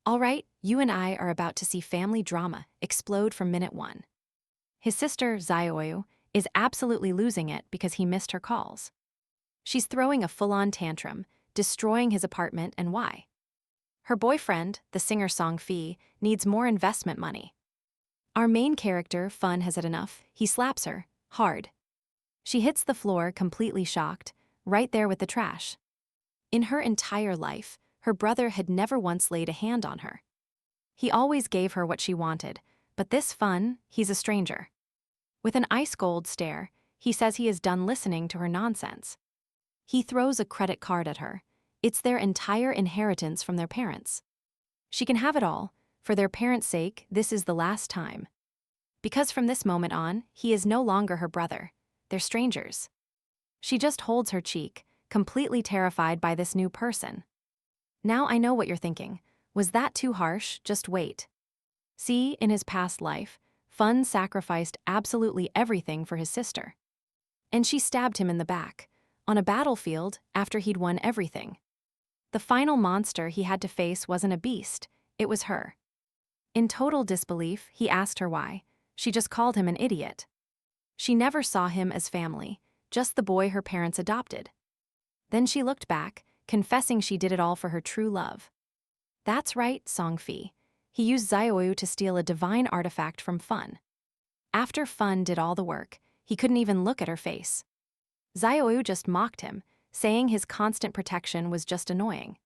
All right, you and I are about to see family drama explode from minute one. His sister, Xiaoyu, is absolutely losing it because he missed her calls. She's throwing a full-on tantrum, destroying his apartment, and why? Her boyfriend, the singer Song Fi, needs more investment money. Our main character, Fun, has had enough. He slaps her, hard. She hits the floor, completely shocked, right there with the trash. In her entire life, her brother had never once laid a hand on her. He always gave her what she wanted, but this Fun, he's a stranger. With an ice-cold stare, he says he is done listening to her nonsense. He throws a credit card at her. It's their entire inheritance from their parents. She can have it all. For their parents' sake, this is the last time. Because from this moment on, he is no longer her brother. They're strangers. She just holds her cheek, completely terrified by this new person. Now I know what you're thinking. Was that too harsh? Just wait. See, in his past life, Fun sacrificed absolutely everything for his sister. And she stabbed him in the back, on a battlefield after he'd won everything. The final monster he had to face wasn't a beast, it was her. In total disbelief, he asked her why. She just called him an idiot. She never saw him as family, just the boy her parents adopted. Then she looked back, confessing she did it all for her true love. That's right, Song Fi. He used Xiaoyu to steal a divine artifact from Fun. After Fun did all the work, he couldn't even look at her face. Xiaoyu just mocked him, saying his constant protection was just annoying.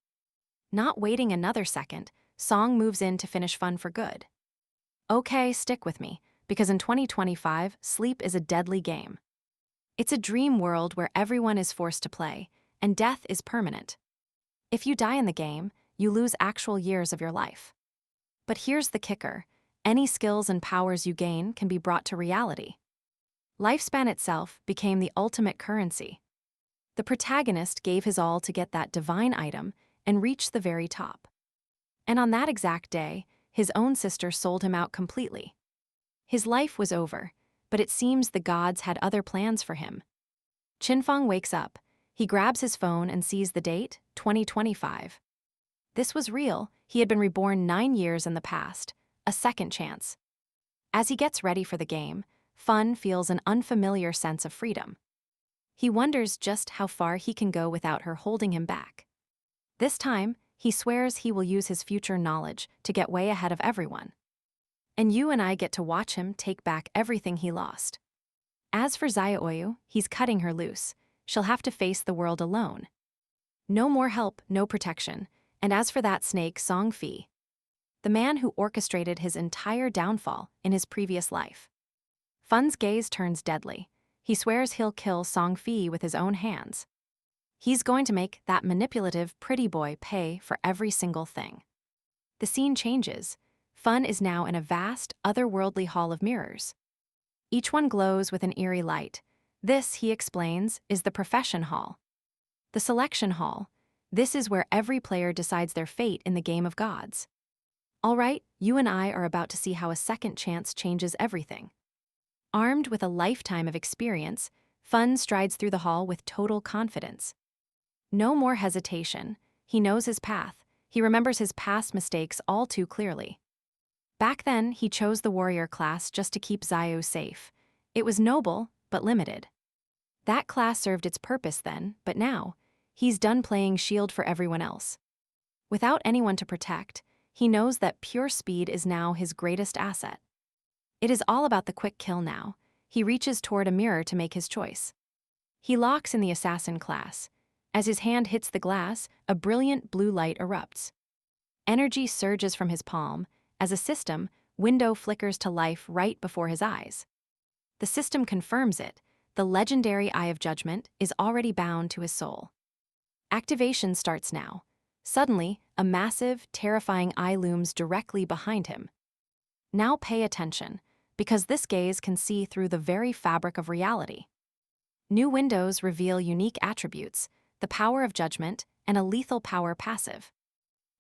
Not waiting another second, Song moves in to finish Fun for good. Okay, stick with me, because in 2025, sleep is a deadly game. It's a dream world where everyone is forced to play, and death is permanent. If you die in the game, you lose actual years of your life. But here's the kicker: any skills and powers you gain can be brought to reality. Lifespan itself became the ultimate currency. The protagonist gave his all to get that divine item and reach the very top. And on that exact day, his own sister sold him out completely. His life was over, but it seems the gods had other plans for him. Qinfeng wakes up. He grabs his phone and sees the date, 2025. This was real. He had been reborn 9 years in the past, a second chance. As he gets ready for the game, Fun feels an unfamiliar sense of freedom. He wonders just how far he can go without her holding him back. This time, he swears he will use his future knowledge to get way ahead of everyone. And you and I get to watch him take back everything he lost. As for Xiaoyu, he's cutting her loose. She'll have to face the world alone. No more help, no protection. And as for that snake, Song Fi, the man who orchestrated his entire downfall in his previous life. Fun's gaze turns deadly. He swears he'll kill Song Fi with his own hands. He's going to make that manipulative pretty boy pay for every single thing. The scene changes. Fun is now in a vast, otherworldly hall of mirrors. Each one glows with an eerie light. This, he explains, is the profession hall. The selection hall. This is where every player decides their fate in the game of gods. All right, you and I are about to see how a second chance changes everything. Armed with a lifetime of experience, Fun strides through the hall with total confidence. No more hesitation. He knows his path. He remembers his past mistakes all too clearly. Back then, he chose the warrior class just to keep Xiaoyu safe. It was noble, but limited. That class served its purpose then, but now, he's done playing shield for everyone else. Without anyone to protect, he knows that pure speed is now his greatest asset. It is all about the quick kill now. He reaches toward a mirror to make his choice. He locks in the assassin class. As his hand hits the glass, a brilliant blue light erupts. Energy surges from his palm. As a system, window flickers to life right before his eyes. The system confirms it. The legendary Eye of Judgment is already bound to his soul. Activation starts now. Suddenly, a massive, terrifying eye looms directly behind him. Now pay attention, because this gaze can see through the very fabric of reality. New windows reveal unique attributes, the power of judgment, and a lethal power passive.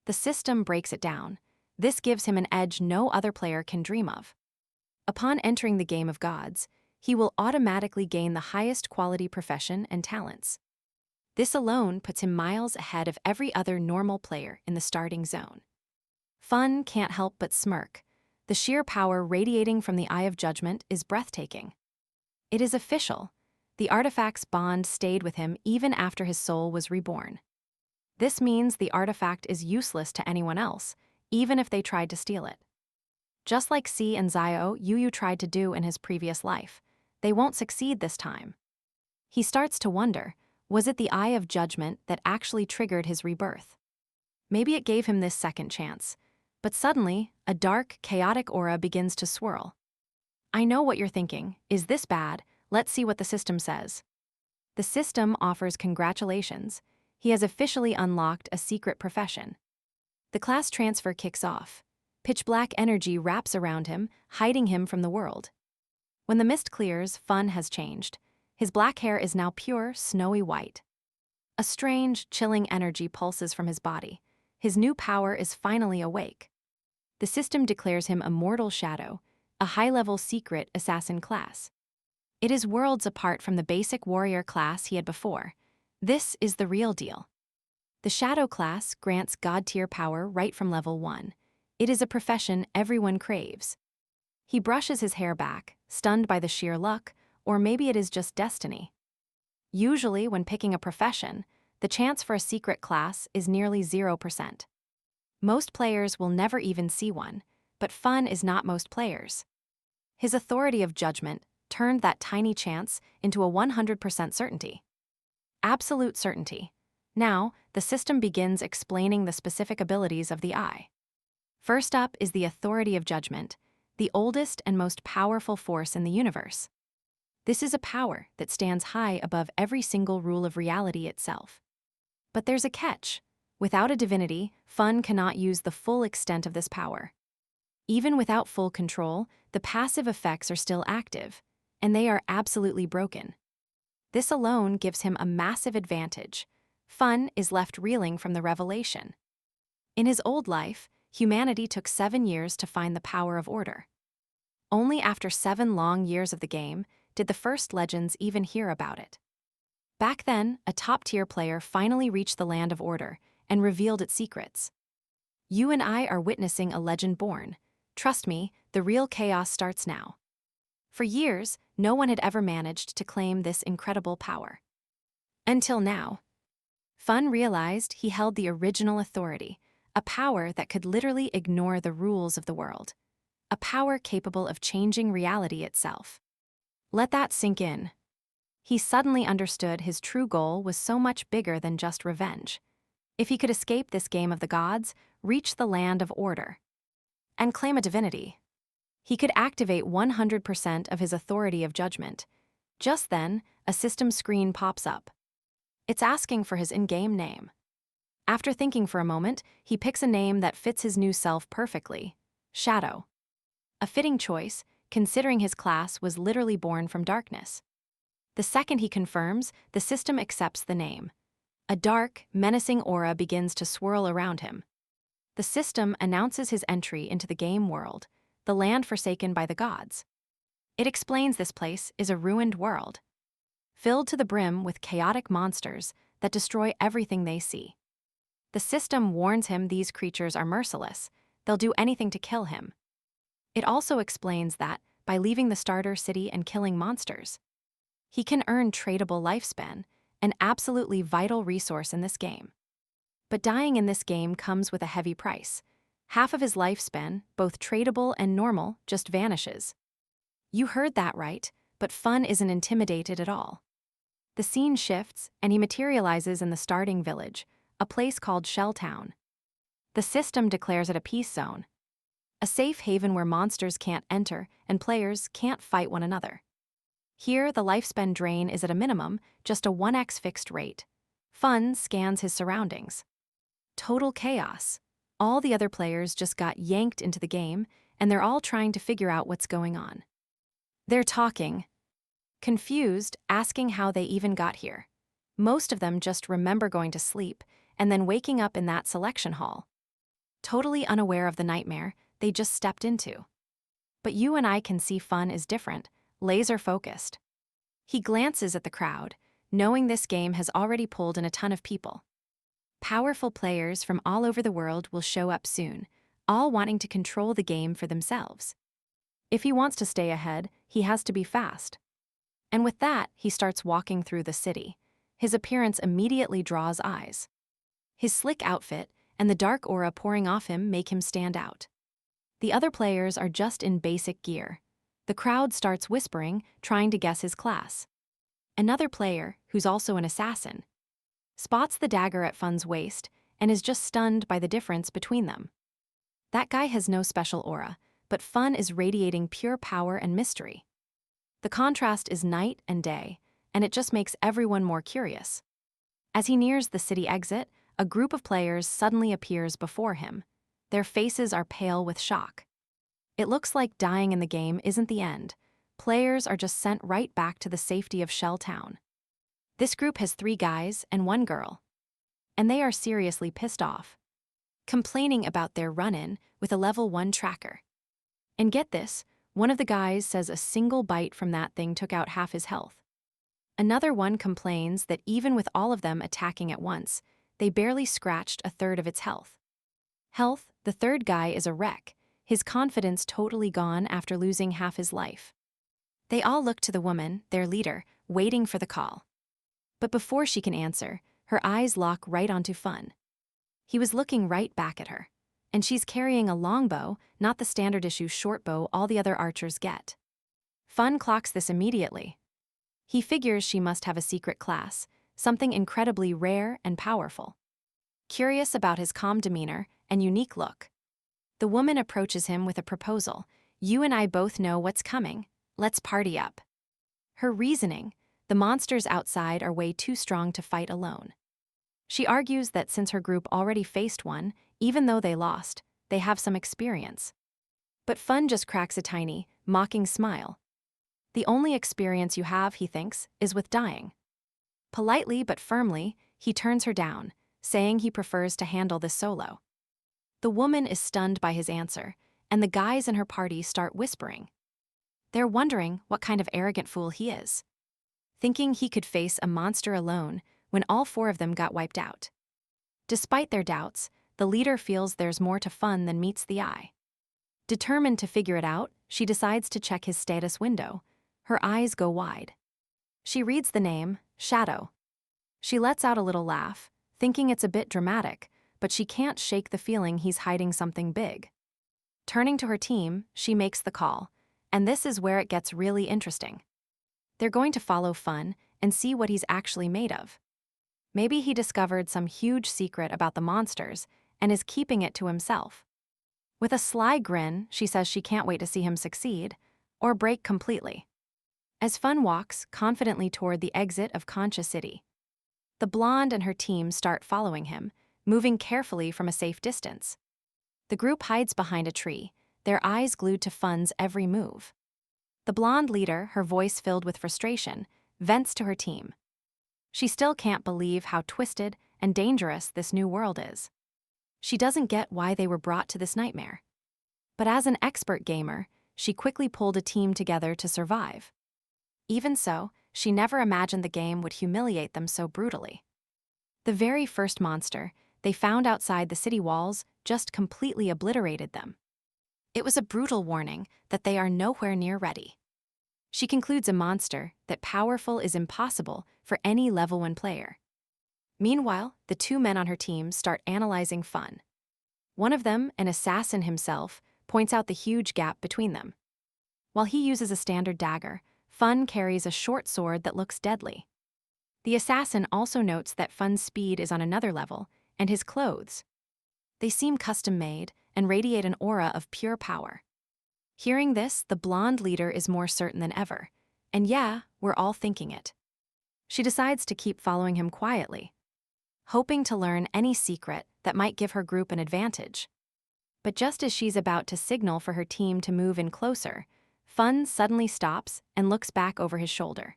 The system breaks it down. This gives him an edge no other player can dream of. Upon entering the game of gods, he will automatically gain the highest quality profession and talents. This alone puts him miles ahead of every other normal player in the starting zone. Fun can't help but smirk. The sheer power radiating from the Eye of Judgment is breathtaking. It is official. The artifact's bond stayed with him even after his soul was reborn. This means the artifact is useless to anyone else, even if they tried to steal it. Just like C and Xiaoyu tried to do in his previous life, they won't succeed this time. He starts to wonder, was it the Eye of Judgment that actually triggered his rebirth? Maybe it gave him this second chance. But suddenly, a dark, chaotic aura begins to swirl. I know what you're thinking. Is this bad? Let's see what the system says. The system offers congratulations. He has officially unlocked a secret profession. The class transfer kicks off. Pitch-black energy wraps around him, hiding him from the world. When the mist clears, Fun has changed. His black hair is now pure, snowy white. A strange, chilling energy pulses from his body. His new power is finally awake. The system declares him a mortal shadow, a high-level secret assassin class. It is worlds apart from the basic warrior class he had before. This is the real deal. The shadow class grants god-tier power right from level 1. It is a profession everyone craves. He brushes his hair back, stunned by the sheer luck, or maybe it is just destiny. Usually, when picking a profession, the chance for a secret class is nearly 0%. Most players will never even see one, but Fun is not most players. His authority of judgment turned that tiny chance into a 100% certainty. Absolute certainty. Now, the system begins explaining the specific abilities of the Eye. First up is the authority of judgment, the oldest and most powerful force in the universe. This is a power that stands high above every single rule of reality itself. But there's a catch. Without a divinity, Fun cannot use the full extent of this power. Even without full control, the passive effects are still active, and they are absolutely broken. This alone gives him a massive advantage. Fun is left reeling from the revelation. In his old life, humanity took 7 years to find the power of order. Only after 7 long years of the game did the first legends even hear about it. Back then, a top-tier player finally reached the land of order and revealed its secrets. You and I are witnessing a legend born. Trust me, the real chaos starts now. For years, no one had ever managed to claim this incredible power. Until now. Fun realized he held the original authority, a power that could literally ignore the rules of the world. A power capable of changing reality itself. Let that sink in. He suddenly understood his true goal was so much bigger than just revenge. If he could escape this game of the gods, reach the land of order, and claim a divinity, he could activate 100% of his authority of judgment. Just then, a system screen pops up. It's asking for his in-game name. After thinking for a moment, he picks a name that fits his new self perfectly: Shadow. A fitting choice, considering his class was literally born from darkness. The second he confirms, the system accepts the name. A dark, menacing aura begins to swirl around him. The system announces his entry into the game world, the land forsaken by the gods. It explains this place is a ruined world, filled to the brim with chaotic monsters that destroy everything they see. The system warns him these creatures are merciless, they'll do anything to kill him. It also explains that, by leaving the starter city and killing monsters, he can earn tradable lifespan, an absolutely vital resource in this game. But dying in this game comes with a heavy price. Half of his lifespan, both tradable and normal, just vanishes. You heard that right, but Fun isn't intimidated at all. The scene shifts, and he materializes in the starting village, a place called Shelltown. The system declares it a peace zone, a safe haven where monsters can't enter and players can't fight one another. Here, the lifespan drain is at a minimum, just a 1x fixed rate. Fun scans his surroundings. Total chaos. All the other players just got yanked into the game, and they're all trying to figure out what's going on. They're talking, confused, asking how they even got here. Most of them just remember going to sleep and then waking up in that selection hall. Totally unaware of the nightmare they just stepped into. But you and I can see Fun is different, laser-focused. He glances at the crowd, knowing this game has already pulled in a ton of people. Powerful players from all over the world will show up soon, all wanting to control the game for themselves. If he wants to stay ahead, he has to be fast. And with that, he starts walking through the city. His appearance immediately draws eyes. His slick outfit and the dark aura pouring off him make him stand out. The other players are just in basic gear. The crowd starts whispering, trying to guess his class. Another player, who's also an assassin, spots the dagger at Fun's waist and is just stunned by the difference between them. That guy has no special aura, but Fun is radiating pure power and mystery. The contrast is night and day, and it just makes everyone more curious. As he nears the city exit, a group of players suddenly appears before him. Their faces are pale with shock. It looks like dying in the game isn't the end. Players are just sent right back to the safety of Shell Town. This group has 3 guys and 1 girl, and they are seriously pissed off, complaining about their run-in with a level 1 tracker. And get this, one of the guys says a single bite from that thing took out half his health. Another one complains that even with all of them attacking at once, they barely scratched a third of its health. The third guy is a wreck, his confidence totally gone after losing half his life. They all look to the woman, their leader, waiting for the call. But before she can answer, her eyes lock right onto Fun. He was looking right back at her, and she's carrying a longbow, not the standard issue short bow all the other archers get. Fun clocks this immediately. He figures she must have a secret class, something incredibly rare and powerful. Curious about his calm demeanor and unique look, the woman approaches him with a proposal. "You and I both know what's coming. Let's party up." Her reasoning: the monsters outside are way too strong to fight alone. She argues that since her group already faced one, even though they lost, they have some experience. But Fun just cracks a tiny, mocking smile. The only experience you have, he thinks, is with dying. Politely but firmly, he turns her down, saying he prefers to handle this solo. The woman is stunned by his answer, and the guys in her party start whispering. They're wondering what kind of arrogant fool he is, thinking he could face a monster alone when all 4 of them got wiped out. Despite their doubts, the leader feels there's more to Fun than meets the eye. Determined to figure it out, she decides to check his status window. Her eyes go wide. She reads the name, Shadow. She lets out a little laugh, thinking it's a bit dramatic, but she can't shake the feeling he's hiding something big. Turning to her team, she makes the call, and this is where it gets really interesting. They're going to follow Fun and see what he's actually made of. Maybe he discovered some huge secret about the monsters and is keeping it to himself. With a sly grin, she says she can't wait to see him succeed, or break completely. As Fun walks confidently toward the exit of Concha City, the blonde and her team start following him, moving carefully from a safe distance. The group hides behind a tree, their eyes glued to Fun's every move. The blonde leader, her voice filled with frustration, vents to her team. She still can't believe how twisted and dangerous this new world is. She doesn't get why they were brought to this nightmare. But as an expert gamer, she quickly pulled a team together to survive. Even so, she never imagined the game would humiliate them so brutally. The very first monster they found outside the city walls just completely obliterated them. It was a brutal warning that they are nowhere near ready. She concludes a monster that powerful is impossible for any level 1 player. Meanwhile, the 2 men on her team start analyzing Fun. One of them, an assassin himself, points out the huge gap between them. While he uses a standard dagger, Fun carries a short sword that looks deadly. The assassin also notes that Fun's speed is on another level, and his clothes. They seem custom-made and radiate an aura of pure power. Hearing this, the blonde leader is more certain than ever. And yeah, we're all thinking it. She decides to keep following him quietly, hoping to learn any secret that might give her group an advantage. But just as she's about to signal for her team to move in closer, Fun suddenly stops and looks back over his shoulder.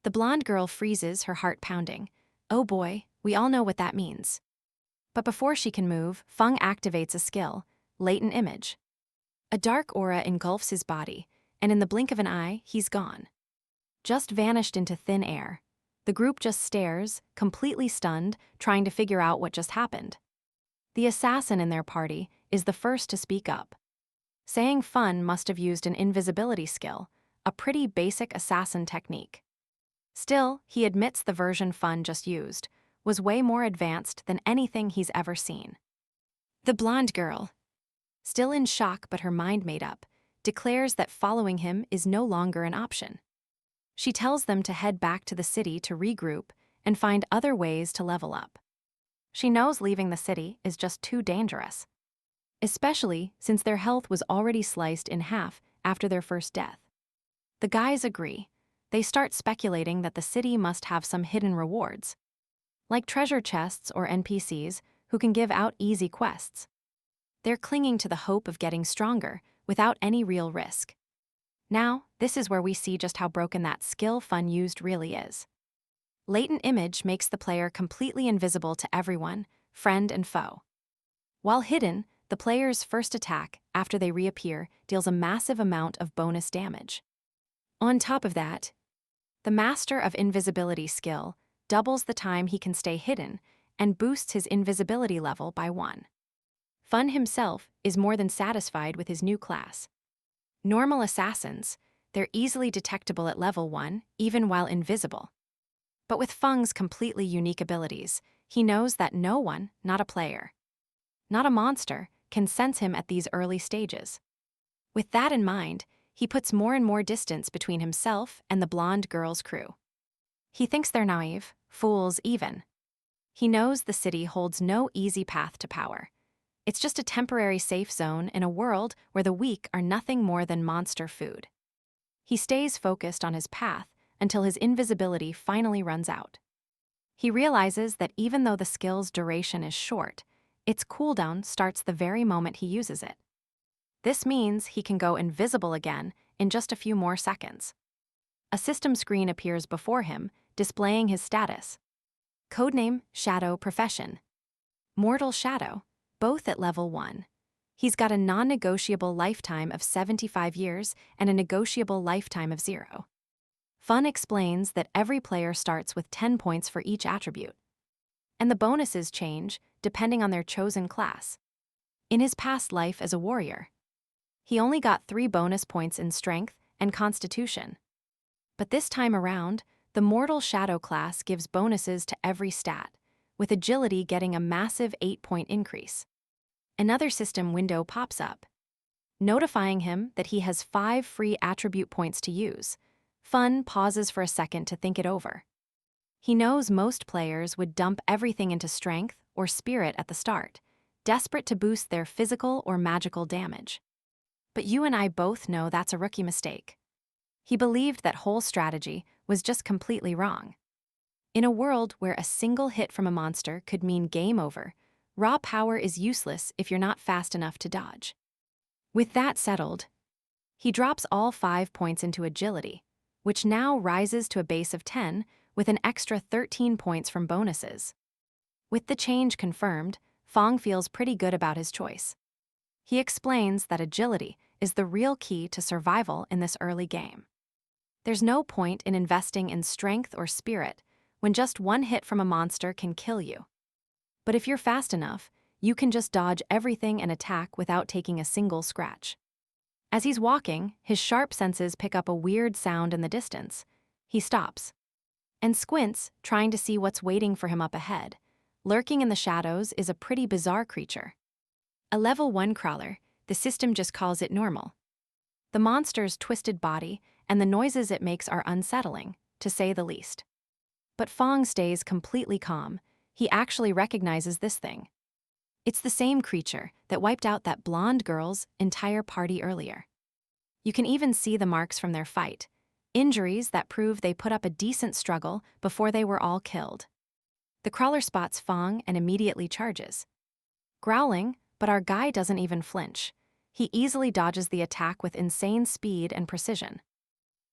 The blonde girl freezes, her heart pounding. Oh boy, we all know what that means. But before she can move, Fung activates a skill, Latent Image. A dark aura engulfs his body, and in the blink of an eye, he's gone. Just vanished into thin air. The group just stares, completely stunned, trying to figure out what just happened. The assassin in their party is the first to speak up, saying Fun must have used an invisibility skill, a pretty basic assassin technique. Still, he admits the version Fun just used was way more advanced than anything he's ever seen. The blonde girl, still in shock but her mind made up, declares that following him is no longer an option. She tells them to head back to the city to regroup and find other ways to level up. She knows leaving the city is just too dangerous, especially since their health was already sliced in half after their first death. The guys agree. They start speculating that the city must have some hidden rewards, like treasure chests or NPCs who can give out easy quests. They're clinging to the hope of getting stronger without any real risk. Now, this is where we see just how broken that skill Fun used really is. Latent image makes the player completely invisible to everyone, friend and foe. While hidden, the player's first attack, after they reappear, deals a massive amount of bonus damage. On top of that, the Master of Invisibility skill doubles the time he can stay hidden and boosts his invisibility level by 1. Fun himself is more than satisfied with his new class. Normal assassins, they're easily detectable at level 1, even while invisible. But with Fung's completely unique abilities, he knows that no one, not a player, not a monster, can sense him at these early stages. With that in mind, he puts more and more distance between himself and the blonde girl's crew. He thinks they're naive, fools even. He knows the city holds no easy path to power. It's just a temporary safe zone in a world where the weak are nothing more than monster food. He stays focused on his path until his invisibility finally runs out. He realizes that even though the skill's duration is short, its cooldown starts the very moment he uses it. This means he can go invisible again in just a few more seconds. A system screen appears before him, displaying his status. Codename Shadow Profession. Mortal Shadow, both at level 1. He's got a non-negotiable lifetime of 75 years and a negotiable lifetime of 0. Fun explains that every player starts with 10 points for each attribute, and the bonuses change depending on their chosen class. In his past life as a warrior, he only got 3 bonus points in Strength and Constitution. But this time around, the Mortal Shadow class gives bonuses to every stat, with Agility getting a massive 8-point increase. Another system window pops up, notifying him that he has 5 free attribute points to use. Fun pauses for a second to think it over. He knows most players would dump everything into Strength or Spirit at the start, desperate to boost their physical or magical damage. But you and I both know that's a rookie mistake. He believed that whole strategy was just completely wrong. In a world where a single hit from a monster could mean game over, raw power is useless if you're not fast enough to dodge. With that settled, he drops all 5 points into Agility, which now rises to a base of 10 with an extra 13 points from bonuses. With the change confirmed, Fong feels pretty good about his choice. He explains that Agility is the real key to survival in this early game. There's no point in investing in Strength or Spirit when just one hit from a monster can kill you. But if you're fast enough, you can just dodge everything and attack without taking a single scratch. As he's walking, his sharp senses pick up a weird sound in the distance. He stops and squints, trying to see what's waiting for him up ahead. Lurking in the shadows is a pretty bizarre creature. A level 1 crawler, the system just calls it normal. The monster's twisted body and the noises it makes are unsettling, to say the least. But Fong stays completely calm. He actually recognizes this thing. It's the same creature that wiped out that blonde girl's entire party earlier. You can even see the marks from their fight, injuries that prove they put up a decent struggle before they were all killed. The crawler spots Fong and immediately charges, growling, but our guy doesn't even flinch. He easily dodges the attack with insane speed and precision.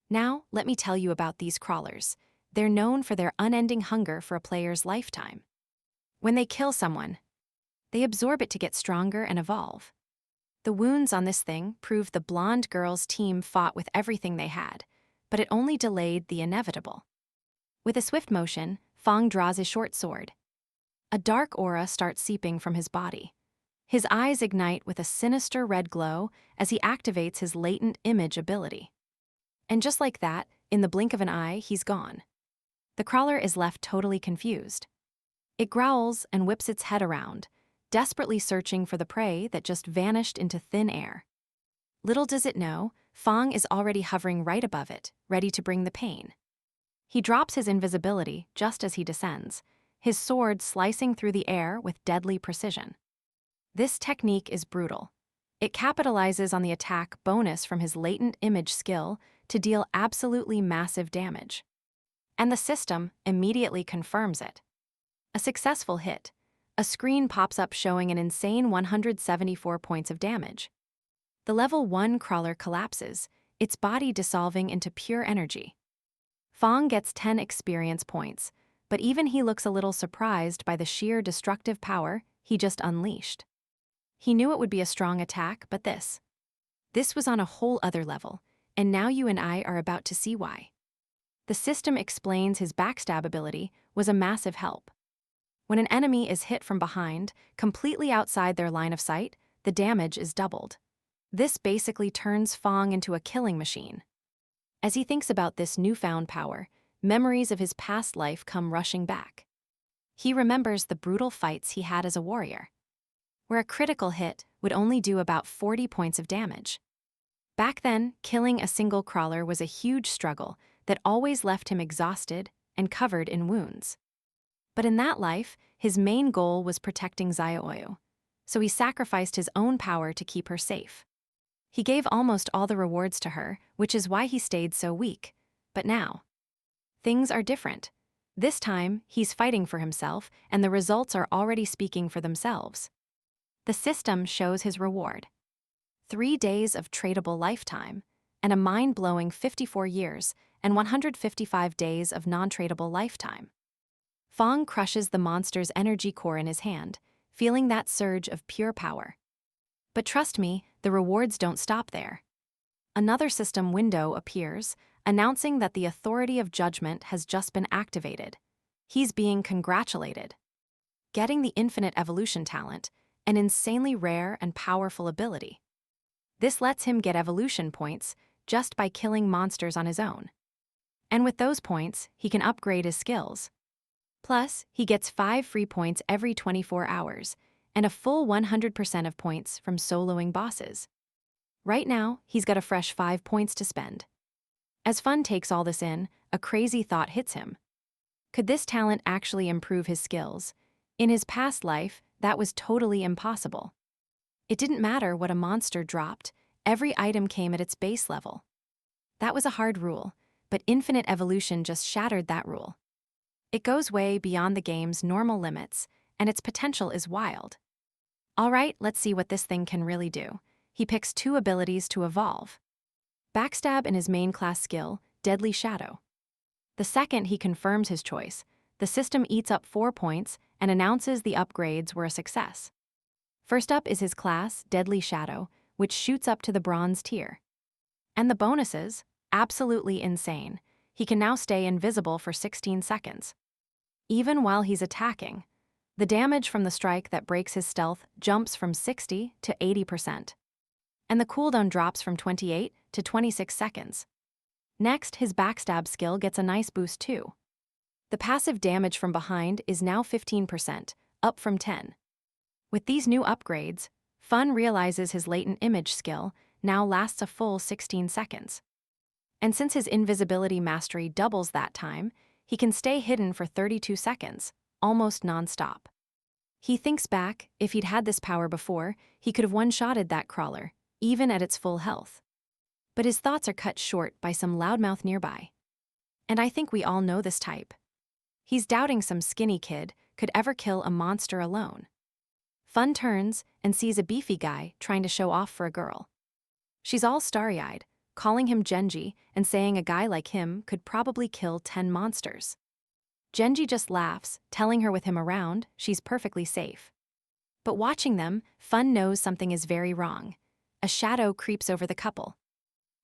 Now, let me tell you about these crawlers. They're known for their unending hunger for a player's lifetime. When they kill someone, they absorb it to get stronger and evolve. The wounds on this thing prove the blonde girl's team fought with everything they had, but it only delayed the inevitable. With a swift motion, Fong draws his short sword. A dark aura starts seeping from his body. His eyes ignite with a sinister red glow as he activates his latent image ability. And just like that, in the blink of an eye, he's gone. The crawler is left totally confused. It growls and whips its head around, desperately searching for the prey that just vanished into thin air. Little does it know, Fong is already hovering right above it, ready to bring the pain. He drops his invisibility just as he descends, his sword slicing through the air with deadly precision. This technique is brutal. It capitalizes on the attack bonus from his latent image skill to deal absolutely massive damage. And the system immediately confirms it. A successful hit. A screen pops up showing an insane 174 points of damage. The level 1 crawler collapses, its body dissolving into pure energy. Fong gets 10 experience points, but even he looks a little surprised by the sheer destructive power he just unleashed. He knew it would be a strong attack, but this was on a whole other level, and now you and I are about to see why. The system explains his backstab ability was a massive help. When an enemy is hit from behind, completely outside their line of sight, the damage is doubled. This basically turns Fong into a killing machine. As he thinks about this newfound power, memories of his past life come rushing back. He remembers the brutal fights he had as a warrior, where a critical hit would only do about 40 points of damage. Back then, killing a single crawler was a huge struggle that always left him exhausted and covered in wounds. But in that life, his main goal was protecting Xiaoyu, so he sacrificed his own power to keep her safe. He gave almost all the rewards to her, which is why he stayed so weak. But now, things are different. This time, he's fighting for himself, and the results are already speaking for themselves. The system shows his reward. 3 days of tradable lifetime, and a mind-blowing 54 years and 155 days of non-tradable lifetime. Fong crushes the monster's energy core in his hand, feeling that surge of pure power. But trust me, the rewards don't stop there. Another system window appears, announcing that the authority of judgment has just been activated. He's being congratulated. Getting the infinite evolution talent, an insanely rare and powerful ability. This lets him get evolution points just by killing monsters on his own. And with those points, he can upgrade his skills. Plus, he gets 5 free points every 24 hours, and a full 100% of points from soloing bosses. Right now, he's got a fresh 5 points to spend. As Fun takes all this in, a crazy thought hits him. Could this talent actually improve his skills? In his past life, that was totally impossible. It didn't matter what a monster dropped, every item came at its base level. That was a hard rule, but infinite evolution just shattered that rule. It goes way beyond the game's normal limits, and its potential is wild. All right, let's see what this thing can really do. He picks 2 abilities to evolve. Backstab in his main class skill, Deadly Shadow. The second he confirms his choice, the system eats up 4 points and announces the upgrades were a success. First up is his class, Deadly Shadow, which shoots up to the bronze tier. And the bonuses? Absolutely insane. He can now stay invisible for 16 seconds. Even while he's attacking, the damage from the strike that breaks his stealth jumps from 60 to 80%. And the cooldown drops from 28 to 26 seconds. Next, his backstab skill gets a nice boost too. The passive damage from behind is now 15%, up from 10. With these new upgrades, Fun realizes his latent image skill now lasts a full 16 seconds. And since his invisibility mastery doubles that time, he can stay hidden for 32 seconds, almost non-stop. He thinks back, if he'd had this power before, he could have one-shotted that crawler, even at its full health. But his thoughts are cut short by some loudmouth nearby. And I think we all know this type. He's doubting some skinny kid could ever kill a monster alone. Fun turns and sees a beefy guy trying to show off for a girl. She's all starry-eyed, calling him Genji and saying a guy like him could probably kill 10 monsters. Genji just laughs, telling her with him around, she's perfectly safe. But watching them, Fun knows something is very wrong. A shadow creeps over the couple.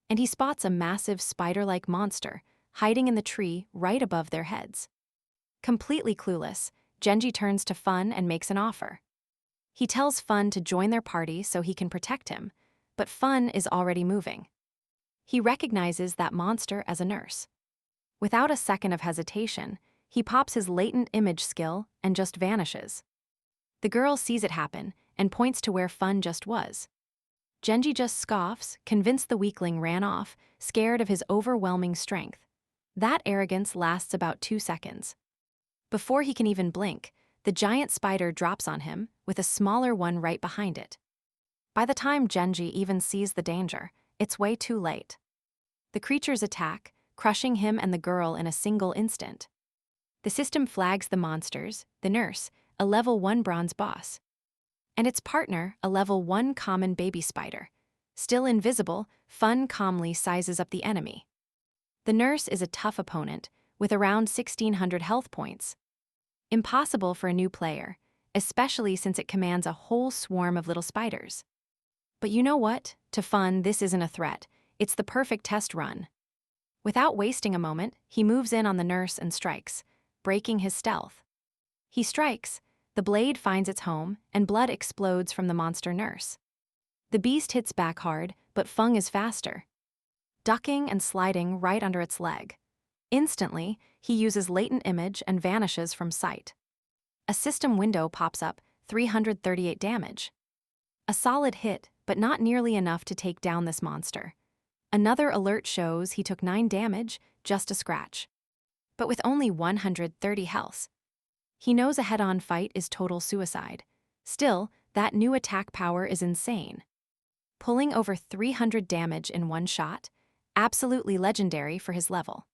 And he spots a massive spider-like monster hiding in the tree right above their heads. Completely clueless, Genji turns to Fun and makes an offer. He tells Fun to join their party so he can protect him, but Fun is already moving. He recognizes that monster as a nurse. Without a second of hesitation, he pops his latent image skill and just vanishes. The girl sees it happen and points to where Fun just was. Genji just scoffs, convinced the weakling ran off, scared of his overwhelming strength. That arrogance lasts about 2 seconds. Before he can even blink, the giant spider drops on him, with a smaller one right behind it. By the time Genji even sees the danger, it's way too late. The creatures attack, crushing him and the girl in a single instant. The system flags the monsters, the nurse, a level 1 bronze boss, and its partner, a level 1 common baby spider. Still invisible, Fun calmly sizes up the enemy. The nurse is a tough opponent, with around 1,600 health points. Impossible for a new player, especially since it commands a whole swarm of little spiders. But you know what? To Fun, this isn't a threat. It's the perfect test run. Without wasting a moment, he moves in on the nurse and strikes, breaking his stealth. He strikes, the blade finds its home, and blood explodes from the monster nurse. The beast hits back hard, but Fung is faster, ducking and sliding right under its leg. Instantly, he uses latent image and vanishes from sight. A system window pops up, 338 damage. A solid hit, but not nearly enough to take down this monster. Another alert shows he took 9 damage, just a scratch. But with only 130 health. He knows a head-on fight is total suicide. Still, that new attack power is insane. Pulling over 300 damage in one shot, absolutely legendary for his level.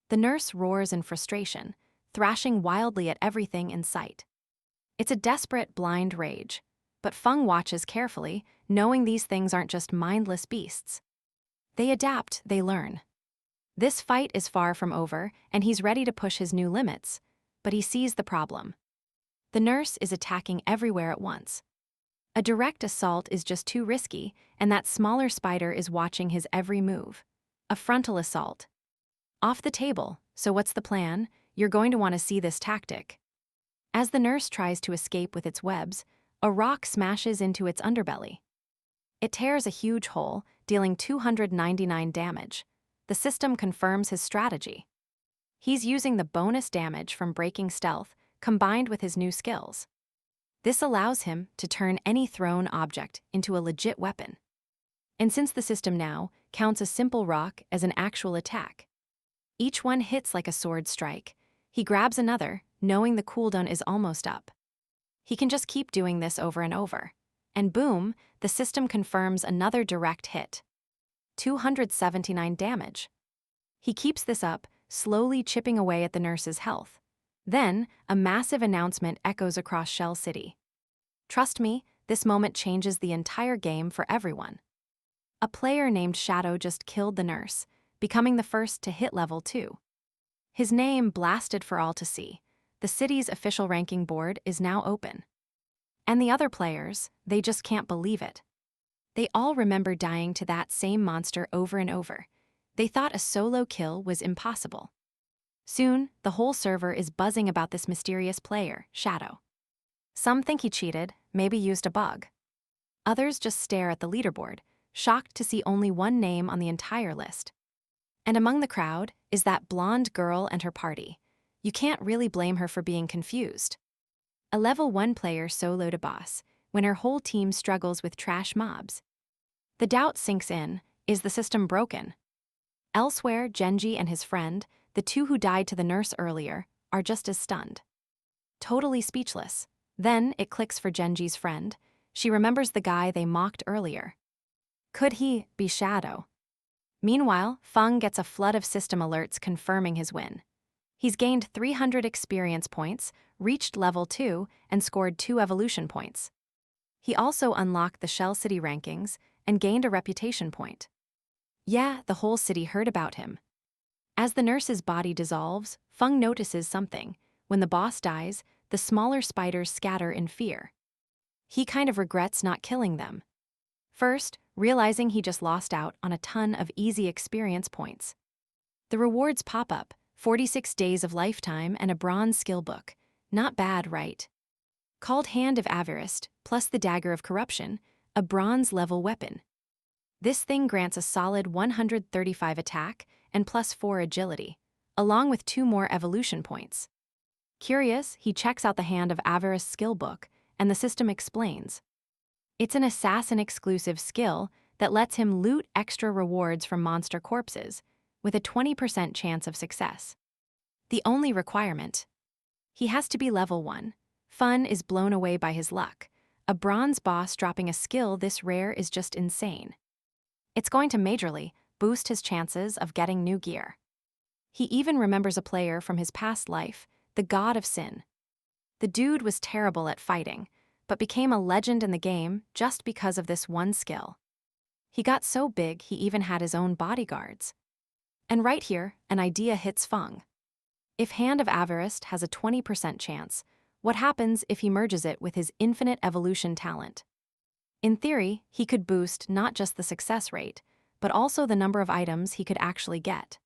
The nurse roars in frustration, thrashing wildly at everything in sight. It's a desperate, blind rage, but Fung watches carefully, knowing these things aren't just mindless beasts. They adapt, they learn. This fight is far from over, and he's ready to push his new limits, but he sees the problem. The nurse is attacking everywhere at once. A direct assault is just too risky, and that smaller spider is watching his every move. A frontal assault. Off the table, so what's the plan? You're going to want to see this tactic. As the nurse tries to escape with its webs, a rock smashes into its underbelly. It tears a huge hole, dealing 299 damage. The system confirms his strategy. He's using the bonus damage from breaking stealth, combined with his new skills. This allows him to turn any thrown object into a legit weapon. And since the system now counts a simple rock as an actual attack, each one hits like a sword strike. He grabs another, knowing the cooldown is almost up. He can just keep doing this over and over. And boom, the system confirms another direct hit. 279 damage. He keeps this up, slowly chipping away at the nurse's health. Then, a massive announcement echoes across Shell City. Trust me, this moment changes the entire game for everyone. A player named Shadow just killed the nurse, becoming the first to hit level 2. His name blasted for all to see. The city's official ranking board is now open. And the other players, they just can't believe it. They all remember dying to that same monster over and over. They thought a solo kill was impossible. Soon, the whole server is buzzing about this mysterious player, Shadow. Some think he cheated, maybe used a bug. Others just stare at the leaderboard, shocked to see only one name on the entire list. And among the crowd is that blonde girl and her party. You can't really blame her for being confused. A level 1 player soloed a boss, when her whole team struggles with trash mobs. The doubt sinks in, is the system broken? Elsewhere, Genji and his friend, the two who died to the nurse earlier, are just as stunned. Totally speechless. Then it clicks for Genji's friend. She remembers the guy they mocked earlier. Could he be Shadow? Meanwhile, Fung gets a flood of system alerts confirming his win. He's gained 300 experience points, reached level 2, and scored 2 evolution points. He also unlocked the Shell City rankings and gained a reputation point. Yeah, the whole city heard about him. As the nurse's body dissolves, Fung notices something. When the boss dies, the smaller spiders scatter in fear. He kind of regrets not killing them. First, realizing he just lost out on a ton of easy experience points. The rewards pop up, 46 days of lifetime and a bronze skill book. Not bad, right? Called Hand of Avarice, plus the Dagger of Corruption, a bronze-level weapon. This thing grants a solid 135 attack and plus 4 agility, along with 2 more evolution points. Curious, he checks out the Hand of Avarice skill book, and the system explains. It's an assassin-exclusive skill that lets him loot extra rewards from monster corpses, with a 20% chance of success. The only requirement: he has to be level 1. Fun is blown away by his luck. A bronze boss dropping a skill this rare is just insane. It's going to majorly boost his chances of getting new gear. He even remembers a player from his past life, the God of Sin. The dude was terrible at fighting, but became a legend in the game just because of this one skill. He got so big he even had his own bodyguards. And right here, an idea hits Feng. If Hand of Avarice has a 20% chance, what happens if he merges it with his infinite evolution talent? In theory, he could boost not just the success rate, but also the number of items he could actually get.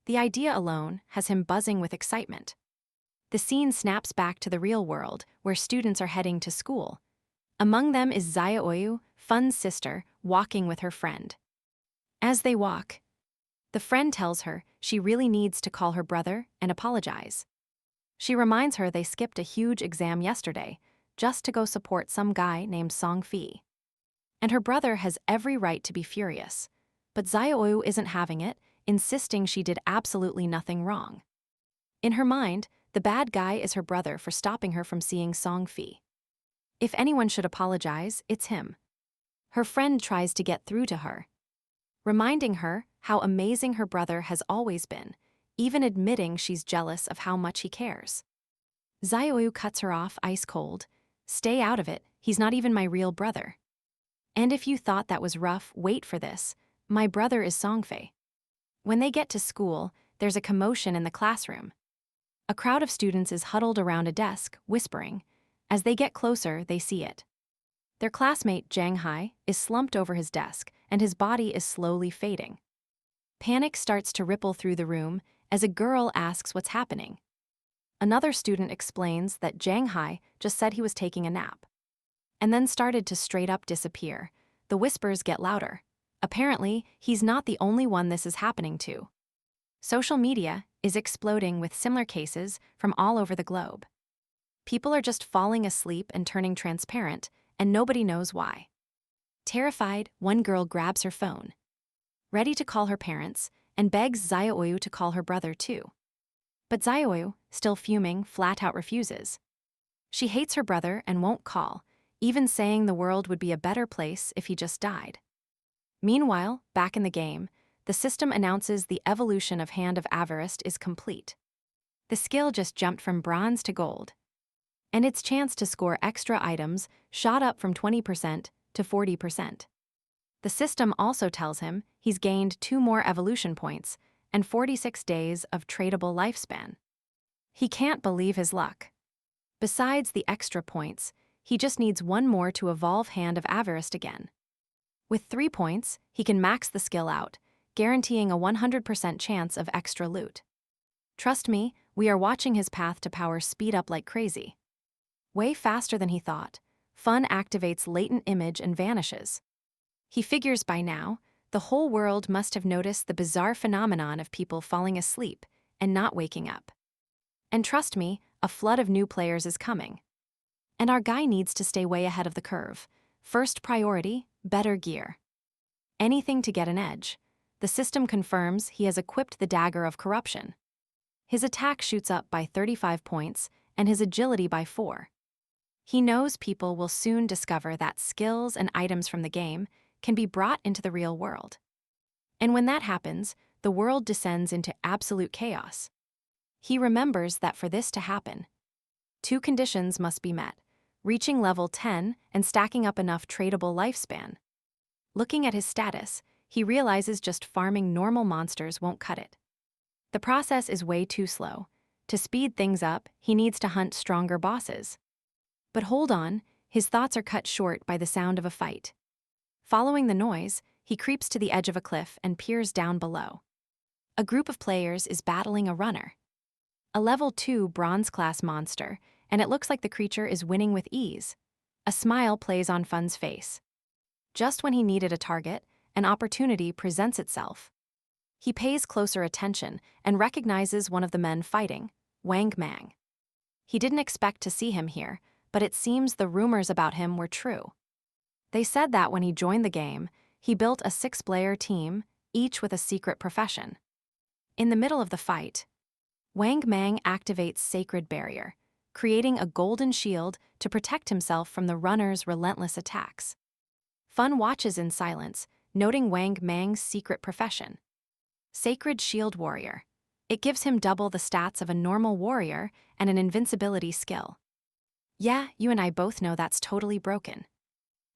The idea alone has him buzzing with excitement. The scene snaps back to the real world, where students are heading to school. Among them is Xiaoyu, Fun's sister, walking with her friend. As they walk, the friend tells her she really needs to call her brother and apologize. She reminds her they skipped a huge exam yesterday, just to go support some guy named Songfi. And her brother has every right to be furious, but Xiaoyu isn't having it, insisting she did absolutely nothing wrong. In her mind, the bad guy is her brother for stopping her from seeing Songfi. If anyone should apologize, it's him. Her friend tries to get through to her, reminding her how amazing her brother has always been, even admitting she's jealous of how much he cares. Xiaoyu cuts her off ice cold. "Stay out of it, he's not even my real brother. And if you thought that was rough, wait for this. My brother is Songfei." When they get to school, there's a commotion in the classroom. A crowd of students is huddled around a desk, whispering. As they get closer, they see it. Their classmate, Zhang Hai, is slumped over his desk, and his body is slowly fading. Panic starts to ripple through the room as a girl asks what's happening. Another student explains that Zhang Hai just said he was taking a nap, and then started to straight up disappear. The whispers get louder. Apparently, he's not the only one this is happening to. Social media is exploding with similar cases from all over the globe. People are just falling asleep and turning transparent, and nobody knows why. Terrified, one girl grabs her phone, ready to call her parents, and begs Xiaoyu to call her brother too. But Xiaoyu, still fuming, flat out refuses. She hates her brother and won't call, even saying the world would be a better place if he just died. Meanwhile, back in the game, the system announces the evolution of Hand of Avarice is complete. The skill just jumped from bronze to gold, and its chance to score extra items shot up from 20% to 40%. The system also tells him he's gained 2 more evolution points and 46 days of tradable lifespan. He can't believe his luck. Besides the extra points, he just needs 1 more to evolve Hand of Avarice again. With 3 points, he can max the skill out, guaranteeing a 100% chance of extra loot. Trust me, we are watching his path to power speed up like crazy. Way faster than he thought, Fun activates latent image and vanishes. He figures by now, the whole world must have noticed the bizarre phenomenon of people falling asleep and not waking up. And trust me, a flood of new players is coming. And our guy needs to stay way ahead of the curve. First priority, better gear. Anything to get an edge. The system confirms he has equipped the Dagger of Corruption. His attack shoots up by 35 points and his agility by 4. He knows people will soon discover that skills and items from the game can be brought into the real world. And when that happens, the world descends into absolute chaos. He remembers that for this to happen, 2 conditions must be met: reaching level 10 and stacking up enough tradable lifespan. Looking at his status, he realizes just farming normal monsters won't cut it. The process is way too slow. To speed things up, he needs to hunt stronger bosses. But hold on, his thoughts are cut short by the sound of a fight. Following the noise, he creeps to the edge of a cliff and peers down below. A group of players is battling a runner, a level 2 bronze-class monster, and it looks like the creature is winning with ease. A smile plays on Fun's face. Just when he needed a target, an opportunity presents itself. He pays closer attention and recognizes one of the men fighting, Wang Mang. He didn't expect to see him here, but it seems the rumors about him were true. They said that when he joined the game, he built a 6-player team, each with a secret profession. In the middle of the fight, Wang Mang activates Sacred Barrier, creating a golden shield to protect himself from the runner's relentless attacks. Fun watches in silence, noting Wang Mang's secret profession. Sacred Shield Warrior. It gives him double the stats of a normal warrior and an invincibility skill. Yeah, you and I both know that's totally broken.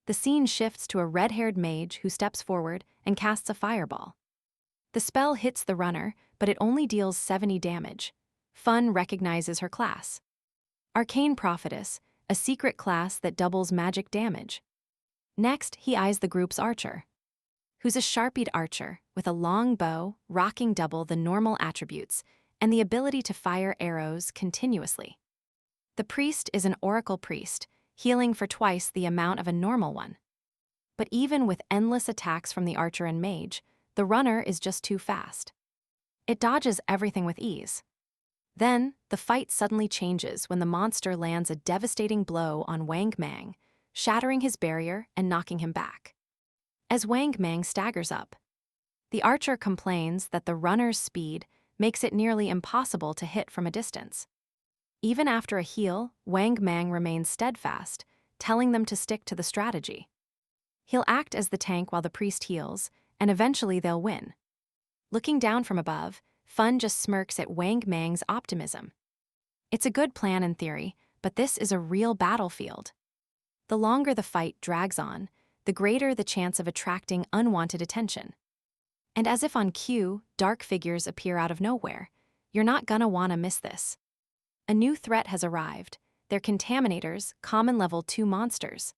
The scene shifts to a red-haired mage who steps forward and casts a fireball. The spell hits the runner, but it only deals 70 damage. Fun recognizes her class. Arcane Prophetess, a secret class that doubles magic damage. Next, he eyes the group's archer, who's a sharpied archer with a long bow, rocking double the normal attributes, and the ability to fire arrows continuously. The priest is an oracle priest, healing for twice the amount of a normal one. But even with endless attacks from the archer and mage, the runner is just too fast. It dodges everything with ease. Then, the fight suddenly changes when the monster lands a devastating blow on Wang Mang, shattering his barrier and knocking him back. As Wang Mang staggers up, the archer complains that the runner's speed makes it nearly impossible to hit from a distance. Even after a heal, Wang Mang remains steadfast, telling them to stick to the strategy. He'll act as the tank while the priest heals, and eventually they'll win. Looking down from above, Fun just smirks at Wang Mang's optimism. It's a good plan in theory, but this is a real battlefield. The longer the fight drags on, the greater the chance of attracting unwanted attention. And as if on cue, dark figures appear out of nowhere. You're not gonna wanna miss this. A new threat has arrived. They're Contaminators, common level 2 monsters.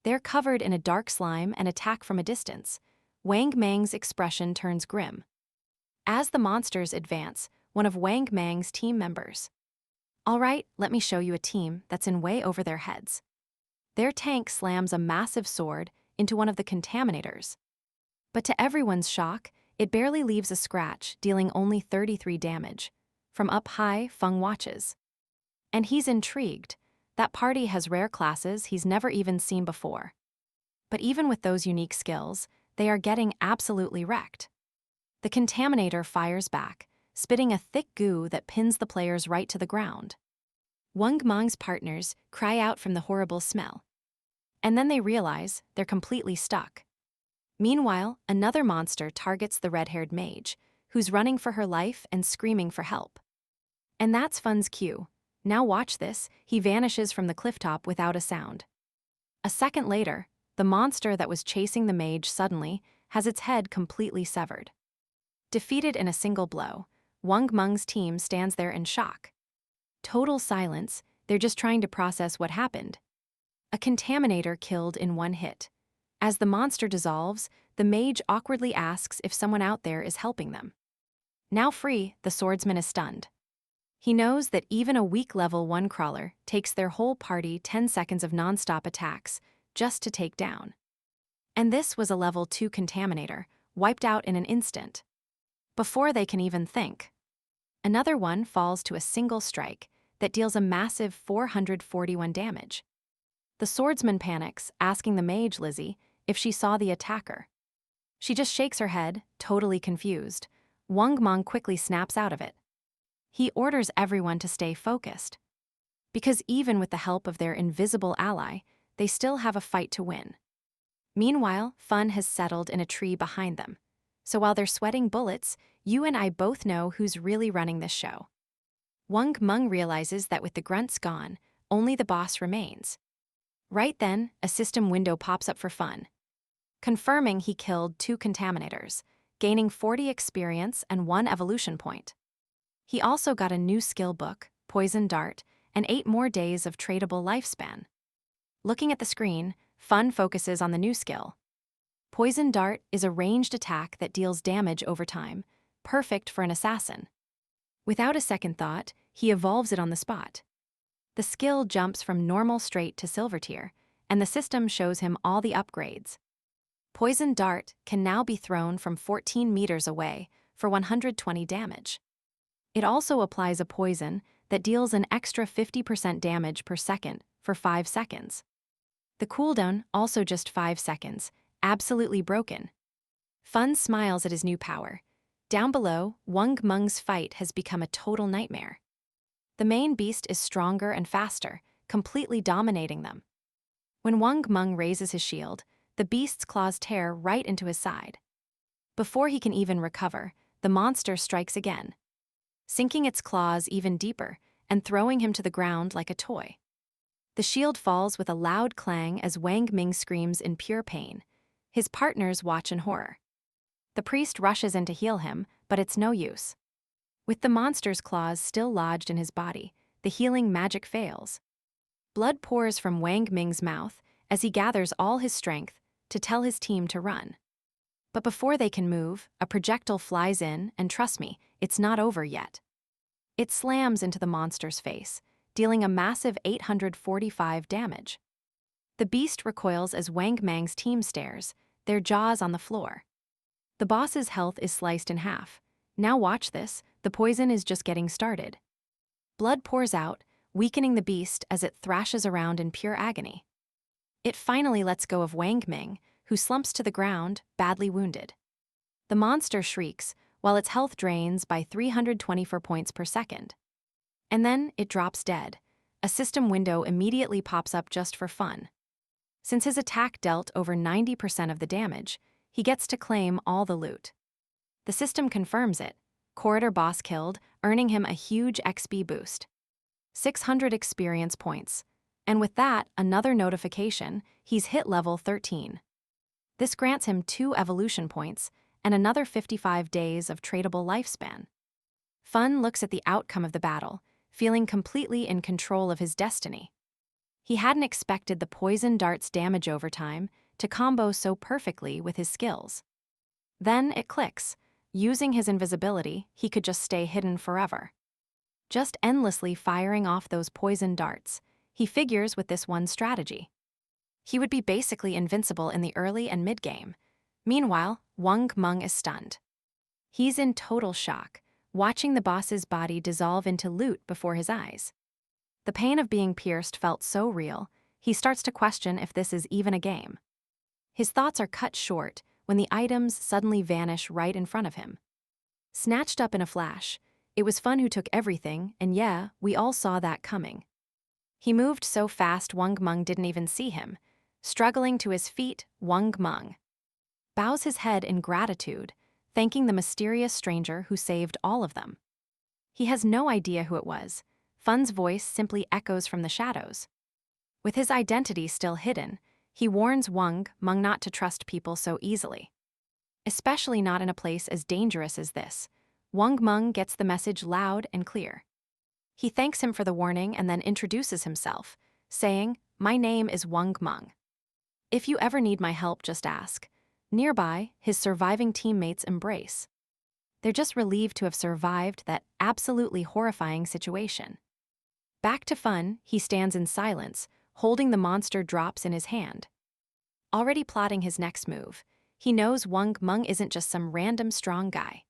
They're covered in a dark slime and attack from a distance. Wang Mang's expression turns grim. As the monsters advance, one of Wang Mang's team members. All right, let me show you a team that's in way over their heads. Their tank slams a massive sword into one of the Contaminators. But to everyone's shock, it barely leaves a scratch, dealing only 33 damage. From up high, Feng watches. And he's intrigued. That party has rare classes he's never even seen before. But even with those unique skills, they are getting absolutely wrecked. The Contaminator fires back, spitting a thick goo that pins the players right to the ground. Wang Mang's partners cry out from the horrible smell. And then they realize they're completely stuck. Meanwhile, another monster targets the red-haired mage, who's running for her life and screaming for help. And that's Fun's cue. Now watch this, he vanishes from the clifftop without a sound. A second later, the monster that was chasing the mage suddenly has its head completely severed. Defeated in a single blow, Wang Meng's team stands there in shock. Total silence, they're just trying to process what happened. A Contaminator killed in one hit. As the monster dissolves, the mage awkwardly asks if someone out there is helping them. Now free, the swordsman is stunned. He knows that even a weak level 1 crawler takes their whole party 10 seconds of non-stop attacks just to take down. And this was a level 2 Contaminator, wiped out in an instant. Before they can even think. Another one falls to a single strike that deals a massive 441 damage. The swordsman panics, asking the mage Lizzie if she saw the attacker. She just shakes her head, totally confused. Wang Mang quickly snaps out of it. He orders everyone to stay focused. Because even with the help of their invisible ally, they still have a fight to win. Meanwhile, Fun has settled in a tree behind them. So while they're sweating bullets, you and I both know who's really running this show. Wang Meng realizes that with the grunts gone, only the boss remains. Right then, a system window pops up for Fun, confirming he killed 2 Contaminators, gaining 40 experience and 1 evolution point. He also got a new skill book, Poison Dart, and 8 more days of tradable lifespan. Looking at the screen, Fun focuses on the new skill. Poison Dart is a ranged attack that deals damage over time, perfect for an assassin. Without a second thought, he evolves it on the spot. The skill jumps from normal straight to silver tier, and the system shows him all the upgrades. Poison Dart can now be thrown from 14 meters away for 120 damage. It also applies a poison that deals an extra 50% damage per second for 5 seconds. The cooldown also just 5 seconds, absolutely broken. Fun smiles at his new power. Down below, Wang Meng's fight has become a total nightmare. The main beast is stronger and faster, completely dominating them. When Wang Meng raises his shield, the beast's claws tear right into his side. Before he can even recover, the monster strikes again, sinking its claws even deeper and throwing him to the ground like a toy. The shield falls with a loud clang as Wang Ming screams in pure pain. His partners watch in horror. The priest rushes in to heal him, but it's no use. With the monster's claws still lodged in his body, the healing magic fails. Blood pours from Wang Ming's mouth as he gathers all his strength to tell his team to run. But before they can move, a projectile flies in, and trust me, it's not over yet. It slams into the monster's face, dealing a massive 845 damage. The beast recoils as Wang Mang's team stares, their jaws on the floor. The boss's health is sliced in half. Now watch this, the poison is just getting started. Blood pours out, weakening the beast as it thrashes around in pure agony. It finally lets go of Wang Ming, who slumps to the ground, badly wounded. The monster shrieks, while its health drains by 324 points per second. And then it drops dead. A system window immediately pops up just for fun. Since his attack dealt over 90% of the damage, he gets to claim all the loot. The system confirms it. Corridor boss killed, earning him a huge XP boost. 600 experience points. And with that, another notification, he's hit level 13. This grants him 2 evolution points and another 55 days of tradable lifespan. Fun looks at the outcome of the battle, feeling completely in control of his destiny. He hadn't expected the poison dart's damage overtime to combo so perfectly with his skills. Then it clicks. Using his invisibility, he could just stay hidden forever. Just endlessly firing off those poison darts, he figures with this one strategy. He would be basically invincible in the early and mid-game. Meanwhile, Wang Meng is stunned. He's in total shock, watching the boss's body dissolve into loot before his eyes. The pain of being pierced felt so real, he starts to question if this is even a game. His thoughts are cut short when the items suddenly vanish right in front of him. Snatched up in a flash, it was Fun who took everything, and yeah, we all saw that coming. He moved so fast Wang Meng didn't even see him. Struggling to his feet, Wang Meng bows his head in gratitude, thanking the mysterious stranger who saved all of them. He has no idea who it was. Fun's voice simply echoes from the shadows. With his identity still hidden, he warns Wang Meng not to trust people so easily. Especially not in a place as dangerous as this. Wang Meng gets the message loud and clear. He thanks him for the warning and then introduces himself, saying, "My name is Wang Meng. If you ever need my help, just ask." Nearby, his surviving teammates embrace. They're just relieved to have survived that absolutely horrifying situation. Back to Fun, he stands in silence, holding the monster drops in his hand. Already plotting his next move, he knows Wang Meng isn't just some random strong guy.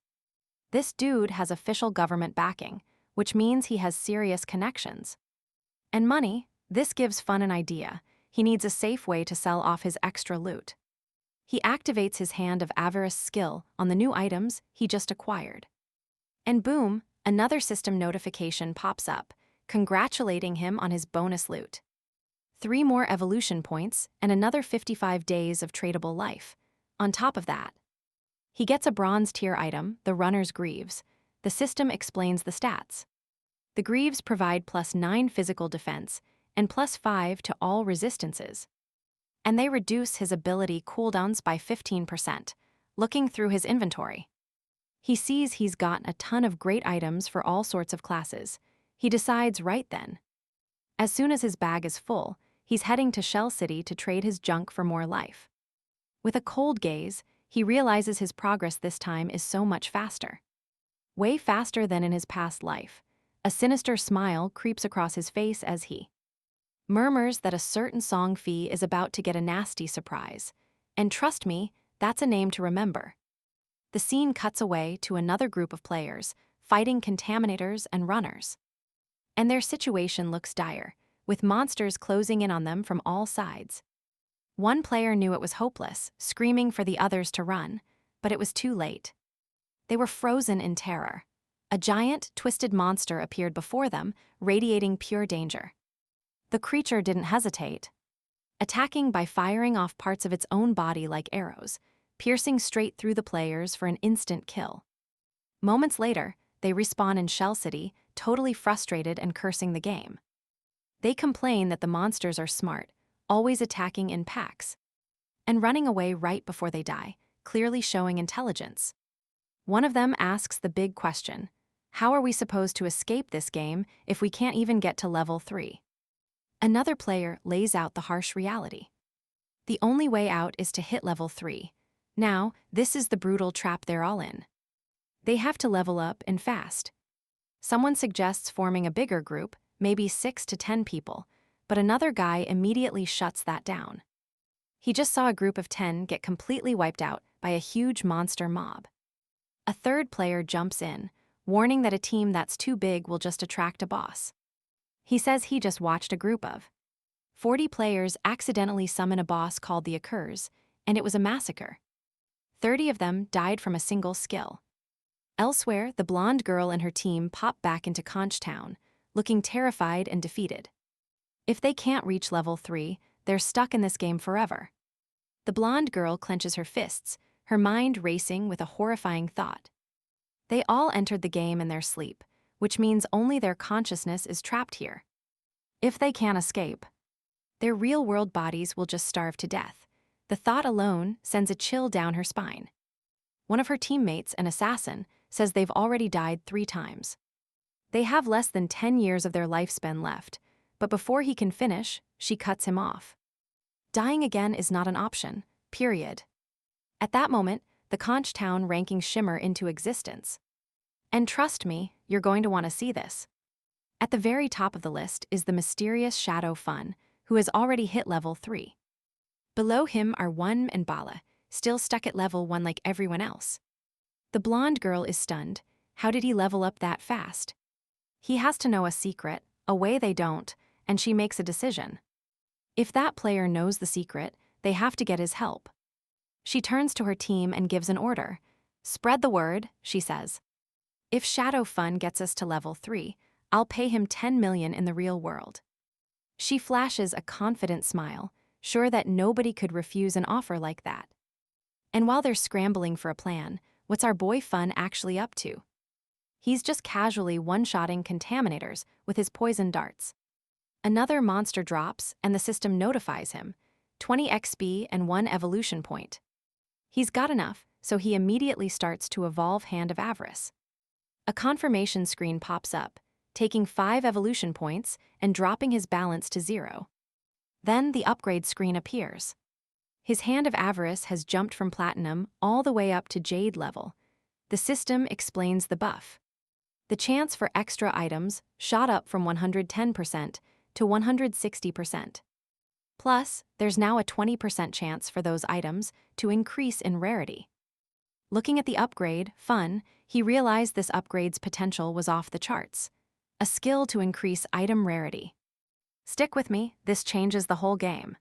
This dude has official government backing, which means he has serious connections. And money, this gives Fun an idea. He needs a safe way to sell off his extra loot. He activates his Hand of Avarice skill on the new items he just acquired. And boom, another system notification pops up, congratulating him on his bonus loot. 3 more evolution points and another 55 days of tradable life. On top of that, he gets a bronze tier item, the Runner's Greaves. The system explains the stats. The Greaves provide +9 physical defense and +5 to all resistances. And they reduce his ability cooldowns by 15%, looking through his inventory. He sees he's got a ton of great items for all sorts of classes. He decides right then. As soon as his bag is full, he's heading to Shell City to trade his junk for more life. With a cold gaze, he realizes his progress this time is so much faster. Way faster than in his past life. A sinister smile creeps across his face as he murmurs that a certain Song Fi is about to get a nasty surprise. And trust me, that's a name to remember. The scene cuts away to another group of players, fighting contaminators and runners. And their situation looks dire, with monsters closing in on them from all sides. One player knew it was hopeless, screaming for the others to run, but it was too late. They were frozen in terror. A giant, twisted monster appeared before them, radiating pure danger. The creature didn't hesitate, attacking by firing off parts of its own body like arrows, piercing straight through the players for an instant kill. Moments later, they respawn in Shell City, totally frustrated and cursing the game. They complain that the monsters are smart, always attacking in packs, and running away right before they die, clearly showing intelligence. One of them asks the big question: how are we supposed to escape this game if we can't even get to level 3? Another player lays out the harsh reality. The only way out is to hit level 3. Now, this is the brutal trap they're all in. They have to level up and fast. Someone suggests forming a bigger group, maybe 6 to 10 people, but another guy immediately shuts that down. He just saw a group of 10 get completely wiped out by a huge monster mob. A third player jumps in, warning that a team that's too big will just attract a boss. He says he just watched a group of 40 players accidentally summon a boss called the Occurs, and it was a massacre. 30 of them died from a single skill. Elsewhere, the blonde girl and her team pop back into Conch Town, looking terrified and defeated. If they can't reach level 3, they're stuck in this game forever. The blonde girl clenches her fists, her mind racing with a horrifying thought. They all entered the game in their sleep, which means only their consciousness is trapped here. If they can't escape, their real-world bodies will just starve to death. The thought alone sends a chill down her spine. One of her teammates, an assassin, says they've already died 3 times. They have less than 10 years of their lifespan left, but before he can finish, she cuts him off. Dying again is not an option, period. At that moment, the Conch Town rankings shimmer into existence. And trust me, you're going to want to see this. At the very top of the list is the mysterious Shadow Fun, who has already hit level 3. Below him are One and Bala, still stuck at level 1 like everyone else. The blonde girl is stunned. How did he level up that fast? He has to know a secret, a way they don't, and she makes a decision. If that player knows the secret, they have to get his help. She turns to her team and gives an order. "Spread the word," she says. "If Shadow Fun gets us to level 3, I'll pay him 10 million in the real world." She flashes a confident smile, sure that nobody could refuse an offer like that. And while they're scrambling for a plan, what's our boy Fun actually up to? He's just casually one-shotting contaminators with his poison darts. Another monster drops, and the system notifies him. 20 XP and 1 evolution point. He's got enough, so he immediately starts to evolve Hand of Avarice. A confirmation screen pops up, taking 5 evolution points and dropping his balance to 0. Then the upgrade screen appears. His Hand of Avarice has jumped from Platinum all the way up to Jade level. The system explains the buff. The chance for extra items shot up from 110% to 160%. Plus, there's now a 20% chance for those items to increase in rarity. Looking at the upgrade, Fun, he realized this upgrade's potential was off the charts. A skill to increase item rarity. Stick with me, this changes the whole game.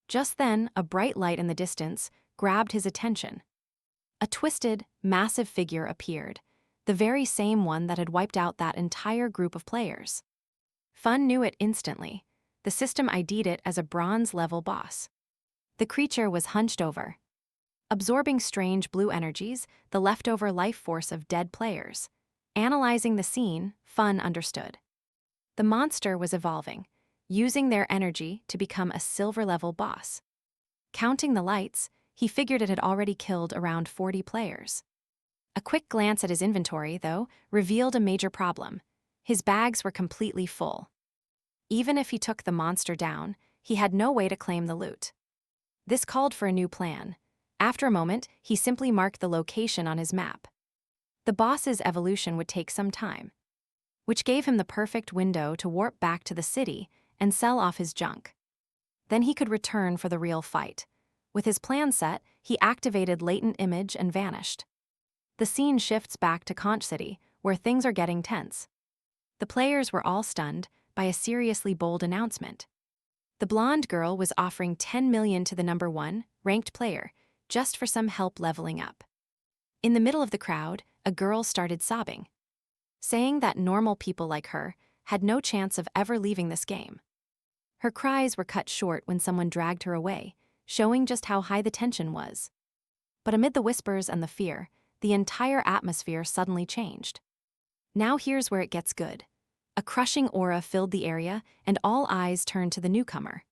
Just then, a bright light in the distance grabbed his attention. A twisted, massive figure appeared, the very same one that had wiped out that entire group of players. Fun knew it instantly. The system ID'd it as a bronze-level boss. The creature was hunched over, absorbing strange blue energies, the leftover life force of dead players. Analyzing the scene, Fun understood. The monster was evolving, using their energy to become a silver-level boss. Counting the lights, he figured it had already killed around 40 players. A quick glance at his inventory, though, revealed a major problem. His bags were completely full. Even if he took the monster down, he had no way to claim the loot. This called for a new plan. After a moment, he simply marked the location on his map. The boss's evolution would take some time, which gave him the perfect window to warp back to the city and sell off his junk. Then he could return for the real fight. With his plan set, he activated latent image and vanished. The scene shifts back to Conch City, where things are getting tense. The players were all stunned by a seriously bold announcement. The blonde girl was offering 10 million to the number 1 ranked player, just for some help leveling up. In the middle of the crowd, a girl started sobbing, saying that normal people like her had no chance of ever leaving this game. Her cries were cut short when someone dragged her away, showing just how high the tension was. But amid the whispers and the fear, the entire atmosphere suddenly changed. Now here's where it gets good. A crushing aura filled the area, and all eyes turned to the newcomer.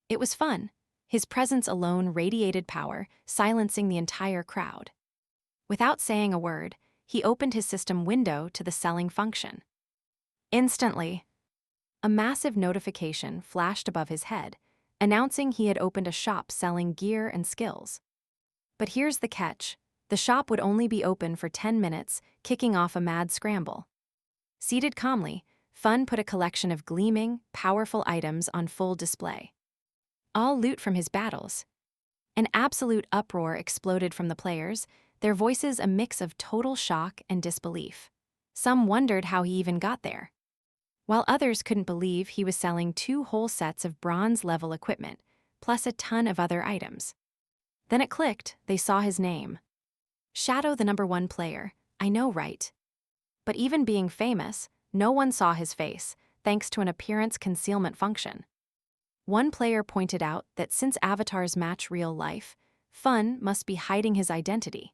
It was Fun. His presence alone radiated power, silencing the entire crowd. Without saying a word, he opened his system window to the selling function. Instantly, a massive notification flashed above his head, announcing he had opened a shop selling gear and skills. But here's the catch. The shop would only be open for 10 minutes, kicking off a mad scramble. Seated calmly, Fun put a collection of gleaming, powerful items on full display. All loot from his battles. An absolute uproar exploded from the players, their voices a mix of total shock and disbelief. Some wondered how he even got there, while others couldn't believe he was selling 2 whole sets of bronze-level equipment, plus a ton of other items. Then it clicked, they saw his name. Shadow, the number 1 player. I know, right? But even being famous, no one saw his face, thanks to an appearance concealment function. One player pointed out that since avatars match real life, Fun must be hiding his identity.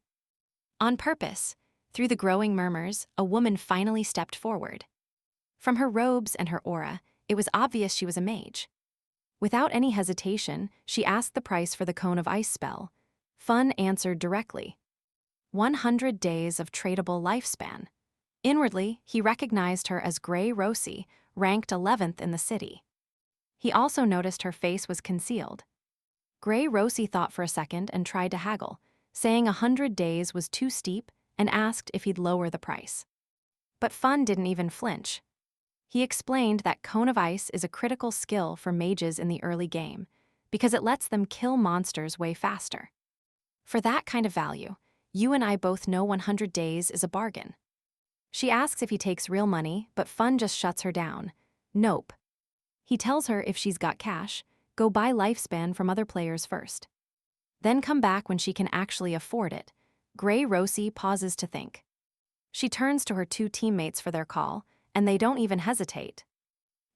On purpose, through the growing murmurs, a woman finally stepped forward. From her robes and her aura, it was obvious she was a mage. Without any hesitation, she asked the price for the Cone of Ice spell. Fun answered directly. 100 days of tradable lifespan. Inwardly, he recognized her as Grey Rosie, ranked 11th in the city. He also noticed her face was concealed. Grey Rosie thought for a second and tried to haggle, saying 100 days was too steep and asked if he'd lower the price. But Fun didn't even flinch. He explained that Cone of Ice is a critical skill for mages in the early game, because it lets them kill monsters way faster. For that kind of value, you and I both know 100 days is a bargain. She asks if he takes real money, but Fun just shuts her down. Nope. He tells her if she's got cash, go buy lifespan from other players first. Then come back when she can actually afford it. Grey Rosie pauses to think. She turns to her 2 teammates for their call, and they don't even hesitate.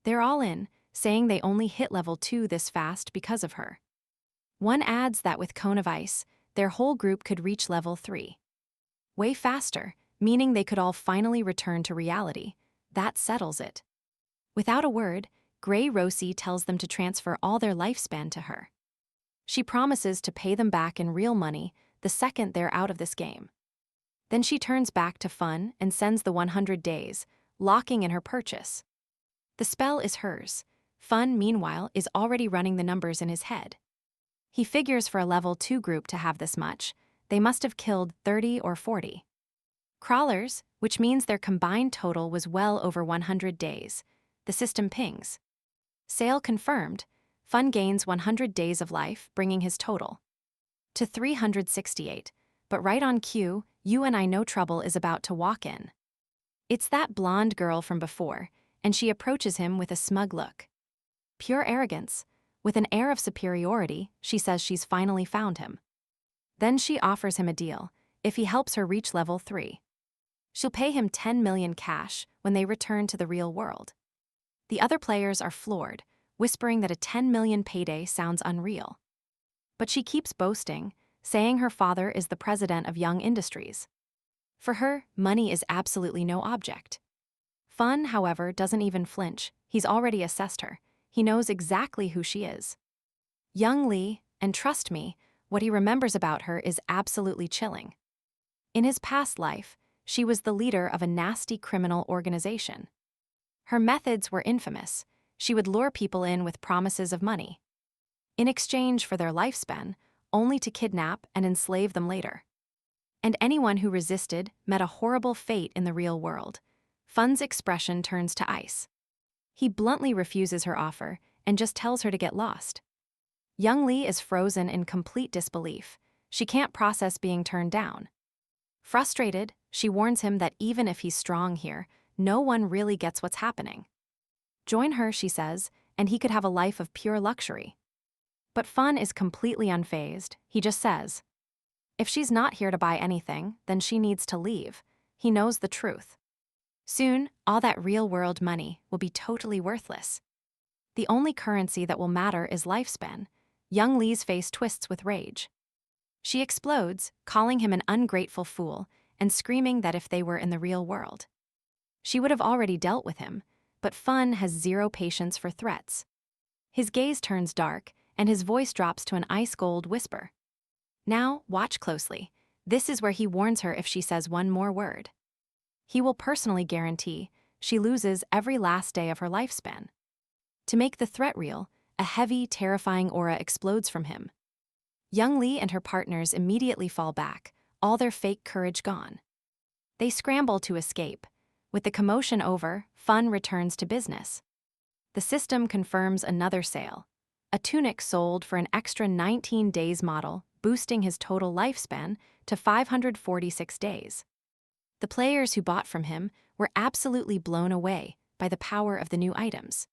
They're all in, saying they only hit level 2 this fast because of her. One adds that with Cone of Ice, their whole group could reach level 3. Way faster, meaning they could all finally return to reality. That settles it. Without a word, Grey Rosie tells them to transfer all their lifespan to her. She promises to pay them back in real money the second they're out of this game. Then she turns back to Fun and sends the 100 days, locking in her purchase. The spell is hers. Fun, meanwhile, is already running the numbers in his head. He figures for a level 2 group to have this much, they must have killed 30 or 40 crawlers, which means their combined total was well over 100 days. The system pings. Sale confirmed. Fun gains 100 days of life, bringing his total to 368. But right on cue, you and I know trouble is about to walk in. It's that blonde girl from before, and she approaches him with a smug look. Pure arrogance. With an air of superiority, she says she's finally found him. Then she offers him a deal, if he helps her reach level 3. She'll pay him 10 million cash when they return to the real world. The other players are floored, whispering that a 10 million payday sounds unreal. But she keeps boasting, saying her father is the president of Young Industries. For her, money is absolutely no object. Fun, however, doesn't even flinch. He's already assessed her. He knows exactly who she is. Young Lee, and trust me, what he remembers about her is absolutely chilling. In his past life, she was the leader of a nasty criminal organization. Her methods were infamous. She would lure people in with promises of money, in exchange for their lifespan, only to kidnap and enslave them later. And anyone who resisted met a horrible fate in the real world. Fun's expression turns to ice. He bluntly refuses her offer and just tells her to get lost. Young Lee is frozen in complete disbelief. She can't process being turned down. Frustrated, she warns him that even if he's strong here, no one really gets what's happening. Join her, she says, and he could have a life of pure luxury. But Fun is completely unfazed. He just says, if she's not here to buy anything, then she needs to leave. He knows the truth. Soon, all that real-world money will be totally worthless. The only currency that will matter is lifespan. Young Lee's face twists with rage. She explodes, calling him an ungrateful fool and screaming that if they were in the real world, she would have already dealt with him, but Fun has zero patience for threats. His gaze turns dark, and his voice drops to an ice-cold whisper. Now, watch closely. This is where he warns her if she says one more word. He will personally guarantee she loses every last day of her lifespan. To make the threat real, a heavy, terrifying aura explodes from him. Young Lee and her partners immediately fall back, all their fake courage gone. They scramble to escape. With the commotion over, Fun returns to business. The system confirms another sale. A tunic sold for an extra 19 days model, boosting his total lifespan to 546 days. The players who bought from him were absolutely blown away by the power of the new items.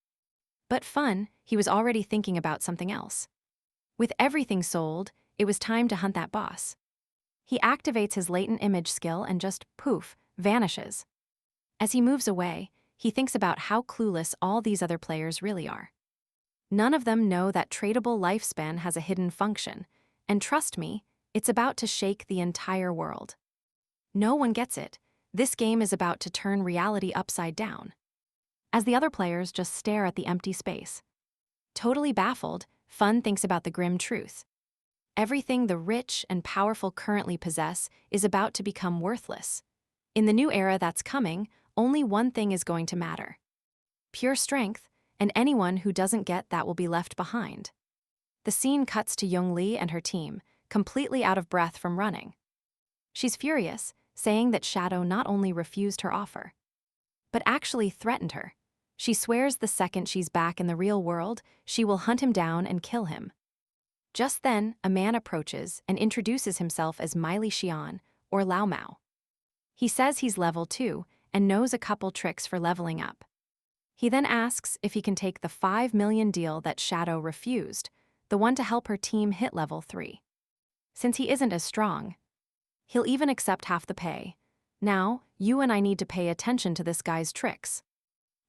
But Fun, he was already thinking about something else. With everything sold, it was time to hunt that boss. He activates his latent image skill and just, poof, vanishes. As he moves away, he thinks about how clueless all these other players really are. None of them know that tradable lifespan has a hidden function, and trust me, it's about to shake the entire world. No one gets it. This game is about to turn reality upside down. As the other players just stare at the empty space. Totally baffled, Fun thinks about the grim truth. Everything the rich and powerful currently possess is about to become worthless. In the new era that's coming, only one thing is going to matter: pure strength, and anyone who doesn't get that will be left behind. The scene cuts to Young Lee and her team, completely out of breath from running. She's furious, saying that Shadow not only refused her offer, but actually threatened her. She swears the second she's back in the real world, she will hunt him down and kill him. Just then, a man approaches and introduces himself as Miley Xian, or Lao Mao. He says he's level 2 and knows a couple tricks for leveling up. He then asks if he can take the 5 million deal that Shadow refused, the one to help her team hit level 3. Since he isn't as strong, he'll even accept half the pay. Now, you and I need to pay attention to this guy's tricks.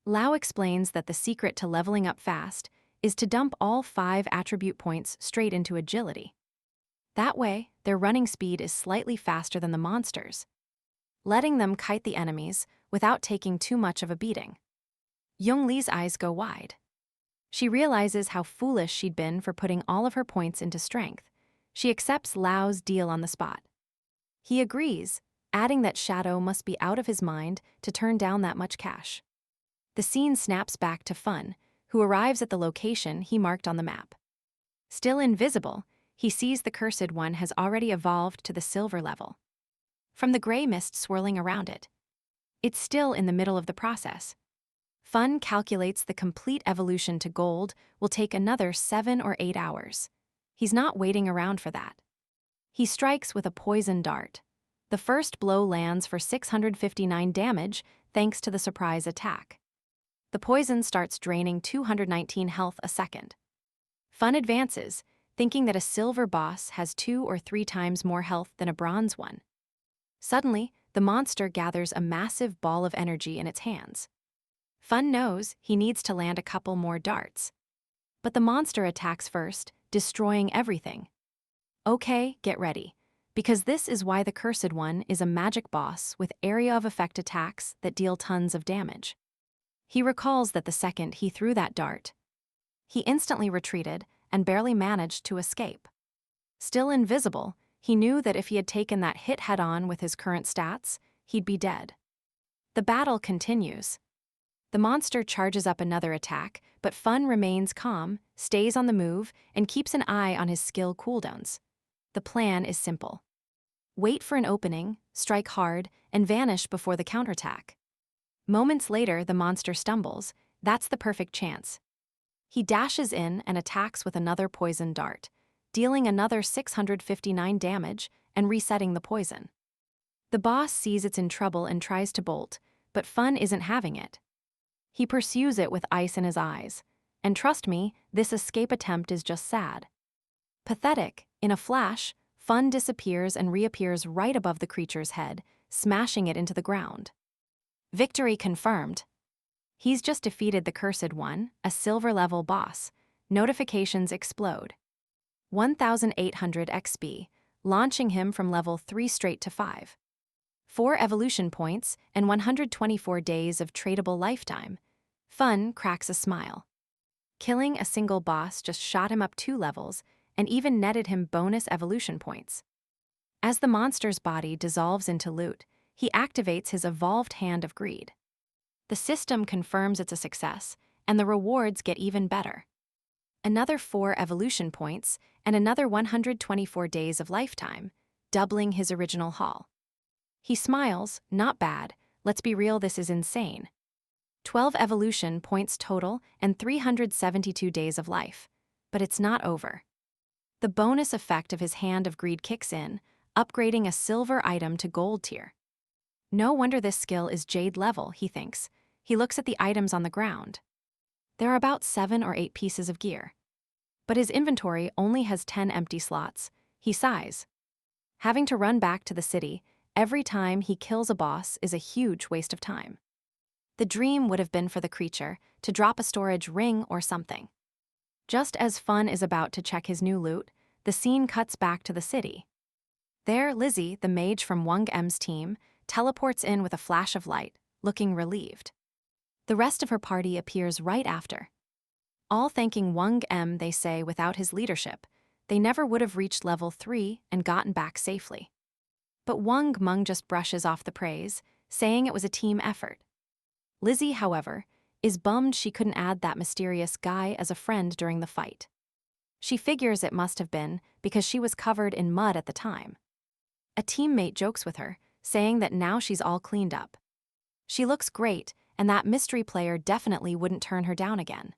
Lao explains that the secret to leveling up fast is to dump all 5 attribute points straight into agility. That way, their running speed is slightly faster than the monsters, letting them kite the enemies without taking too much of a beating. Young Lee's eyes go wide. She realizes how foolish she'd been for putting all of her points into strength. She accepts Lao's deal on the spot. He agrees, adding that Shadow must be out of his mind to turn down that much cash. The scene snaps back to Fun, who arrives at the location he marked on the map. Still invisible, he sees the Cursed One has already evolved to the silver level. From the gray mist swirling around it, it's still in the middle of the process. Fun calculates the complete evolution to gold will take another 7 or 8 hours. He's not waiting around for that. He strikes with a poison dart. The first blow lands for 659 damage thanks to the surprise attack. The poison starts draining 219 health a second. Fun advances, thinking that a silver boss has 2 or 3 times more health than a bronze one. Suddenly, the monster gathers a massive ball of energy in its hands. Fun knows he needs to land a couple more darts. But the monster attacks first, destroying everything. Okay, get ready, because this is why the Cursed One is a magic boss with area of effect attacks that deal tons of damage. He recalls that the second he threw that dart, he instantly retreated and barely managed to escape. Still invisible, he knew that if he had taken that hit head-on with his current stats, he'd be dead. The battle continues. The monster charges up another attack, but Fun remains calm, stays on the move, and keeps an eye on his skill cooldowns. The plan is simple. Wait for an opening, strike hard, and vanish before the counterattack. Moments later, the monster stumbles, That's the perfect chance. He dashes in and attacks with another poison dart, dealing another 659 damage and resetting the poison. The boss sees it's in trouble and tries to bolt, but Fun isn't having it. He pursues it with ice in his eyes, and trust me, this escape attempt is just sad. Pathetic, in a flash, Fun disappears and reappears right above the creature's head, smashing it into the ground. Victory confirmed. He's just defeated the Cursed One, a silver-level boss. Notifications explode. 1,800 XP, launching him from level 3 straight to 5. 4 evolution points and 124 days of tradable lifetime. Fun cracks a smile. Killing a single boss just shot him up 2 levels and even netted him bonus evolution points. As the monster's body dissolves into loot, he activates his evolved Hand of Greed. The system confirms it's a success, and the rewards get even better. Another 4 evolution points and another 124 days of lifetime, doubling his original haul. He smiles, not bad, let's be real, this is insane. 12 evolution points total and 372 days of life. But it's not over. The bonus effect of his Hand of Greed kicks in, upgrading a silver item to gold tier. No wonder this skill is Jade level, he thinks. He looks at the items on the ground. There are about 7 or 8 pieces of gear. But his inventory only has 10 empty slots. He sighs. Having to run back to the city every time he kills a boss is a huge waste of time. The dream would have been for the creature to drop a storage ring or something. Just as Fun is about to check his new loot, the scene cuts back to the city. There, Lizzie, the mage from Wang M's team, teleports in with a flash of light, looking relieved. The rest of her party appears right after. All thanking Wang M, they say, without his leadership, they never would have reached level 3 and gotten back safely. But Wang Meng just brushes off the praise, saying it was a team effort. Lizzie, however, is bummed she couldn't add that mysterious guy as a friend during the fight. She figures it must have been because she was covered in mud at the time. A teammate jokes with her, saying that now she's all cleaned up. She looks great, and that mystery player definitely wouldn't turn her down again.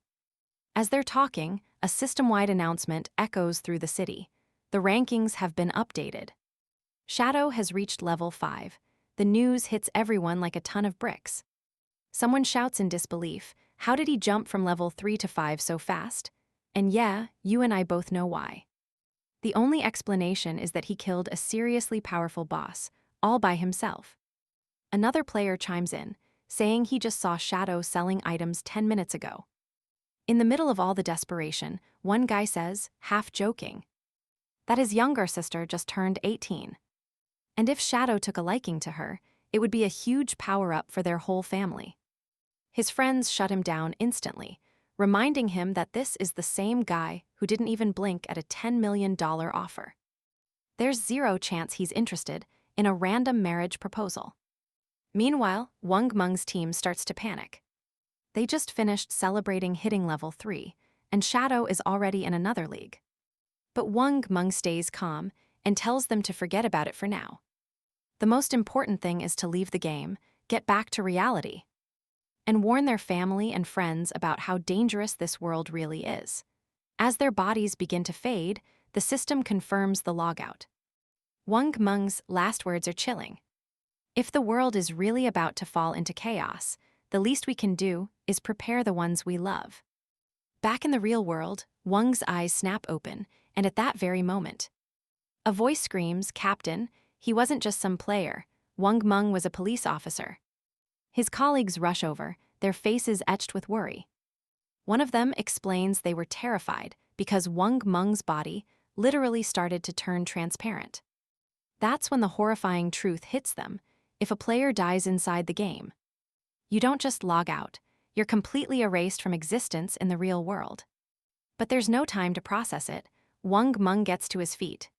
As they're talking, a system-wide announcement echoes through the city. The rankings have been updated. Shadow has reached level 5. The news hits everyone like a ton of bricks. Someone shouts in disbelief, how did he jump from level 3 to 5 so fast? And yeah, you and I both know why. The only explanation is that he killed a seriously powerful boss, all by himself. Another player chimes in, saying he just saw Shadow selling items 10 minutes ago. In the middle of all the desperation, one guy says, half joking, that his younger sister just turned 18. And if Shadow took a liking to her, it would be a huge power-up for their whole family. His friends shut him down instantly, reminding him that this is the same guy who didn't even blink at a $10 million offer. There's zero chance he's interested in a random marriage proposal. Meanwhile, Wang Meng's team starts to panic. They just finished celebrating hitting level 3, and Shadow is already in another league. But Wang Meng stays calm and tells them to forget about it for now. The most important thing is to leave the game, get back to reality, and warn their family and friends about how dangerous this world really is. As their bodies begin to fade, the system confirms the logout. Wang Meng's last words are chilling. If the world is really about to fall into chaos, the least we can do is prepare the ones we love. Back in the real world, Wang's eyes snap open, and at that very moment, a voice screams, "Captain!" He wasn't just some player. Wang Meng was a police officer. His colleagues rush over, their faces etched with worry. One of them explains they were terrified because Wang Meng's body literally started to turn transparent. That's when the horrifying truth hits them. If a player dies inside the game, you don't just log out, you're completely erased from existence in the real world. But there's no time to process it. Wang Meng gets to his feet.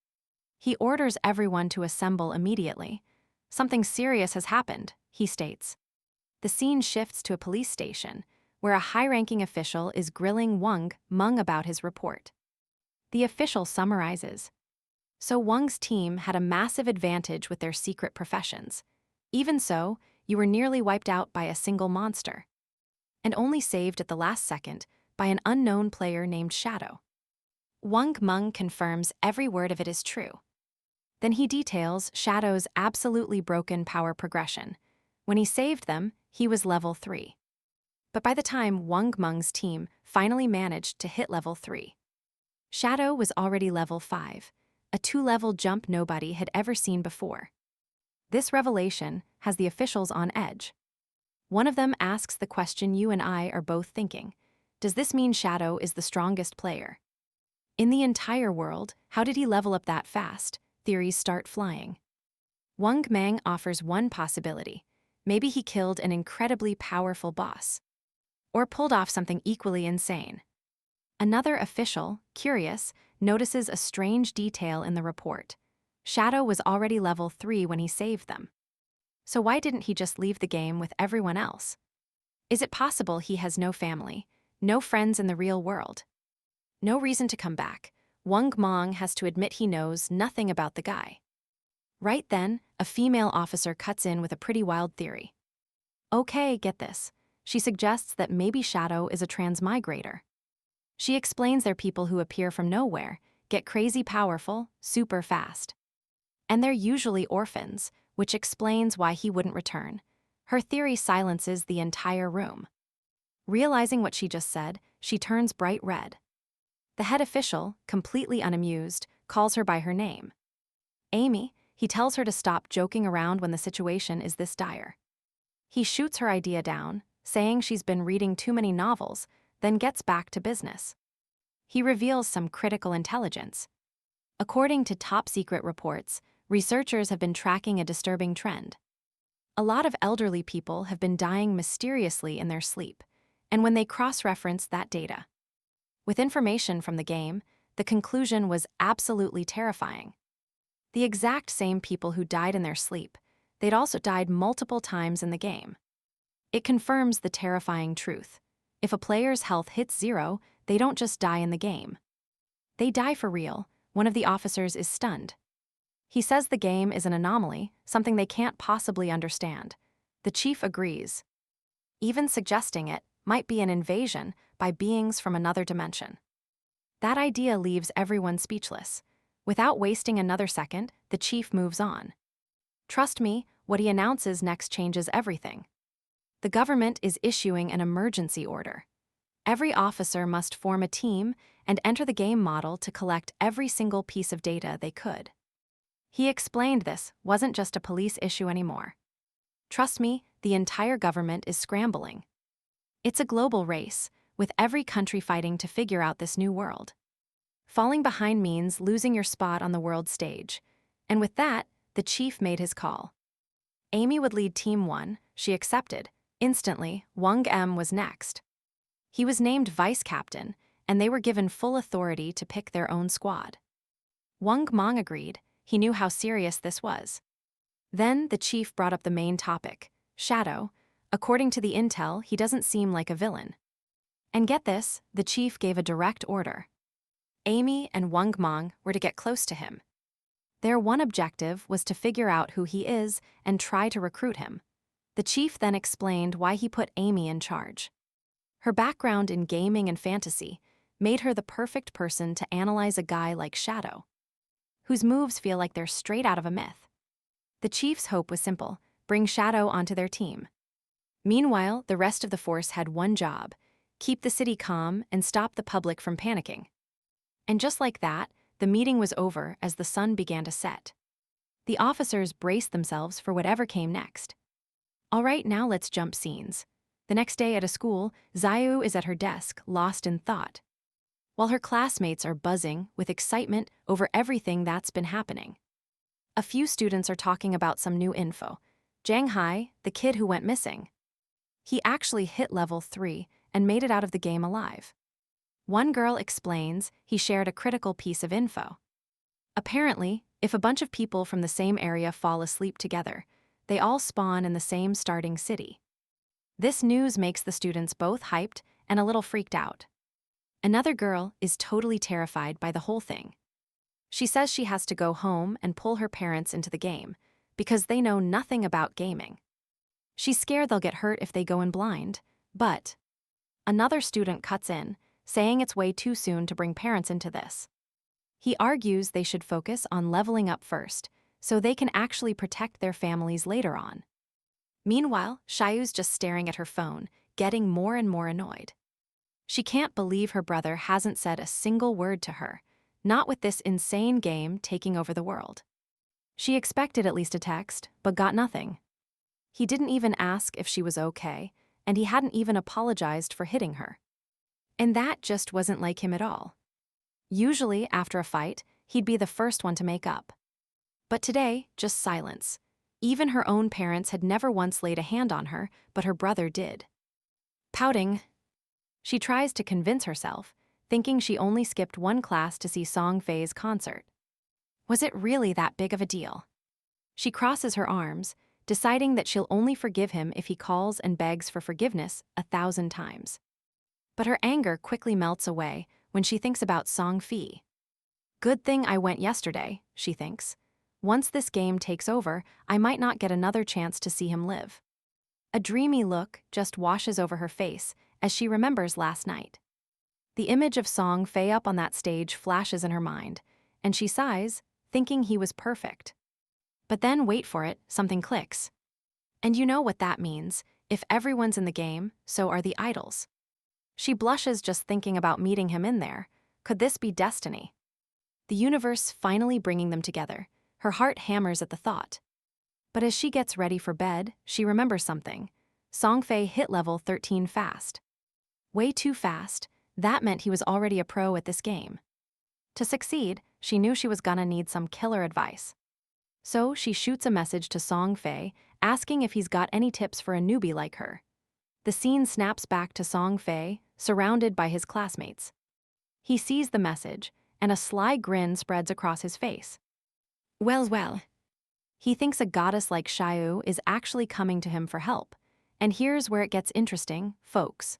He orders everyone to assemble immediately. Something serious has happened, he states. The scene shifts to a police station, where a high-ranking official is grilling Wang Meng about his report. The official summarizes. So Wang's team had a massive advantage with their secret professions. Even so, you were nearly wiped out by a single monster. and only saved at the last second by an unknown player named Shadow. Wang Meng confirms every word of it is true. Then he details Shadow's absolutely broken power progression. When he saved them, he was level 3. But by the time Wang Meng's team finally managed to hit level 3, Shadow was already level 5, a 2-level jump nobody had ever seen before. This revelation has the officials on edge. One of them asks the question you and I are both thinking. Does this mean Shadow is the strongest player? In the entire world, how did he level up that fast? Theories start flying. Wang Meng offers one possibility. Maybe he killed an incredibly powerful boss. Or pulled off something equally insane. Another official, curious, notices a strange detail in the report. Shadow was already level 3 when he saved them. So why didn't he just leave the game with everyone else? Is it possible he has no family, no friends in the real world? No reason to come back. Wang Meng has to admit he knows nothing about the guy. Right then, a female officer cuts in with a pretty wild theory. Okay, get this. She suggests that maybe Shadow is a transmigrator. She explains they're people who appear from nowhere, get crazy powerful, super fast. And they're usually orphans, which explains why he wouldn't return. Her theory silences the entire room. Realizing what she just said, she turns bright red. The head official, completely unamused, calls her by her name. Amy, he tells her to stop joking around when the situation is this dire. He shoots her idea down, saying she's been reading too many novels, then gets back to business. He reveals some critical intelligence. According to top-secret reports, researchers have been tracking a disturbing trend. A lot of elderly people have been dying mysteriously in their sleep, and when they cross-reference that data with information from the game, the conclusion was absolutely terrifying. The exact same people who died in their sleep, they'd also died multiple times in the game. It confirms the terrifying truth. If a player's health hits 0, they don't just die in the game. They die for real. One of the officers is stunned. He says the game is an anomaly, something they can't possibly understand. The chief agrees, even suggesting it might be an invasion by beings from another dimension. That idea leaves everyone speechless. Without wasting another second, the chief moves on. Trust me, what he announces next changes everything. The government is issuing an emergency order. Every officer must form a team and enter the game model to collect every single piece of data they could. He explained this wasn't just a police issue anymore. Trust me, the entire government is scrambling. It's a global race, with every country fighting to figure out this new world. Falling behind means losing your spot on the world stage, and with that, the chief made his call. Amy would lead Team 1, she accepted. Instantly, Wang M was next. He was named vice captain, and they were given full authority to pick their own squad. Wang Meng agreed, he knew how serious this was. Then the chief brought up the main topic, Shadow. According to the intel, he doesn't seem like a villain. And get this, the chief gave a direct order. Amy and Wang Meng were to get close to him. Their one objective was to figure out who he is and try to recruit him. The chief then explained why he put Amy in charge. Her background in gaming and fantasy made her the perfect person to analyze a guy like Shadow, whose moves feel like they're straight out of a myth. The chief's hope was simple, bring Shadow onto their team. Meanwhile, the rest of the force had one job, keep the city calm and stop the public from panicking. And just like that, the meeting was over as the sun began to set. The officers braced themselves for whatever came next. All right, now let's jump scenes. The next day at a school, Xiaoyu is at her desk, lost in thought, while her classmates are buzzing with excitement over everything that's been happening. A few students are talking about some new info. Zhang Hai, the kid who went missing. He actually hit level 3 and made it out of the game alive. One girl explains he shared a critical piece of info. Apparently, if a bunch of people from the same area fall asleep together, they all spawn in the same starting city. This news makes the students both hyped and a little freaked out. Another girl is totally terrified by the whole thing. She says she has to go home and pull her parents into the game because they know nothing about gaming. She's scared they'll get hurt if they go in blind, but Another student cuts in, saying it's way too soon to bring parents into this. He argues they should focus on leveling up first, so they can actually protect their families later on. Meanwhile, Xiaoyu's just staring at her phone, getting more and more annoyed. She can't believe her brother hasn't said a single word to her, not with this insane game taking over the world. She expected at least a text, but got nothing. He didn't even ask if she was okay, and he hadn't even apologized for hitting her. And that just wasn't like him at all. Usually, after a fight, he'd be the first one to make up. But today, just silence. Even her own parents had never once laid a hand on her, but her brother did. Pouting, she tries to convince herself, thinking she only skipped one class to see Song Fei's concert. Was it really that big of a deal? She crosses her arms, deciding that she'll only forgive him if he calls and begs for forgiveness 1,000 times. But her anger quickly melts away when she thinks about Song Fei. Good thing I went yesterday, she thinks. Once this game takes over, I might not get another chance to see him live. A dreamy look just washes over her face as she remembers last night. The image of Song Fei up on that stage flashes in her mind, and she sighs, thinking he was perfect. But then, wait for it, something clicks. And you know what that means. If everyone's in the game, so are the idols. She blushes just thinking about meeting him in there. Could this be destiny? The universe finally bringing them together. Her heart hammers at the thought. But as she gets ready for bed, she remembers something. Song Fei hit level 13 fast. Way too fast. That meant he was already a pro at this game. To succeed, she knew she was gonna need some killer advice. So she shoots a message to Song Fei, asking if he's got any tips for a newbie like her. The scene snaps back to Song Fei, surrounded by his classmates. He sees the message, and a sly grin spreads across his face. Well. He thinks a goddess like Xiaoyu is actually coming to him for help. And here's where it gets interesting, folks.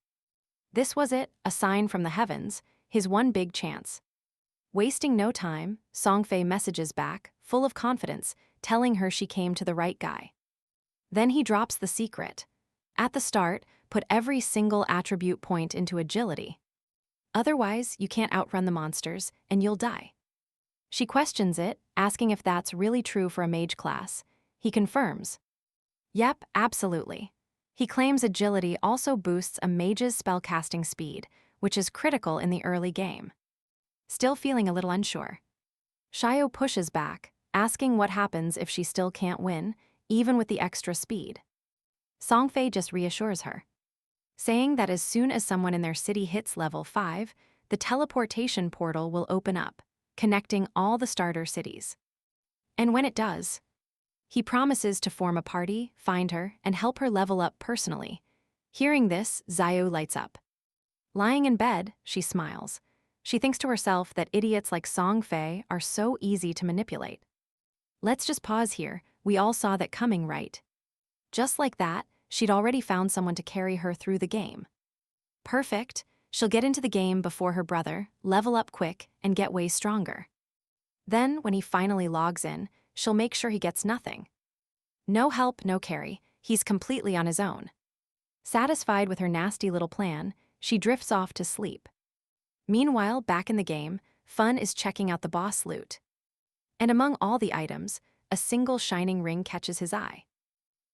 This was it, a sign from the heavens, his one big chance. Wasting no time, Song Fei messages back, full of confidence, telling her she came to the right guy. Then he drops the secret. At the start, put every single attribute point into agility. Otherwise, you can't outrun the monsters, and you'll die. She questions it, asking if that's really true for a mage class. He confirms. Yep, absolutely. He claims agility also boosts a mage's spellcasting speed, which is critical in the early game. Still feeling a little unsure. Xiaoyu pushes back, asking what happens if she still can't win, even with the extra speed. Song Fei just reassures her, saying that as soon as someone in their city hits level 5, the teleportation portal will open up, connecting all the starter cities. And when it does, he promises to form a party, find her, and help her level up personally. Hearing this, Xiaoyu lights up. Lying in bed, she smiles. She thinks to herself that idiots like Song Fei are so easy to manipulate. Let's just pause here, we all saw that coming, right? Just like that, she'd already found someone to carry her through the game. Perfect, she'll get into the game before her brother, level up quick, and get way stronger. Then, when he finally logs in, she'll make sure he gets nothing. No help, no carry, he's completely on his own. Satisfied with her nasty little plan, she drifts off to sleep. Meanwhile, back in the game, Fun is checking out the boss loot. And among all the items, a single shining ring catches his eye.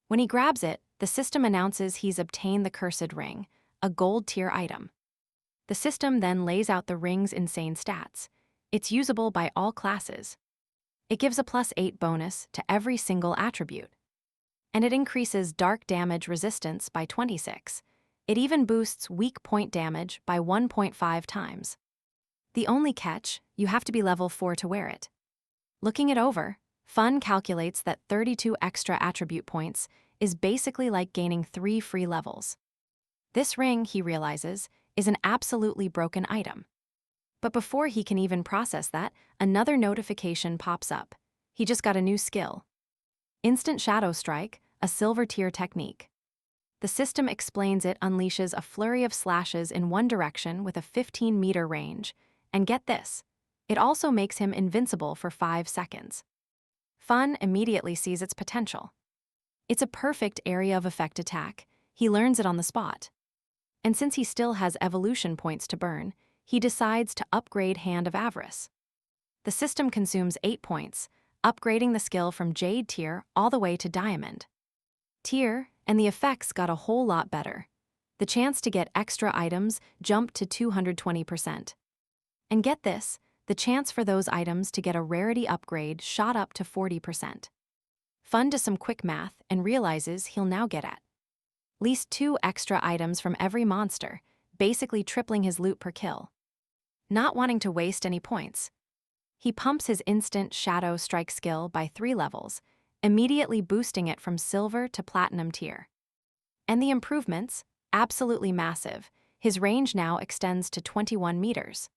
When he grabs it, the system announces he's obtained the Cursed Ring, a gold-tier item. The system then lays out the ring's insane stats. It's usable by all classes. It gives a +8 bonus to every single attribute. And it increases dark damage resistance by 26. It even boosts weak point damage by 1.5 times. The only catch, you have to be level 4 to wear it. Looking it over, Fun calculates that 32 extra attribute points is basically like gaining 3 free levels. This ring, he realizes, is an absolutely broken item. But before he can even process that, another notification pops up. He just got a new skill. Instant Shadow Strike, a silver tier technique. The system explains it unleashes a flurry of slashes in one direction with a 15-meter range, and get this, it also makes him invincible for 5 seconds. Fun immediately sees its potential. It's a perfect area of effect attack. He learns it on the spot. And since he still has evolution points to burn, he decides to upgrade Hand of Avarice. The system consumes 8 points, upgrading the skill from Jade tier all the way to Diamond tier, and the effects got a whole lot better. The chance to get extra items jumped to 220%. And get this, the chance for those items to get a rarity upgrade shot up to 40%. Fun does some quick math and realizes he'll now get at least 2 extra items from every monster, basically tripling his loot per kill. Not wanting to waste any points, he pumps his instant Shadow Strike skill by 3 levels, immediately boosting it from Silver to Platinum tier. And the improvements? Absolutely massive. His range now extends to 21 meters.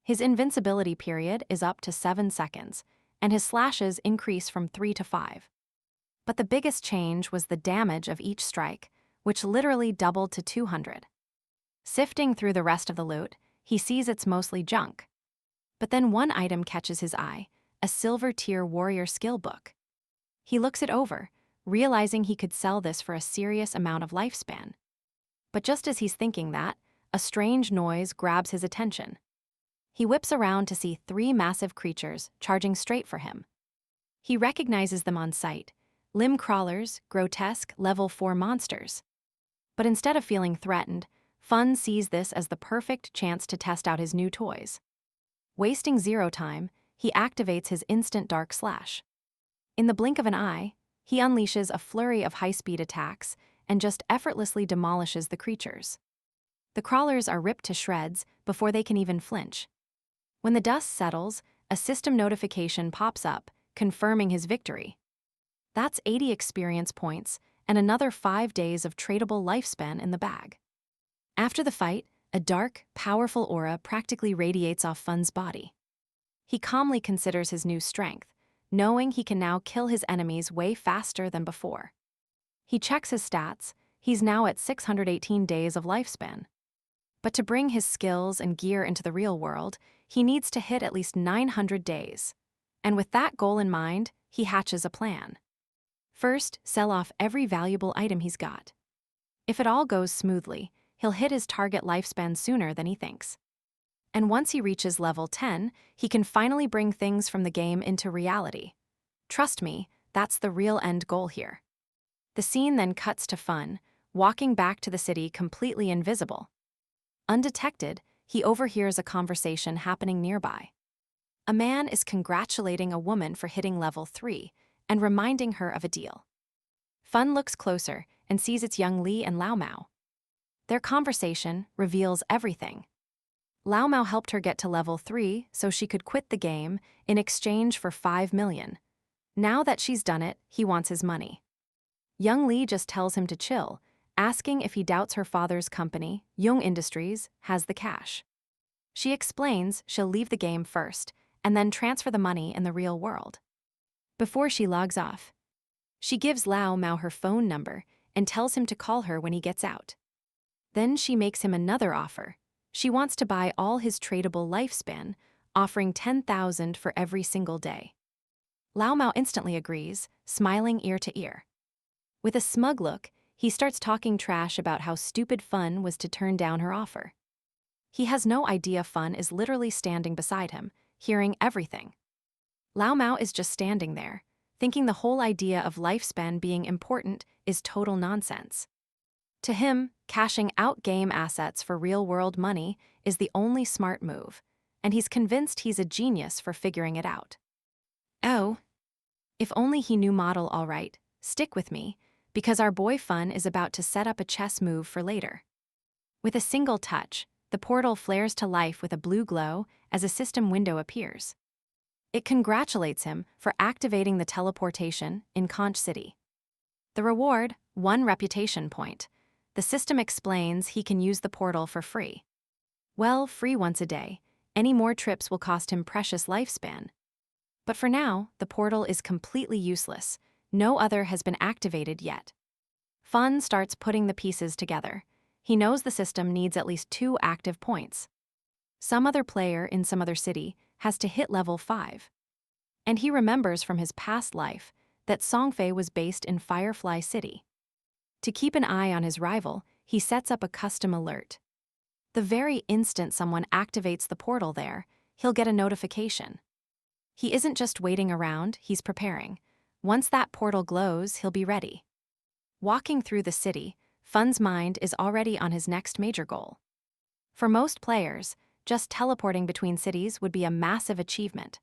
His invincibility period is up to 7 seconds, and his slashes increase from 3 to 5. But the biggest change was the damage of each strike, which literally doubled to 200. Sifting through the rest of the loot, he sees it's mostly junk. But then one item catches his eye, a Silver tier warrior skill book. He looks it over, realizing he could sell this for a serious amount of lifespan. But just as he's thinking that, a strange noise grabs his attention. He whips around to see 3 massive creatures charging straight for him. He recognizes them on sight, limb crawlers, grotesque level 4 monsters. But instead of feeling threatened, Fun sees this as the perfect chance to test out his new toys. Wasting 0 time, he activates his instant Dark Slash. In the blink of an eye, he unleashes a flurry of high-speed attacks and just effortlessly demolishes the creatures. The crawlers are ripped to shreds before they can even flinch. When the dust settles, a system notification pops up, confirming his victory. That's 80 experience points and another 5 days of tradable lifespan in the bag. After the fight, a dark, powerful aura practically radiates off Fun's body. He calmly considers his new strength, knowing he can now kill his enemies way faster than before. He checks his stats, he's now at 618 days of lifespan. But to bring his skills and gear into the real world, he needs to hit at least 900 days. And with that goal in mind, he hatches a plan. First, sell off every valuable item he's got. If it all goes smoothly, he'll hit his target lifespan sooner than he thinks. And once he reaches level 10, he can finally bring things from the game into reality. Trust me, that's the real end goal here. The scene then cuts to Fun, walking back to the city completely invisible. Undetected, he overhears a conversation happening nearby. A man is congratulating a woman for hitting level 3 and reminding her of a deal. Fun looks closer and sees it's young Li and Lao Mao. Their conversation reveals everything. Lao Mao helped her get to level 3 so she could quit the game in exchange for 5 million. Now that she's done it, he wants his money. Young Li just tells him to chill, asking if he doubts her father's company, Young Industries, has the cash. She explains she'll leave the game first and then transfer the money in the real world. Before she logs off, she gives Lao Mao her phone number and tells him to call her when he gets out. Then she makes him another offer. She wants to buy all his tradable lifespan, offering 10,000 for every single day. Lao Mao instantly agrees, smiling ear to ear. With a smug look, he starts talking trash about how stupid Fun was to turn down her offer. He has no idea Fun is literally standing beside him, hearing everything. Lao Mao is just standing there, thinking the whole idea of lifespan being important is total nonsense. To him, cashing out game assets for real-world money is the only smart move, and he's convinced he's a genius for figuring it out. Oh, if only he knew model all right, stick with me, because our boy Fun is about to set up a chess move for later. With a single touch, the portal flares to life with a blue glow as a system window appears. It congratulates him for activating the teleportation in Conch City. The reward, 1 reputation point. The system explains he can use the portal for free. Well, free once a day. Any more trips will cost him precious lifespan. But for now, the portal is completely useless. No other has been activated yet. Fun starts putting the pieces together. He knows the system needs at least 2 active points. Some other player in some other city has to hit level 5. And he remembers from his past life that Songfei was based in Firefly City. To keep an eye on his rival, he sets up a custom alert. The very instant someone activates the portal there, he'll get a notification. He isn't just waiting around, he's preparing. Once that portal glows, he'll be ready. Walking through the city, Fun's mind is already on his next major goal. For most players, just teleporting between cities would be a massive achievement.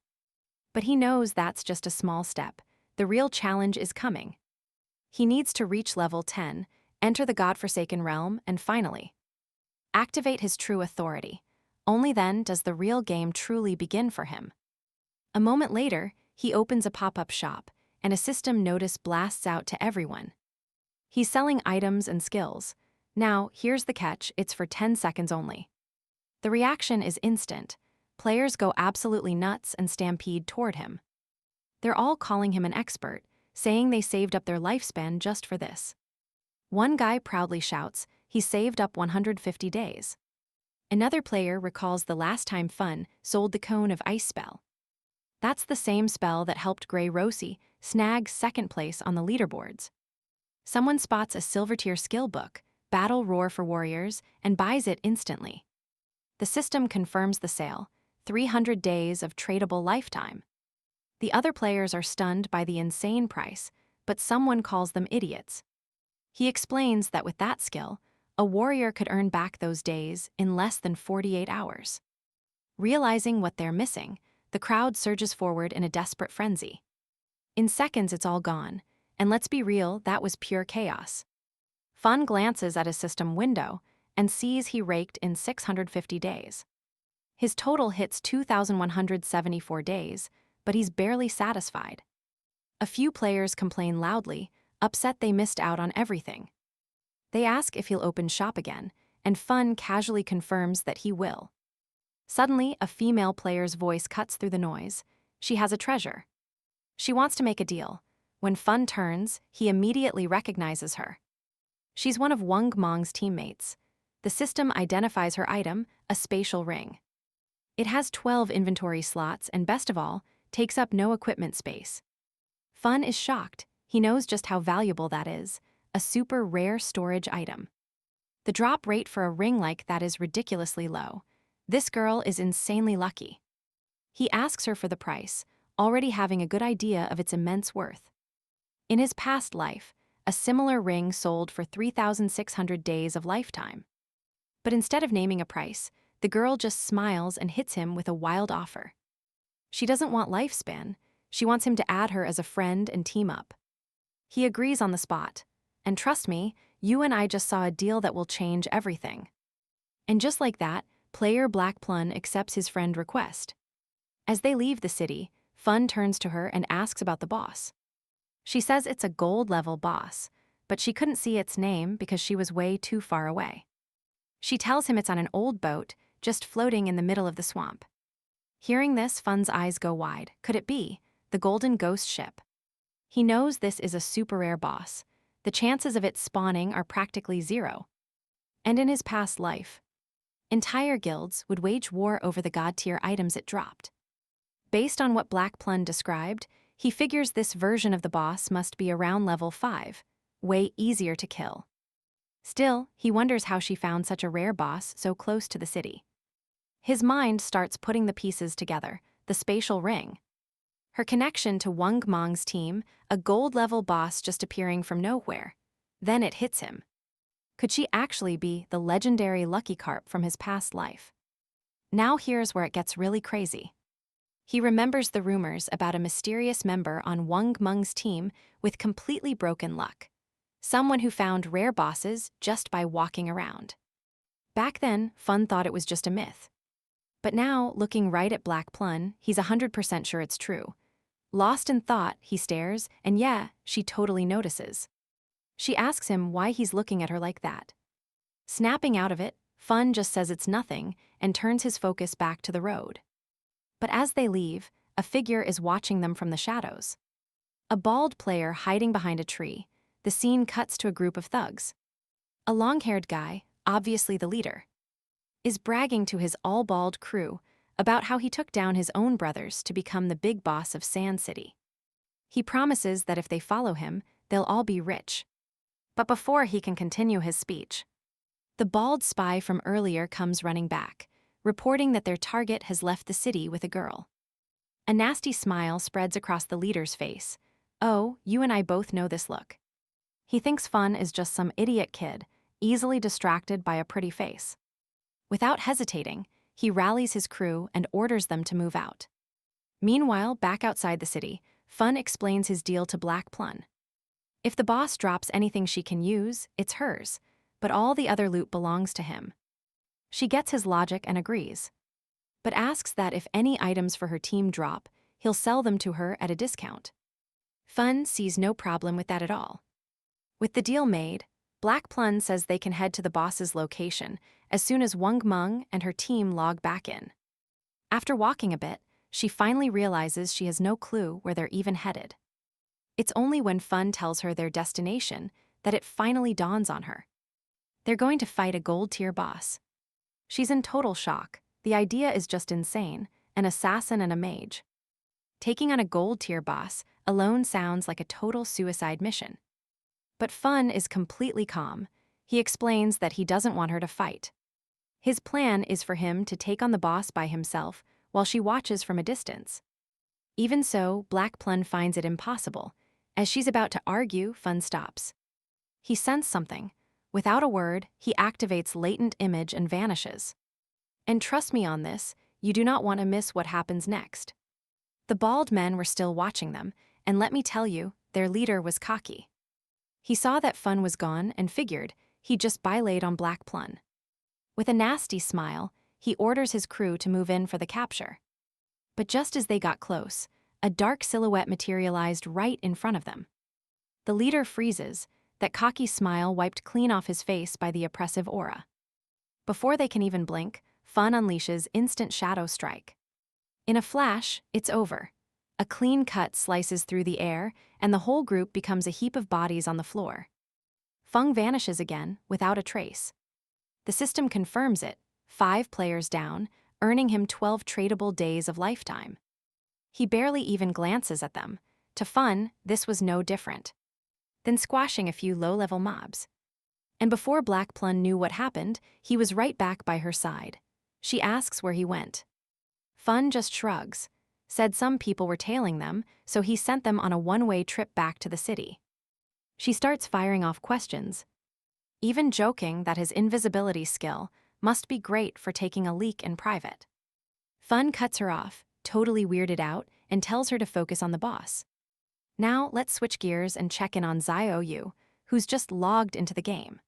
But he knows that's just a small step. The real challenge is coming. He needs to reach level 10, enter the godforsaken realm, and finally, activate his true authority. Only then does the real game truly begin for him. A moment later, he opens a pop-up shop, and a system notice blasts out to everyone. He's selling items and skills. Now, here's the catch, it's for 10 seconds only. The reaction is instant. Players go absolutely nuts and stampede toward him. They're all calling him an expert, saying they saved up their lifespan just for this. One guy proudly shouts, he saved up 150 days. Another player recalls the last time Fun sold the cone of ice spell. That's the same spell that helped Grey Rosie snag second place on the leaderboards. Someone spots a silver tier skill book, Battle Roar for Warriors, and buys it instantly. The system confirms the sale, 300 days of tradable lifetime. The other players are stunned by the insane price, but someone calls them idiots. He explains that with that skill, a warrior could earn back those days in less than 48 hours. Realizing what they're missing, the crowd surges forward in a desperate frenzy. In seconds, it's all gone, and let's be real, that was pure chaos. Fun glances at his system window and sees he raked in 650 days. His total hits 2,174 days, but he's barely satisfied. A few players complain loudly, upset they missed out on everything. They ask if he'll open shop again, and Fun casually confirms that he will. Suddenly, a female player's voice cuts through the noise. She has a treasure. She wants to make a deal. When Fun turns, he immediately recognizes her. She's one of Wang Mong's teammates. The system identifies her item, a spatial ring. It has 12 inventory slots and, best of all, takes up no equipment space. Fun is shocked. He knows just how valuable that is, a super rare storage item. The drop rate for a ring like that is ridiculously low. This girl is insanely lucky. He asks her for the price, already having a good idea of its immense worth. In his past life, a similar ring sold for 3,600 days of lifetime. But instead of naming a price, the girl just smiles and hits him with a wild offer. She doesn't want lifespan, she wants him to add her as a friend and team up. He agrees on the spot. And trust me, you and I just saw a deal that will change everything. And just like that, player Black Plun accepts his friend request. As they leave the city, Fun turns to her and asks about the boss. She says it's a gold-level boss, but she couldn't see its name because she was way too far away. She tells him it's on an old boat, just floating in the middle of the swamp. Hearing this, Fun's eyes go wide. Could it be the Golden Ghost ship? He knows this is a super rare boss. The chances of it spawning are practically zero. And in his past life, entire guilds would wage war over the god-tier items it dropped. Based on what Black Plun described, he figures this version of the boss must be around level 5, way easier to kill. Still, he wonders how she found such a rare boss so close to the city. His mind starts putting the pieces together, the spatial ring. Her connection to Wang Mong's team, a gold-level boss just appearing from nowhere. Then it hits him. Could she actually be the legendary Lucky Carp from his past life? Now here's where it gets really crazy. He remembers the rumors about a mysterious member on Wang Mong's team with completely broken luck. Someone who found rare bosses just by walking around. Back then, Fun thought it was just a myth. But now, looking right at Black Plun, he's 100% sure it's true. Lost in thought, he stares, and yeah, she totally notices. She asks him why he's looking at her like that. Snapping out of it, Fun just says it's nothing and turns his focus back to the road. But as they leave, a figure is watching them from the shadows. A bald player hiding behind a tree. The scene cuts to a group of thugs. A long-haired guy, obviously the leader, is bragging to his all-bald crew about how he took down his own brothers to become the big boss of Sand City. He promises that if they follow him, they'll all be rich. But before he can continue his speech, The bald spy from earlier comes running back, reporting that their target has left the city with a girl. A nasty smile spreads across the leader's face. Oh, you and I both know this look. He thinks Fun is just some idiot kid, easily distracted by a pretty face. Without hesitating, he rallies his crew and orders them to move out. Meanwhile, back outside the city, Fun explains his deal to Black Plun. If the boss drops anything she can use, it's hers, but all the other loot belongs to him. She gets his logic and agrees, but asks that if any items for her team drop, he'll sell them to her at a discount. Fun sees no problem with that at all. With the deal made, Black Plun says they can head to the boss's location as soon as Wang Meng and her team log back in. After walking a bit, she finally realizes she has no clue where they're even headed. It's only when Fun tells her their destination that it finally dawns on her. They're going to fight a gold-tier boss. She's in total shock. The idea is just insane, an assassin and a mage. Taking on a gold-tier boss alone sounds like a total suicide mission. But Fun is completely calm. He explains that he doesn't want her to fight. His plan is for him to take on the boss by himself while she watches from a distance. Even so, Black Plun finds it impossible. As she's about to argue, Fun stops. He sensed something. Without a word, he activates latent image and vanishes. And trust me on this, you do not want to miss what happens next. The bald men were still watching them, and let me tell you, their leader was cocky. He saw that Fun was gone and figured he'd just bylaid on Black Plun. With a nasty smile, he orders his crew to move in for the capture. But just as they got close, a dark silhouette materialized right in front of them. The leader freezes, that cocky smile wiped clean off his face by the oppressive aura. Before they can even blink, Fun unleashes instant shadow strike. In a flash, it's over. A clean cut slices through the air, and the whole group becomes a heap of bodies on the floor. Feng vanishes again, without a trace. The system confirms it, 5 players down, earning him 12 tradable days of lifetime. He barely even glances at them. To Fun, this was no different. Then squashing a few low-level mobs. And before Black Plun knew what happened, he was right back by her side. She asks where he went. Fun just shrugs, said some people were tailing them, so he sent them on a one-way trip back to the city. She starts firing off questions, even joking that his invisibility skill must be great for taking a leak in private. Fun cuts her off, totally weirded out, and tells her to focus on the boss. Now let's switch gears and check in on Xiaoyu, who's just logged into the game.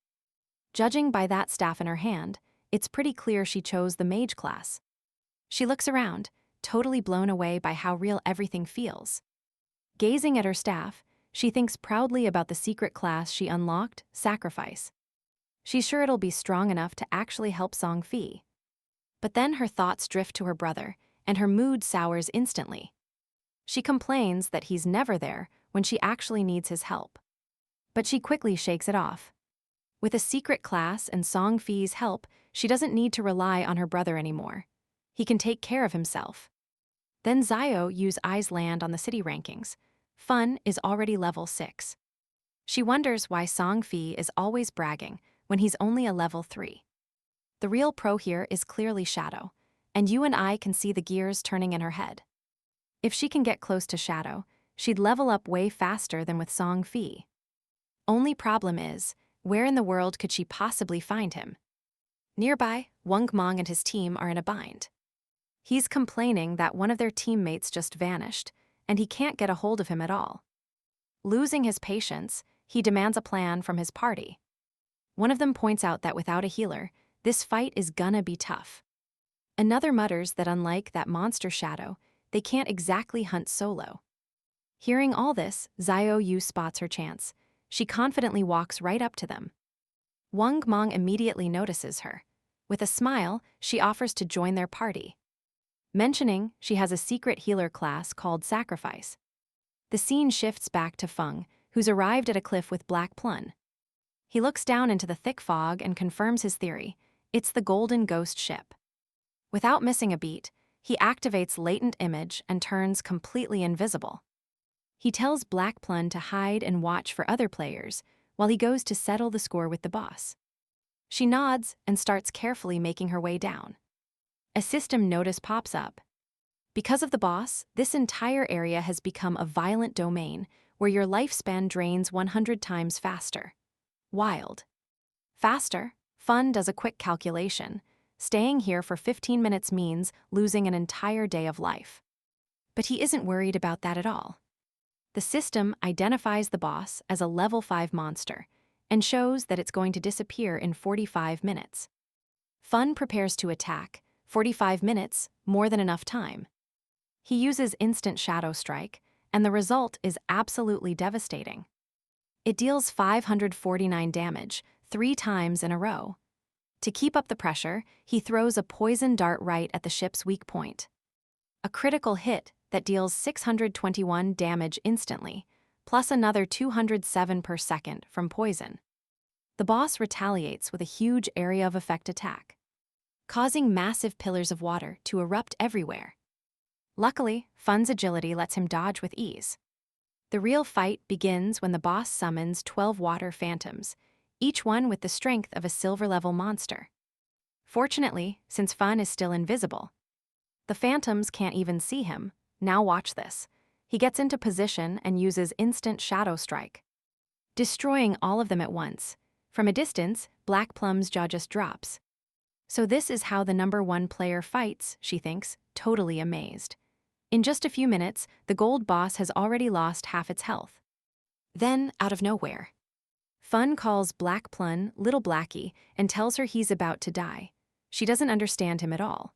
Judging by that staff in her hand, it's pretty clear she chose the mage class. She looks around, totally blown away by how real everything feels. Gazing at her staff, she thinks proudly about the secret class she unlocked, Sacrifice. She's sure it'll be strong enough to actually help Song Fi. But then her thoughts drift to her brother, and her mood sours instantly. She complains that he's never there when she actually needs his help. But she quickly shakes it off. With a secret class and Song Fi's help, she doesn't need to rely on her brother anymore. He can take care of himself. Then Xiaoyu's eyes land on the city rankings. Fun is already level 6. She wonders why Song Fi is always bragging when he's only a level 3. The real pro here is clearly Shadow, and you and I can see the gears turning in her head. If she can get close to Shadow, she'd level up way faster than with Song Fi. Only problem is, where in the world could she possibly find him? Nearby, Wang Meng and his team are in a bind. He's complaining that one of their teammates just vanished, and he can't get a hold of him at all. Losing his patience, he demands a plan from his party. One of them points out that without a healer, this fight is gonna be tough. Another mutters that unlike that monster Shadow, they can't exactly hunt solo. Hearing all this, Xiaoyu spots her chance. She confidently walks right up to them. Wang Meng immediately notices her. With a smile, she offers to join their party, mentioning she has a secret healer class called Sacrifice. The scene shifts back to Feng, who's arrived at a cliff with Black Plun. He looks down into the thick fog and confirms his theory. It's the Golden Ghost ship. Without missing a beat, he activates latent image and turns completely invisible. He tells Black Plun to hide and watch for other players while he goes to settle the score with the boss. She nods and starts carefully making her way down. A system notice pops up. Because of the boss, this entire area has become a violent domain where your lifespan drains 100 times faster. Wild. Faster? Fun does a quick calculation. Staying here for 15 minutes means losing an entire day of life. But he isn't worried about that at all. The system identifies the boss as a level 5 monster and shows that it's going to disappear in 45 minutes. Fun prepares to attack. 45 minutes, more than enough time. He uses instant shadow strike, and the result is absolutely devastating. It deals 549 damage, 3 times in a row. To keep up the pressure, he throws a poison dart right at the ship's weak point. A critical hit that deals 621 damage instantly, plus another 207 per second from poison. The boss retaliates with a huge area of effect attack, causing massive pillars of water to erupt everywhere. Luckily, Fun's agility lets him dodge with ease. The real fight begins when the boss summons 12 water phantoms, each one with the strength of a silver-level monster. Fortunately, since Fun is still invisible, the phantoms can't even see him. Now watch this. He gets into position and uses instant shadow strike, destroying all of them at once. From a distance, Black Plum's jaw just drops. So this is how the #1 player fights, she thinks, totally amazed. In just a few minutes, the gold boss has already lost half its health. Then, out of nowhere, Fun calls Black Plum Little Blackie and tells her he's about to die. She doesn't understand him at all.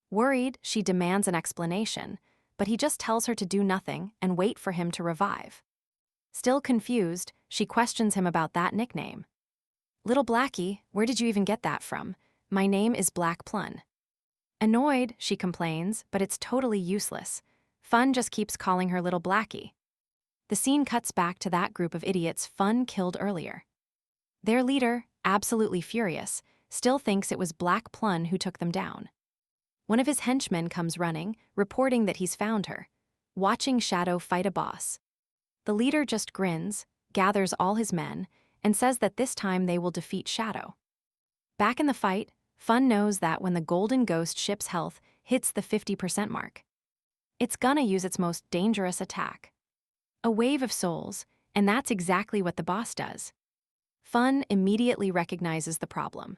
Worried, she demands an explanation, but he just tells her to do nothing and wait for him to revive. Still confused, she questions him about that nickname. Little Blackie, where did you even get that from? My name is Black Plum. Annoyed, she complains, but it's totally useless. Fun just keeps calling her Little Blackie. The scene cuts back to that group of idiots Fun killed earlier. Their leader, absolutely furious, still thinks it was Black Plum who took them down. One of his henchmen comes running, reporting that he's found her, watching Shadow fight a boss. The leader just grins, gathers all his men, and says that this time they will defeat Shadow. Back in the fight, Fun knows that when the Golden Ghost ship's health hits the 50% mark, it's gonna use its most dangerous attack. A wave of souls, and that's exactly what the boss does. Fun immediately recognizes the problem.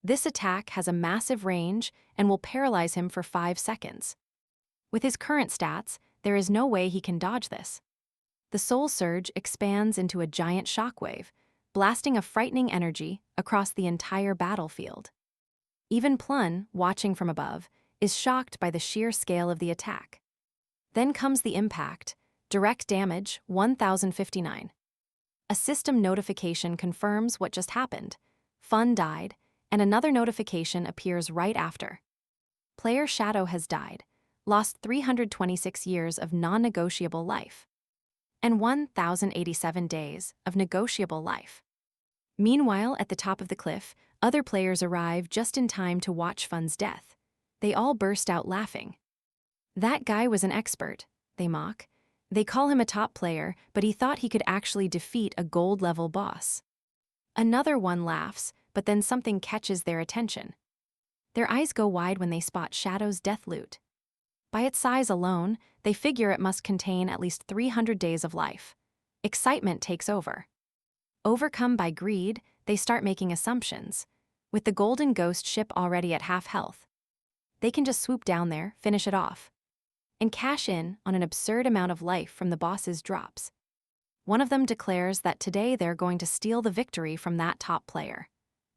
This attack has a massive range and will paralyze him for 5 seconds. With his current stats, there is no way he can dodge this. The soul surge expands into a giant shockwave, blasting a frightening energy across the entire battlefield. Even Plum, watching from above, is shocked by the sheer scale of the attack. Then comes the impact. Direct damage, 1059. A system notification confirms what just happened. Fun died, and another notification appears right after. Player Shadow has died, lost 326 years of non-negotiable life, and 1,087 days of negotiable life. Meanwhile, at the top of the cliff, other players arrive just in time to watch Fun's death. They all burst out laughing. That guy was an expert, they mock. They call him a top player, but he thought he could actually defeat a gold-level boss. Another one laughs, but then something catches their attention. Their eyes go wide when they spot Shadow's death loot. By its size alone, they figure it must contain at least 300 days of life. Excitement takes over. Overcome by greed, they start making assumptions. With the Golden Ghost ship already at half health, they can just swoop down there, finish it off, and cash in on an absurd amount of life from the boss's drops. One of them declares that today they're going to steal the victory from that top player.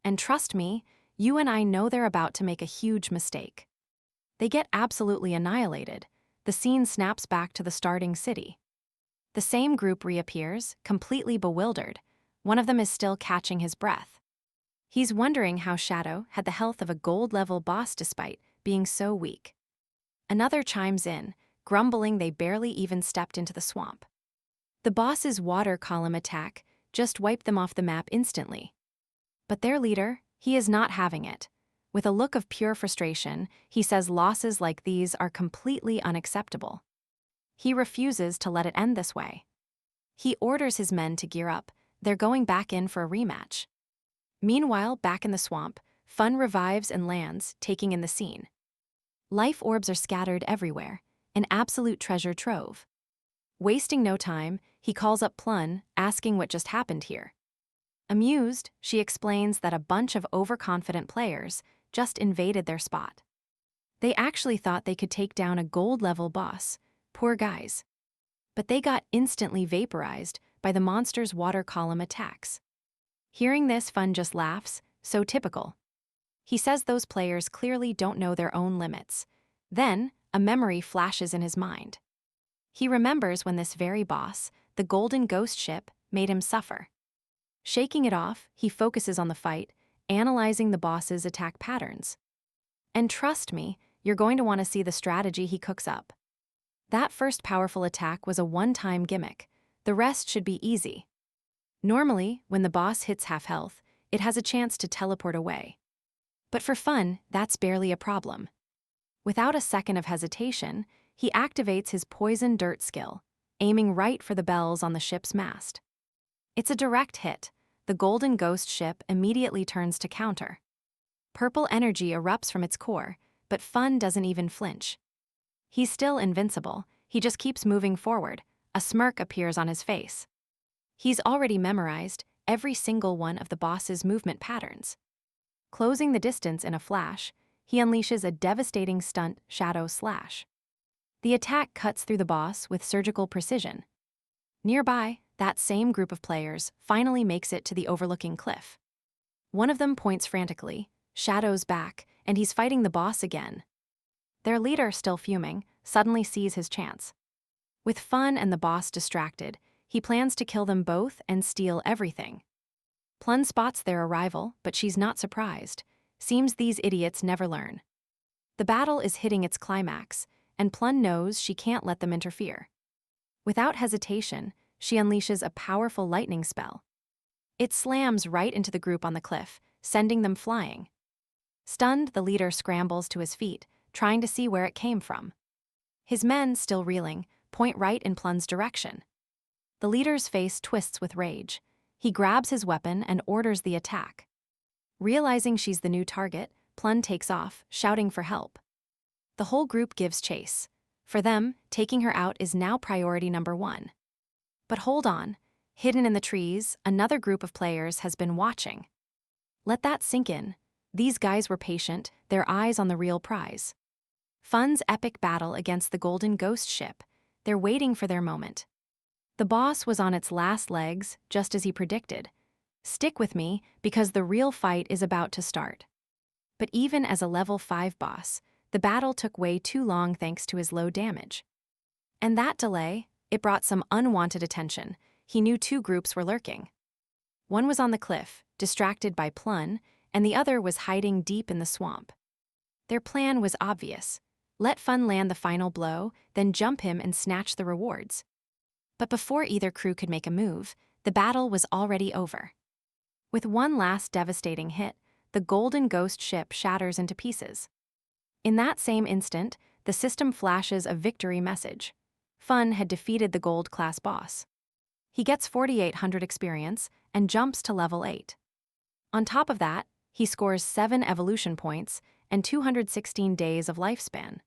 And trust me, you and I know they're about to make a huge mistake. They get absolutely annihilated. The scene snaps back to the starting city. The same group reappears, completely bewildered. One of them is still catching his breath. He's wondering how Shadow had the health of a gold-level boss despite being so weak. Another chimes in, grumbling they barely even stepped into the swamp. The boss's water column attack just wiped them off the map instantly. But their leader, he is not having it. With a look of pure frustration, he says losses like these are completely unacceptable. He refuses to let it end this way. He orders his men to gear up. They're going back in for a rematch. Meanwhile, back in the swamp, Fun revives and lands, taking in the scene. Life orbs are scattered everywhere, an absolute treasure trove. Wasting no time, he calls up Plun, asking what just happened here. Amused, she explains that a bunch of overconfident players just invaded their spot. They actually thought they could take down a gold-level boss, poor guys. But they got instantly vaporized by the monster's water column attacks. Hearing this, Fun just laughs, so typical. He says those players clearly don't know their own limits. Then, a memory flashes in his mind. He remembers when this very boss, the golden ghost ship, made him suffer. Shaking it off, he focuses on the fight, analyzing the boss's attack patterns. And trust me, you're going to want to see the strategy he cooks up. That first powerful attack was a one-time gimmick. The rest should be easy. Normally, when the boss hits half health, it has a chance to teleport away. But for Fun, that's barely a problem. Without a second of hesitation, he activates his poison dirt skill, aiming right for the bells on the ship's mast. It's a direct hit. The golden ghost ship immediately turns to counter. Purple energy erupts from its core, but Fun doesn't even flinch. He's still invincible, he just keeps moving forward. A smirk appears on his face. He's already memorized every single one of the boss's movement patterns. Closing the distance in a flash, he unleashes a devastating stunt shadow slash. The attack cuts through the boss with surgical precision. Nearby, that same group of players finally makes it to the overlooking cliff. One of them points frantically, Shadow's back, and he's fighting the boss again. Their leader, still fuming, suddenly sees his chance. With Fun and the boss distracted, he plans to kill them both and steal everything. Plun spots their arrival, but she's not surprised. Seems these idiots never learn. The battle is hitting its climax, and Plun knows she can't let them interfere. Without hesitation, she unleashes a powerful lightning spell. It slams right into the group on the cliff, sending them flying. Stunned, the leader scrambles to his feet, trying to see where it came from. His men, still reeling, point right in Plun's direction. The leader's face twists with rage. He grabs his weapon and orders the attack. Realizing she's the new target, Plun takes off, shouting for help. The whole group gives chase. For them, taking her out is now priority number one. But hold on. Hidden in the trees, another group of players has been watching. Let that sink in. These guys were patient, their eyes on the real prize. Fun's epic battle against the golden ghost ship. They're waiting for their moment. The boss was on its last legs, just as he predicted. Stick with me, because the real fight is about to start. But even as a level 5 boss, the battle took way too long thanks to his low damage. And that delay, it brought some unwanted attention. He knew two groups were lurking. One was on the cliff, distracted by Plun, and the other was hiding deep in the swamp. Their plan was obvious. Let Fun land the final blow, then jump him and snatch the rewards. But before either crew could make a move, the battle was already over. With one last devastating hit, the golden ghost ship shatters into pieces. In that same instant, the system flashes a victory message. Fun had defeated the gold-class boss. He gets 4,800 experience and jumps to level 8. On top of that, he scores 7 evolution points and 216 days of lifespan.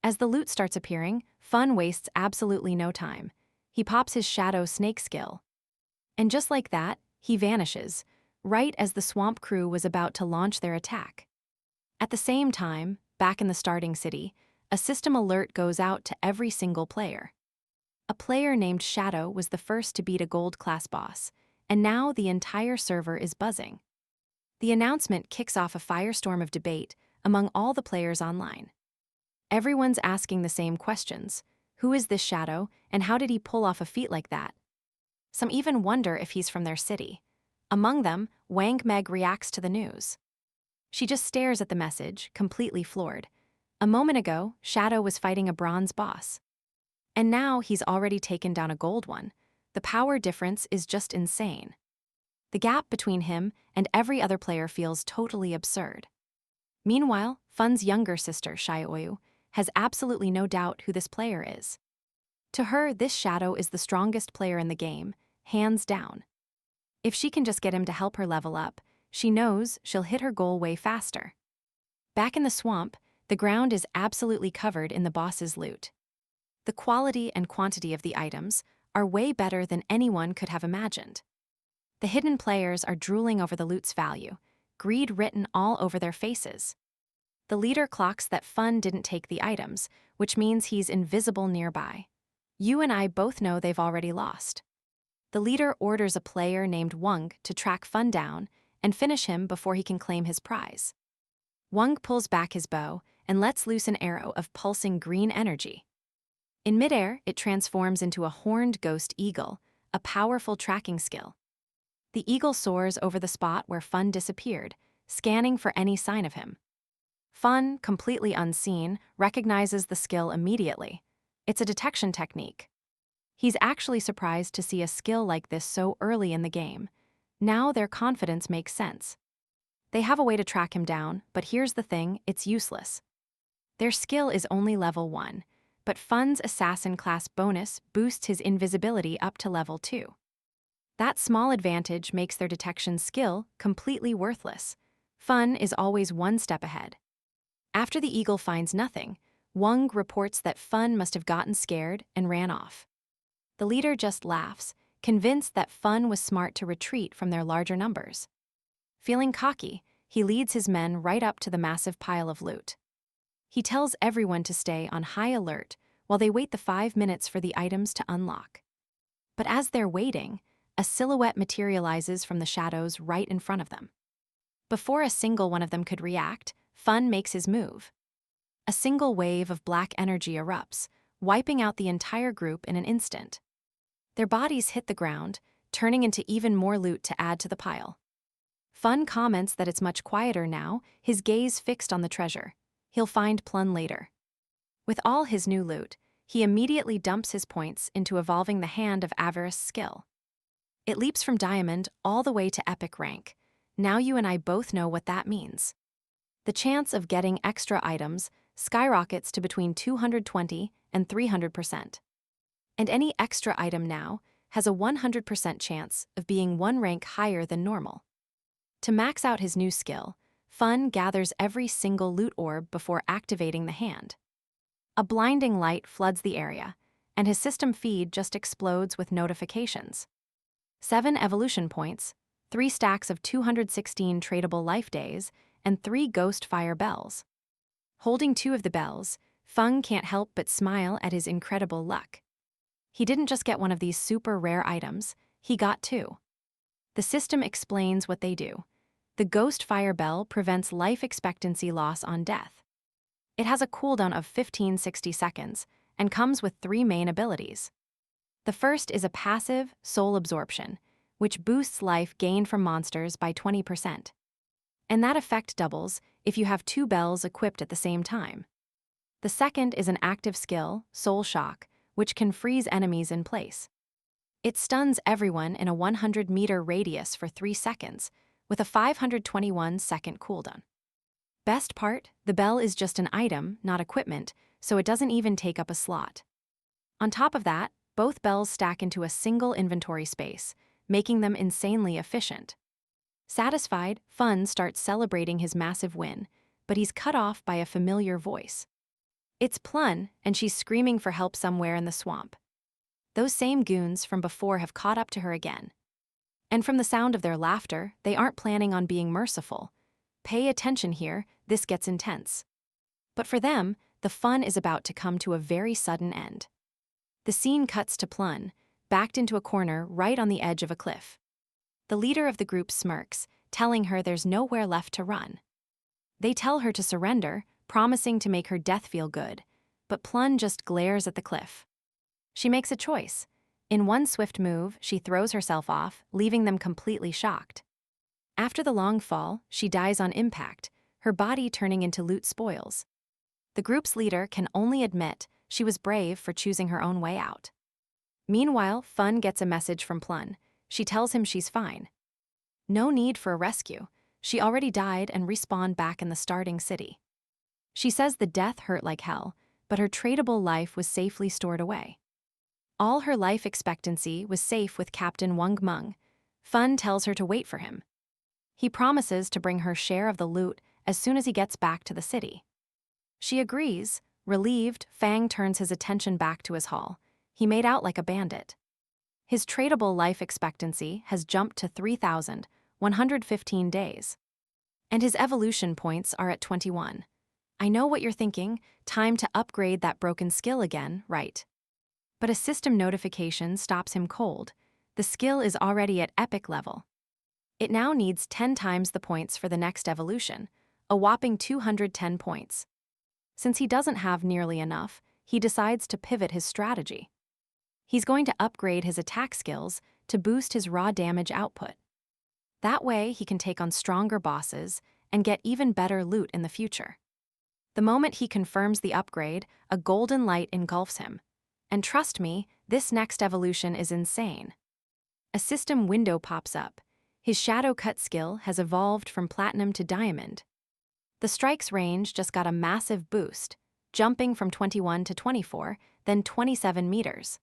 As the loot starts appearing, Fun wastes absolutely no time. He pops his shadow snake skill. And just like that, he vanishes, right as the swamp crew was about to launch their attack. At the same time, back in the starting city, a system alert goes out to every single player. A player named Shadow was the first to beat a gold-class boss, and now the entire server is buzzing. The announcement kicks off a firestorm of debate among all the players online. Everyone's asking the same questions. Who is this Shadow, and how did he pull off a feat like that? Some even wonder if he's from their city. Among them, Wang Meg reacts to the news. She just stares at the message, completely floored. A moment ago, Shadow was fighting a bronze boss. And now he's already taken down a gold one. The power difference is just insane. The gap between him and every other player feels totally absurd. Meanwhile, Fun's younger sister, Xiaoyu, has absolutely no doubt who this player is. To her, this Shadow is the strongest player in the game, hands down. If she can just get him to help her level up, She knows she'll hit her goal way faster. Back in the swamp, the ground is absolutely covered in the boss's loot. The quality and quantity of the items are way better than anyone could have imagined. The hidden players are drooling over the loot's value, greed written all over their faces. The leader clocks that Fun didn't take the items, which means he's invisible nearby. You and I both know they've already lost. The leader orders a player named Wang to track Fun down and finish him before he can claim his prize. Wang pulls back his bow and lets loose an arrow of pulsing green energy. In midair, it transforms into a horned ghost eagle, a powerful tracking skill. The eagle soars over the spot where Fun disappeared, scanning for any sign of him. Fun, completely unseen, recognizes the skill immediately. It's a detection technique. He's actually surprised to see a skill like this so early in the game. Now their confidence makes sense. They have a way to track him down, but here's the thing, it's useless. Their skill is only level 1, but Fun's assassin class bonus boosts his invisibility up to level 2. That small advantage makes their detection skill completely worthless. Fun is always one step ahead. After the eagle finds nothing, Wang reports that Fun must have gotten scared and ran off. The leader just laughs, convinced that Fun was smart to retreat from their larger numbers. Feeling cocky, he leads his men right up to the massive pile of loot. He tells everyone to stay on high alert while they wait the 5 minutes for the items to unlock. But as they're waiting, a silhouette materializes from the shadows right in front of them. Before a single one of them could react, Fun makes his move. A single wave of black energy erupts, wiping out the entire group in an instant. Their bodies hit the ground, turning into even more loot to add to the pile. Fun comments that it's much quieter now, his gaze fixed on the treasure. He'll find Plun later. With all his new loot, he immediately dumps his points into evolving the Hand of Avarice skill. It leaps from Diamond all the way to Epic rank. Now you and I both know what that means. The chance of getting extra items skyrockets to between 220 and 300%. And any extra item now has a 100% chance of being 1 rank higher than normal. To max out his new skill, Fun gathers every single loot orb before activating the hand. A blinding light floods the area, and his system feed just explodes with notifications. 7 evolution points, 3 stacks of 216 tradable life days, and 3 ghost fire bells. Holding 2 of the bells, Fung can't help but smile at his incredible luck. He didn't just get one of these super rare items, he got 2. The system explains what they do. The ghost fire bell prevents life expectancy loss on death. It has a cooldown of 15-60 seconds and comes with 3 main abilities. The first is a passive soul absorption, which boosts life gained from monsters by 20%. And that effect doubles if you have 2 bells equipped at the same time. The second is an active skill, Soul Shock, which can freeze enemies in place. It stuns everyone in a 100-meter radius for 3 seconds, with a 521-second cooldown. Best part, the bell is just an item, not equipment, so it doesn't even take up a slot. On top of that, both bells stack into a single inventory space, making them insanely efficient. Satisfied, Fun starts celebrating his massive win, but he's cut off by a familiar voice. It's Plun, and she's screaming for help somewhere in the swamp. Those same goons from before have caught up to her again. And from the sound of their laughter, they aren't planning on being merciful. Pay attention here, this gets intense. But for them, the fun is about to come to a very sudden end. The scene cuts to Plun, backed into a corner right on the edge of a cliff. The leader of the group smirks, telling her there's nowhere left to run. They tell her to surrender, promising to make her death feel good, but Plun just glares at the cliff. She makes a choice. In one swift move, she throws herself off, leaving them completely shocked. After the long fall, she dies on impact, her body turning into loot spoils. The group's leader can only admit she was brave for choosing her own way out. Meanwhile, Fun gets a message from Plun. She tells him she's fine. No need for a rescue. She already died and respawned back in the starting city. She says the death hurt like hell, but her tradable life was safely stored away. All her life expectancy was safe with Captain Wang Meng. Fun tells her to wait for him. He promises to bring her share of the loot as soon as he gets back to the city. She agrees. Relieved, Fang turns his attention back to his haul. He made out like a bandit. His tradable life expectancy has jumped to 3,115 days. And his evolution points are at 21. I know what you're thinking, time to upgrade that broken skill again, right? But a system notification stops him cold. The skill is already at epic level. It now needs 10 times the points for the next evolution, a whopping 210 points. Since he doesn't have nearly enough, he decides to pivot his strategy. He's going to upgrade his attack skills to boost his raw damage output. That way, he can take on stronger bosses and get even better loot in the future. The moment he confirms the upgrade, a golden light engulfs him. And trust me, this next evolution is insane. A system window pops up. His shadow cut skill has evolved from platinum to diamond. The strike's range just got a massive boost, jumping from 21 to 24, then 27 meters.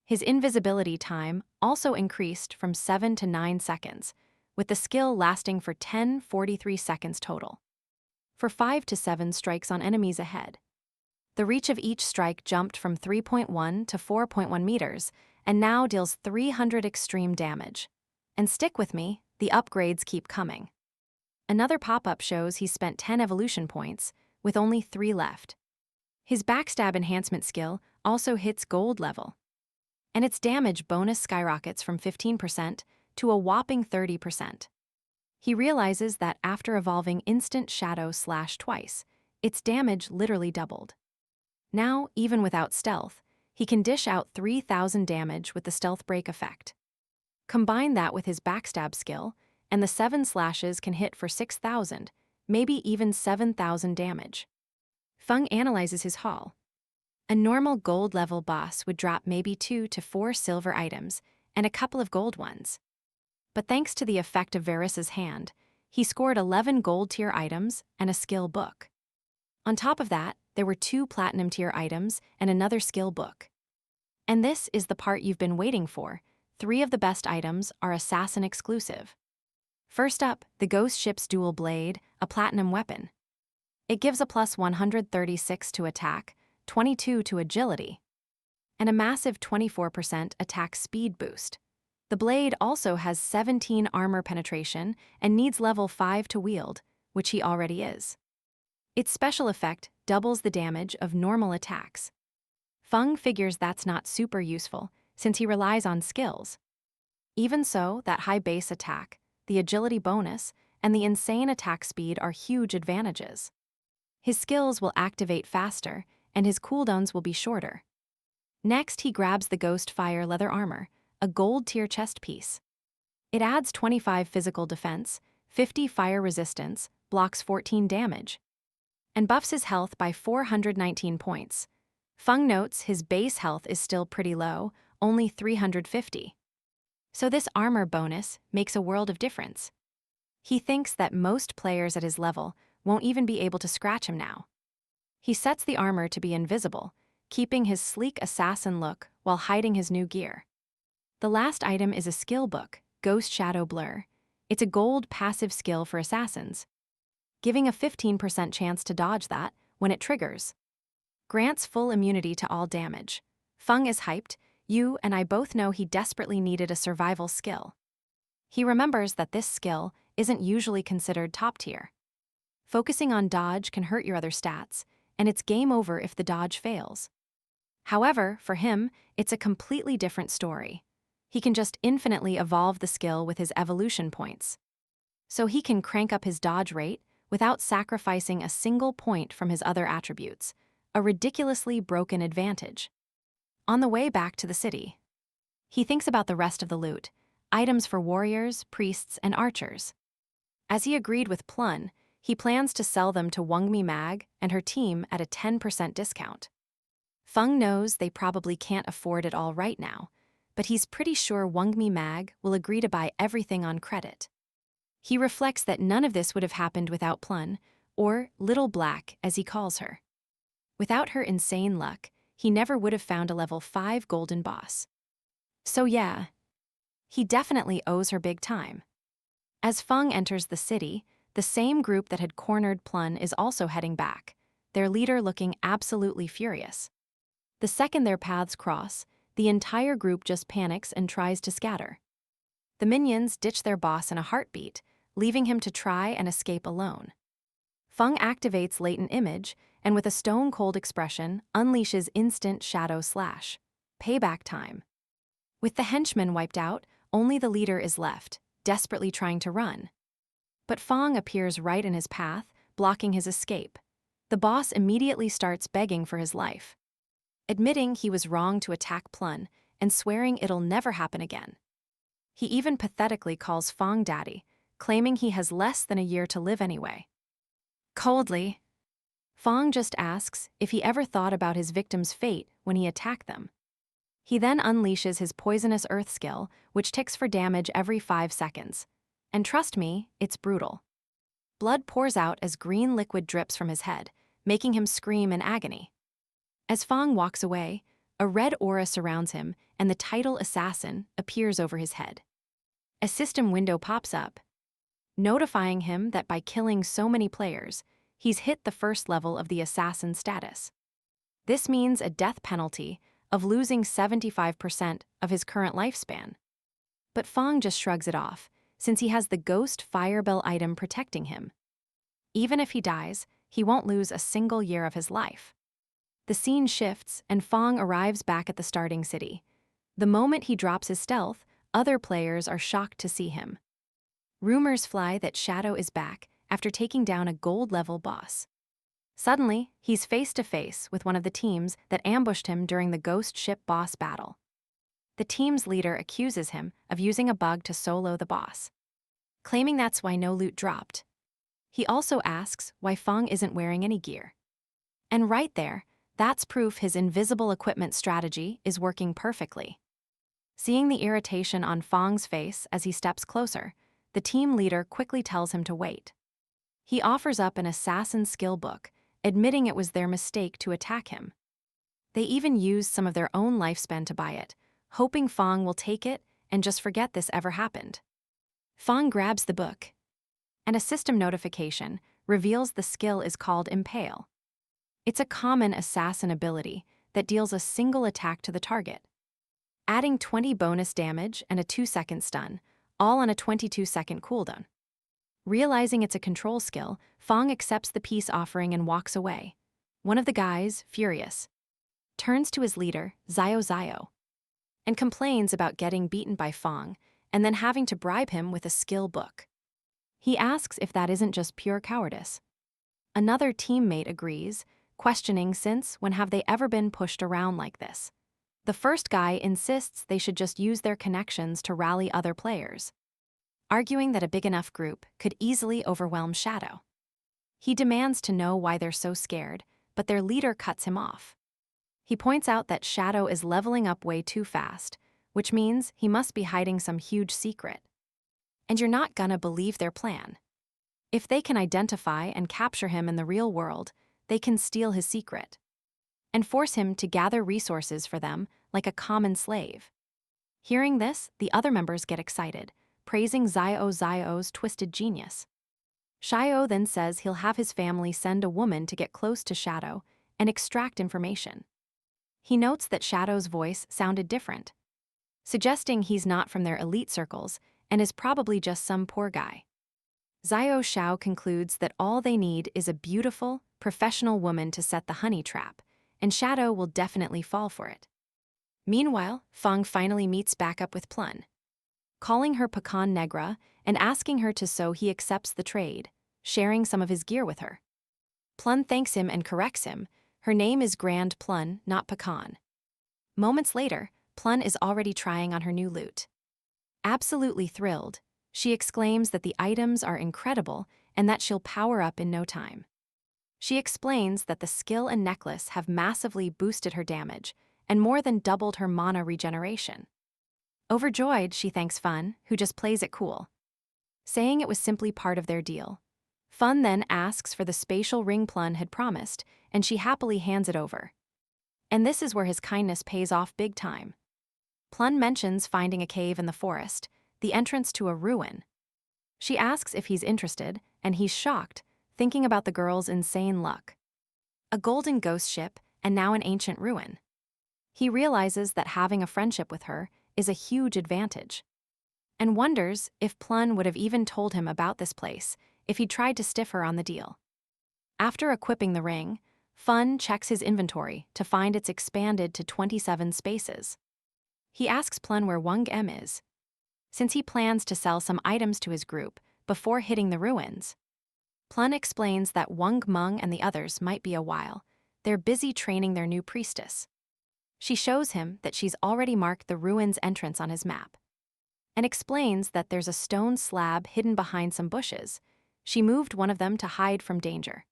His invisibility time also increased from 7 to 9 seconds, with the skill lasting for 43 seconds total. For 5 to 7 strikes on enemies ahead. The reach of each strike jumped from 3.1 to 4.1 meters, and now deals 300 extreme damage. And stick with me, the upgrades keep coming. Another pop-up shows he spent 10 evolution points, with only 3 left. His backstab enhancement skill also hits gold level. And its damage bonus skyrockets from 15% to a whopping 30%. He realizes that after evolving Instant Shadow Slash twice, its damage literally doubled. Now, even without stealth, he can dish out 3,000 damage with the stealth break effect. Combine that with his backstab skill, and the 7 slashes can hit for 6,000, maybe even 7,000 damage. Feng analyzes his haul. A normal gold-level boss would drop maybe 2 to 4 silver items and a couple of gold ones. But thanks to the effect of Varys's hand, he scored 11 gold-tier items and a skill book. On top of that, there were 2 platinum-tier items and another skill book. And this is the part you've been waiting for. 3 of the best items are assassin exclusive. First up, the Ghost Ship's Dual Blade, a platinum weapon. It gives a plus 136 to attack, 22 to agility, and a massive 24% attack speed boost. The blade also has 17 armor penetration and needs level 5 to wield, which he already is. Its special effect doubles the damage of normal attacks. Feng figures that's not super useful, since he relies on skills. Even so, that high base attack, the agility bonus, and the insane attack speed are huge advantages. His skills will activate faster, and his cooldowns will be shorter. Next, he grabs the Ghost Fire leather armor, a gold-tier chest piece. It adds 25 physical defense, 50 fire resistance, blocks 14 damage, and buffs his health by 419 points. Feng notes his base health is still pretty low, only 350. So this armor bonus makes a world of difference. He thinks that most players at his level won't even be able to scratch him now. He sets the armor to be invisible, keeping his sleek assassin look while hiding his new gear. The last item is a skill book, Ghost Shadow Blur. It's a gold passive skill for assassins, giving a 15% chance to dodge that when it triggers. Grants full immunity to all damage. Feng is hyped. You and I both know he desperately needed a survival skill. He remembers that this skill isn't usually considered top tier. Focusing on dodge can hurt your other stats, and it's game over if the dodge fails. However, for him, it's a completely different story. He can just infinitely evolve the skill with his evolution points. So he can crank up his dodge rate without sacrificing a single point from his other attributes, a ridiculously broken advantage. On the way back to the city, he thinks about the rest of the loot, items for warriors, priests, and archers. As he agreed with Plun, he plans to sell them to Wangmi Mag and her team at a 10% discount. Feng knows they probably can't afford it all right now, but he's pretty sure Wangmi Mag will agree to buy everything on credit. He reflects that none of this would have happened without Plun, or Little Black as he calls her. Without her insane luck, he never would have found a level 5 golden boss. So yeah, he definitely owes her big time. As Feng enters the city, the same group that had cornered Plun is also heading back, their leader looking absolutely furious. The second their paths cross, the entire group just panics and tries to scatter. The minions ditch their boss in a heartbeat, leaving him to try and escape alone. Feng activates latent image and with a stone-cold expression unleashes instant shadow slash. Payback time. With the henchmen wiped out, only the leader is left, desperately trying to run. But Feng appears right in his path, blocking his escape. The boss immediately starts begging for his life, admitting he was wrong to attack Plun and swearing it'll never happen again. He even pathetically calls Feng daddy, claiming he has less than a year to live anyway. Coldly, Feng just asks if he ever thought about his victim's fate when he attacked them. He then unleashes his poisonous earth skill, which ticks for damage every 5 seconds. And trust me, it's brutal. Blood pours out as green liquid drips from his head, making him scream in agony. As Feng walks away, a red aura surrounds him and the title assassin appears over his head. A system window pops up, notifying him that by killing so many players, he's hit the first level of the assassin status. This means a death penalty of losing 75% of his current lifespan. But Feng just shrugs it off, since he has the ghost firebell item protecting him. Even if he dies, he won't lose a single year of his life. The scene shifts and Feng arrives back at the starting city. The moment he drops his stealth, other players are shocked to see him. Rumors fly that Shadow is back after taking down a gold-level boss. Suddenly, he's face-to-face with one of the teams that ambushed him during the ghost ship boss battle. The team's leader accuses him of using a bug to solo the boss, claiming that's why no loot dropped. He also asks why Feng isn't wearing any gear. And right there, that's proof his invisible equipment strategy is working perfectly. Seeing the irritation on Feng's face as he steps closer, the team leader quickly tells him to wait. He offers up an assassin skill book, admitting it was their mistake to attack him. They even use some of their own lifespan to buy it, hoping Feng will take it and just forget this ever happened. Feng grabs the book, and a system notification reveals the skill is called Impale. It's a common assassin ability that deals a single attack to the target, adding 20 bonus damage and a 2-second stun, all on a 22-second cooldown. Realizing it's a control skill, Feng accepts the peace offering and walks away. One of the guys, furious, turns to his leader, Xiaoyu, and complains about getting beaten by Feng and then having to bribe him with a skill book. He asks if that isn't just pure cowardice. Another teammate agrees, questioning since when have they ever been pushed around like this. The first guy insists they should just use their connections to rally other players, arguing that a big enough group could easily overwhelm Shadow. He demands to know why they're so scared, but their leader cuts him off. He points out that Shadow is leveling up way too fast, which means he must be hiding some huge secret. And you're not gonna believe their plan. If they can identify and capture him in the real world, they can steal his secret and force him to gather resources for them like a common slave. Hearing this, the other members get excited, praising Xiaoyu's twisted genius. Xiaoyu then says he'll have his family send a woman to get close to Shadow and extract information. He notes that Shadow's voice sounded different, suggesting he's not from their elite circles and is probably just some poor guy. Xiaoyu concludes that all they need is a beautiful, professional woman to set the honey trap, and Shadow will definitely fall for it. Meanwhile, Feng finally meets back up with Plun, calling her Pecan Negra and asking her to so he accepts the trade, sharing some of his gear with her. Plun thanks him and corrects him. Her name is Grand Plun, not Pecan. Moments later, Plun is already trying on her new loot. Absolutely thrilled, she exclaims that the items are incredible and that she'll power up in no time. She explains that the skill and necklace have massively boosted her damage and more than doubled her mana regeneration. Overjoyed, she thanks Fun, who just plays it cool, saying it was simply part of their deal. Fun then asks for the spatial ring Plun had promised, and she happily hands it over. And this is where his kindness pays off big time. Plun mentions finding a cave in the forest, the entrance to a ruin. She asks if he's interested, and he's shocked, thinking about the girl's insane luck. A golden ghost ship, and now an ancient ruin. He realizes that having a friendship with her is a huge advantage, and wonders if Plun would have even told him about this place if he'd tried to stiff her on the deal. After equipping the ring, Fun checks his inventory to find it's expanded to 27 spaces. He asks Plun where Wang M is, since he plans to sell some items to his group before hitting the ruins. Plun explains that Wang Meng and the others might be a while. They're busy training their new priestess. She shows him that she's already marked the ruins entrance on his map, and explains that there's a stone slab hidden behind some bushes. She moved one of them to hide from danger.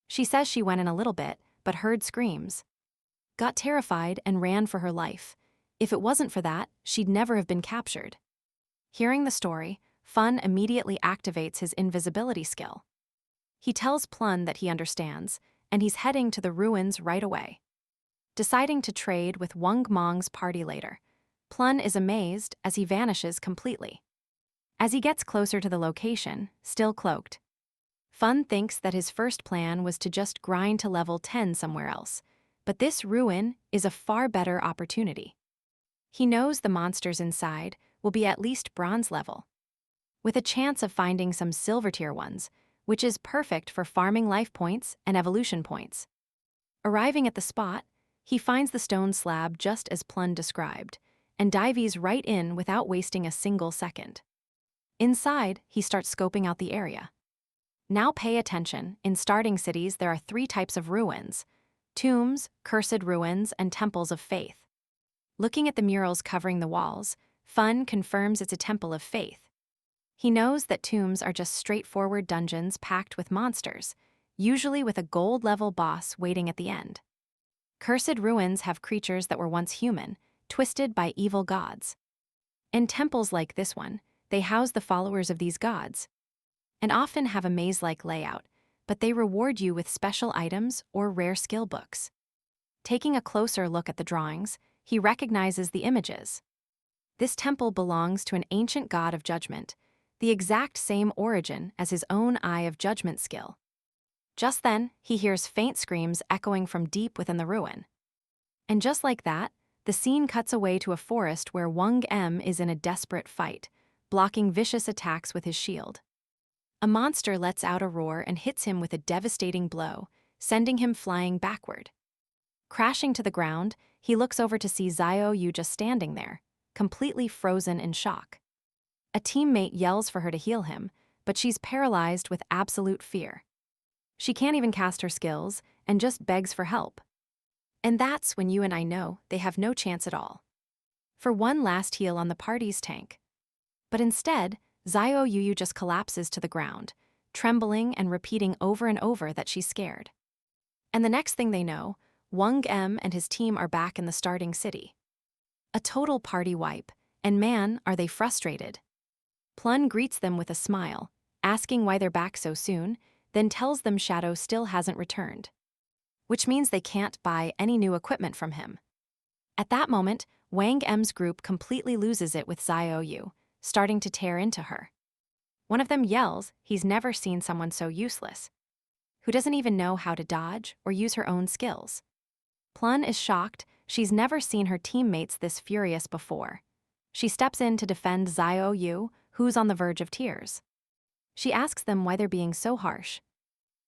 She says she went in a little bit, but heard screams, got terrified, and ran for her life. If it wasn't for that, she'd never have been captured. Hearing the story, Fun immediately activates his invisibility skill. He tells Plun that he understands, and he's heading to the ruins right away. Deciding to trade with Wang Meng's party later, Plun is amazed as he vanishes completely. As he gets closer to the location, still cloaked, Fun thinks that his first plan was to just grind to level 10 somewhere else, but this ruin is a far better opportunity. He knows the monsters inside will be at least bronze level, with a chance of finding some silver tier ones, which is perfect for farming life points and evolution points. Arriving at the spot, he finds the stone slab just as Plun described, and dives right in without wasting a single second. Inside, he starts scoping out the area. Now pay attention, in starting cities there are 3 types of ruins: tombs, cursed ruins, and temples of faith. Looking at the murals covering the walls, Fun confirms it's a temple of faith. He knows that tombs are just straightforward dungeons packed with monsters, usually with a gold-level boss waiting at the end. Cursed ruins have creatures that were once human, twisted by evil gods. In temples like this one, they house the followers of these gods, and often have a maze-like layout, but they reward you with special items or rare skill books. Taking a closer look at the drawings, he recognizes the images. This temple belongs to an ancient god of judgment, the exact same origin as his own Eye of Judgment skill. Just then, he hears faint screams echoing from deep within the ruin. And just like that, the scene cuts away to a forest where Wang M is in a desperate fight, blocking vicious attacks with his shield. A monster lets out a roar and hits him with a devastating blow, sending him flying backward. Crashing to the ground, he looks over to see Xiaoyu just standing there, completely frozen in shock. A teammate yells for her to heal him, but she's paralyzed with absolute fear. She can't even cast her skills and just begs for help. And that's when you and I know they have no chance at all. For one last heal on the party's tank. But instead, Xiaoyu just collapses to the ground, trembling and repeating over and over that she's scared. And the next thing they know, Wang M and his team are back in the starting city. A total party wipe, and man, are they frustrated. Plun greets them with a smile, asking why they're back so soon, then tells them Shadow still hasn't returned, which means they can't buy any new equipment from him. At that moment, Wang M's group completely loses it with Xiaoyu, starting to tear into her. One of them yells he's never seen someone so useless, who doesn't even know how to dodge or use her own skills. Plun is shocked. She's never seen her teammates this furious before. She steps in to defend Xiaoyu, who's on the verge of tears. She asks them why they're being so harsh,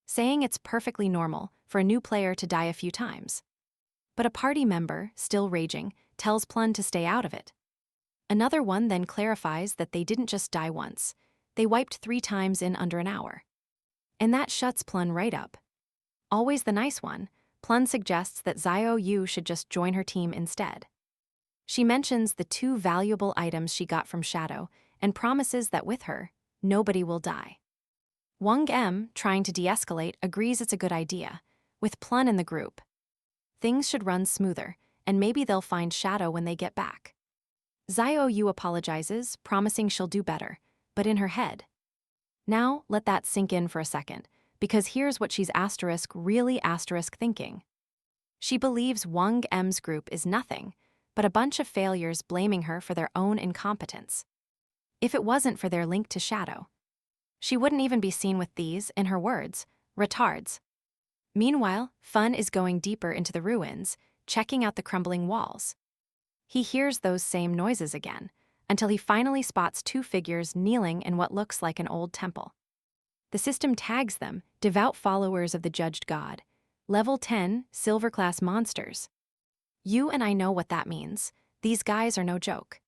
saying it's perfectly normal for a new player to die a few times. But a party member, still raging, tells Plun to stay out of it. Another one then clarifies that they didn't just die once, they wiped 3 times in under an hour. And that shuts Plun right up. Always the nice one, Plun suggests that Xiaoyu should just join her team instead. She mentions the 2 valuable items she got from Shadow and promises that with her, nobody will die. Wang M, trying to de-escalate, agrees it's a good idea, with Plun in the group. Things should run smoother, and maybe they'll find Shadow when they get back. Xiaoyu apologizes, promising she'll do better, but in her head. Now, let that sink in for a second, because here's what she's really thinking. She believes Wang M's group is nothing but a bunch of failures blaming her for their own incompetence. If it wasn't for their link to Shadow, She wouldn't even be seen with these, in her words, retards. Meanwhile, Fun is going deeper into the ruins, checking out the crumbling walls. He hears those same noises again, until he finally spots two figures kneeling in what looks like an old temple. The system tags them devout followers of the judged god, level 10 silver-class monsters. You and I know what that means. These guys are no joke.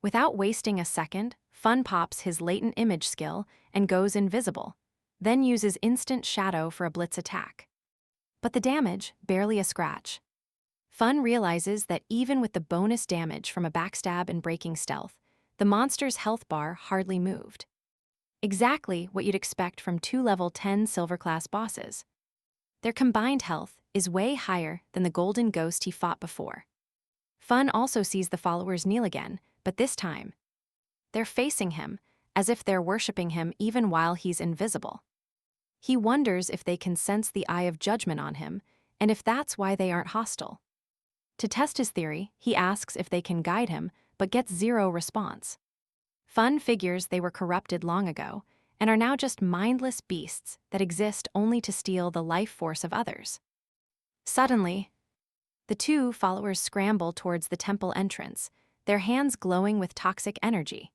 Without wasting a second, Fun pops his latent image skill and goes invisible, then uses instant shadow for a blitz attack. But the damage, barely a scratch. Fun realizes that even with the bonus damage from a backstab and breaking stealth, the monster's health bar hardly moved. Exactly what you'd expect from two level 10 silver-class bosses. Their combined health is way higher than the golden ghost he fought before. Fun also sees the followers kneel again, but this time, they're facing him, as if they're worshipping him even while he's invisible. He wonders if they can sense the eye of judgment on him, and if that's why they aren't hostile. To test his theory, he asks if they can guide him, but gets zero response. Fun figures they were corrupted long ago, and are now just mindless beasts that exist only to steal the life force of others. Suddenly, the two followers scramble towards the temple entrance, their hands glowing with toxic energy.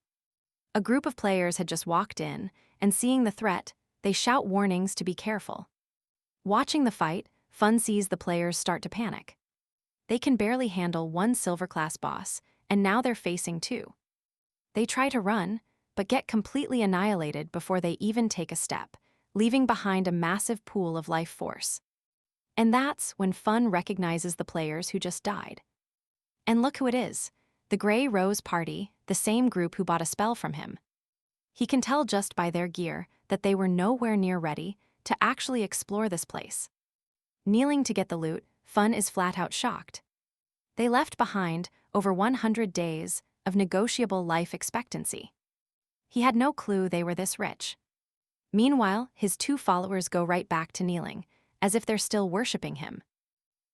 A group of players had just walked in, and seeing the threat, they shout warnings to be careful. Watching the fight, Fun sees the players start to panic. They can barely handle one silver-class boss, and now they're facing two. They try to run, but get completely annihilated before they even take a step, leaving behind a massive pool of life force. And that's when Fun recognizes the players who just died. And look who it is. The Grey Rose Party, the same group who bought a spell from him. He can tell just by their gear that they were nowhere near ready to actually explore this place. Kneeling to get the loot, Fun is flat out shocked. They left behind over 100 days of negotiable life expectancy. He had no clue they were this rich. Meanwhile, his two followers go right back to kneeling, as if they're still worshipping him.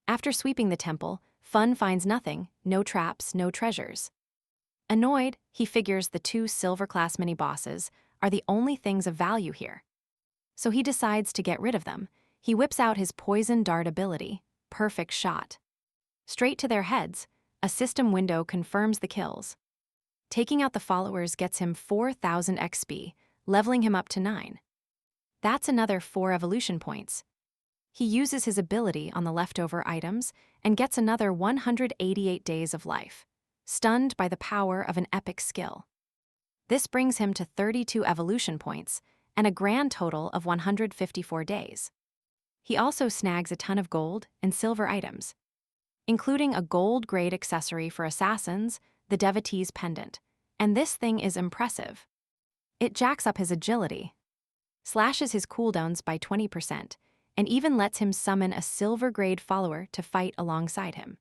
After sweeping the temple, Fun finds nothing, no traps, no treasures. Annoyed, he figures the two silver-class mini-bosses are the only things of value here. So he decides to get rid of them. He whips out his poison dart ability, perfect shot. Straight to their heads, a system window confirms the kills. Taking out the followers gets him 4,000 XP, leveling him up to 9. That's another 4 evolution points. He uses his ability on the leftover items and gets another 188 days of life, stunned by the power of an epic skill. This brings him to 32 evolution points and a grand total of 154 days. He also snags a ton of gold and silver items, including a gold-grade accessory for assassins, the Devotee's Pendant, and this thing is impressive. It jacks up his agility, slashes his cooldowns by 20%, and even lets him summon a silver-grade follower to fight alongside him.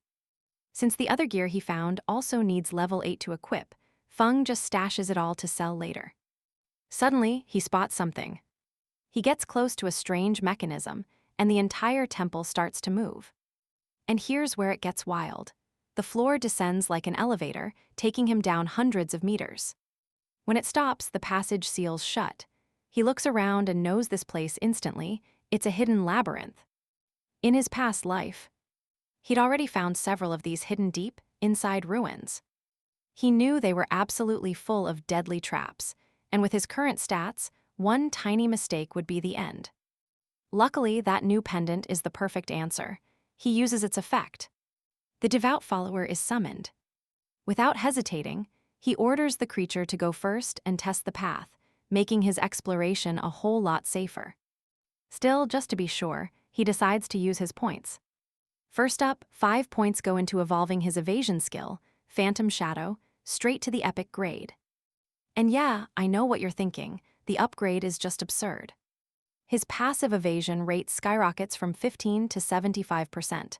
Since the other gear he found also needs level 8 to equip, Fung just stashes it all to sell later. Suddenly, he spots something. He gets close to a strange mechanism, and the entire temple starts to move. And here's where it gets wild. The floor descends like an elevator, taking him down hundreds of meters. When it stops, the passage seals shut. He looks around and knows this place instantly. It's a hidden labyrinth. In his past life, he'd already found several of these hidden deep inside ruins. He knew they were absolutely full of deadly traps, and with his current stats, one tiny mistake would be the end. Luckily, that new pendant is the perfect answer. He uses its effect. The devout follower is summoned. Without hesitating, he orders the creature to go first and test the path, making his exploration a whole lot safer. Still, just to be sure, he decides to use his points. First up, 5 points go into evolving his evasion skill, Phantom Shadow, straight to the epic grade. And yeah, I know what you're thinking, the upgrade is just absurd. His passive evasion rate skyrockets from 15 to 75%.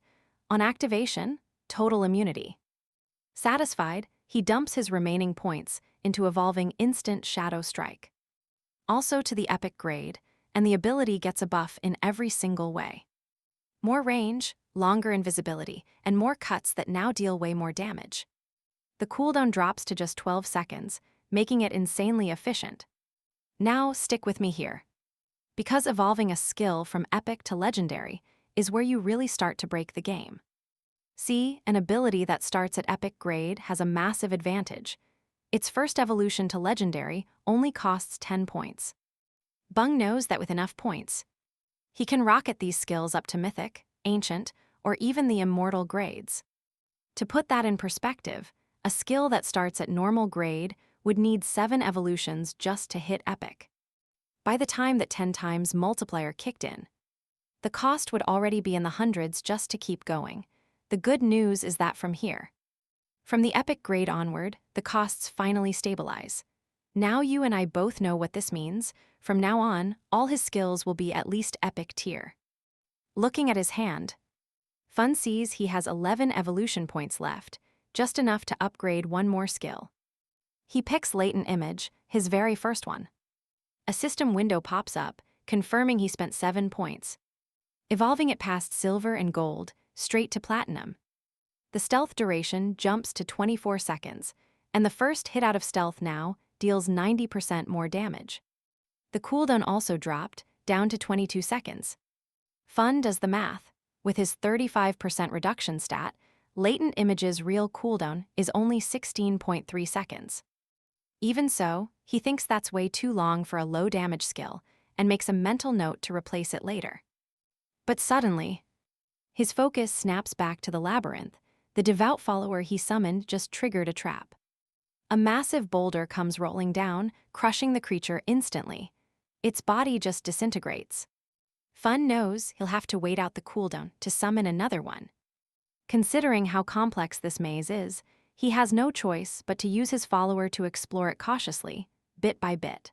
On activation, total immunity. Satisfied, he dumps his remaining points into evolving Instant Shadow Strike. Also to the epic grade, and the ability gets a buff in every single way. More range, longer invisibility, and more cuts that now deal way more damage. The cooldown drops to just 12 seconds, making it insanely efficient. Now stick with me here. Because evolving a skill from epic to legendary is where you really start to break the game. See, an ability that starts at epic grade has a massive advantage. Its first evolution to legendary only costs 10 points. Bung knows that with enough points, he can rocket these skills up to mythic, ancient, or even the immortal grades. To put that in perspective, a skill that starts at normal grade would need 7 evolutions just to hit epic. By the time that 10 times multiplier kicked in, the cost would already be in the hundreds just to keep going. The good news is that from the epic grade onward, the costs finally stabilize. Now you and I both know what this means. From now on, all his skills will be at least epic tier. Looking at his hand, Fun sees he has 11 evolution points left, just enough to upgrade one more skill. He picks Latent Image, his very first one. A system window pops up, confirming he spent 7 points, evolving it past silver and gold, straight to platinum. The stealth duration jumps to 24 seconds, and the first hit out of stealth now deals 90% more damage. The cooldown also dropped, down to 22 seconds. Fun does the math. With his 35% reduction stat, Latent Image's real cooldown is only 16.3 seconds. Even so, he thinks that's way too long for a low-damage skill and makes a mental note to replace it later. But suddenly, his focus snaps back to the labyrinth. The devout follower he summoned just triggered a trap. A massive boulder comes rolling down, crushing the creature instantly. Its body just disintegrates. Fun knows he'll have to wait out the cooldown to summon another one. Considering how complex this maze is, he has no choice but to use his follower to explore it cautiously, bit by bit.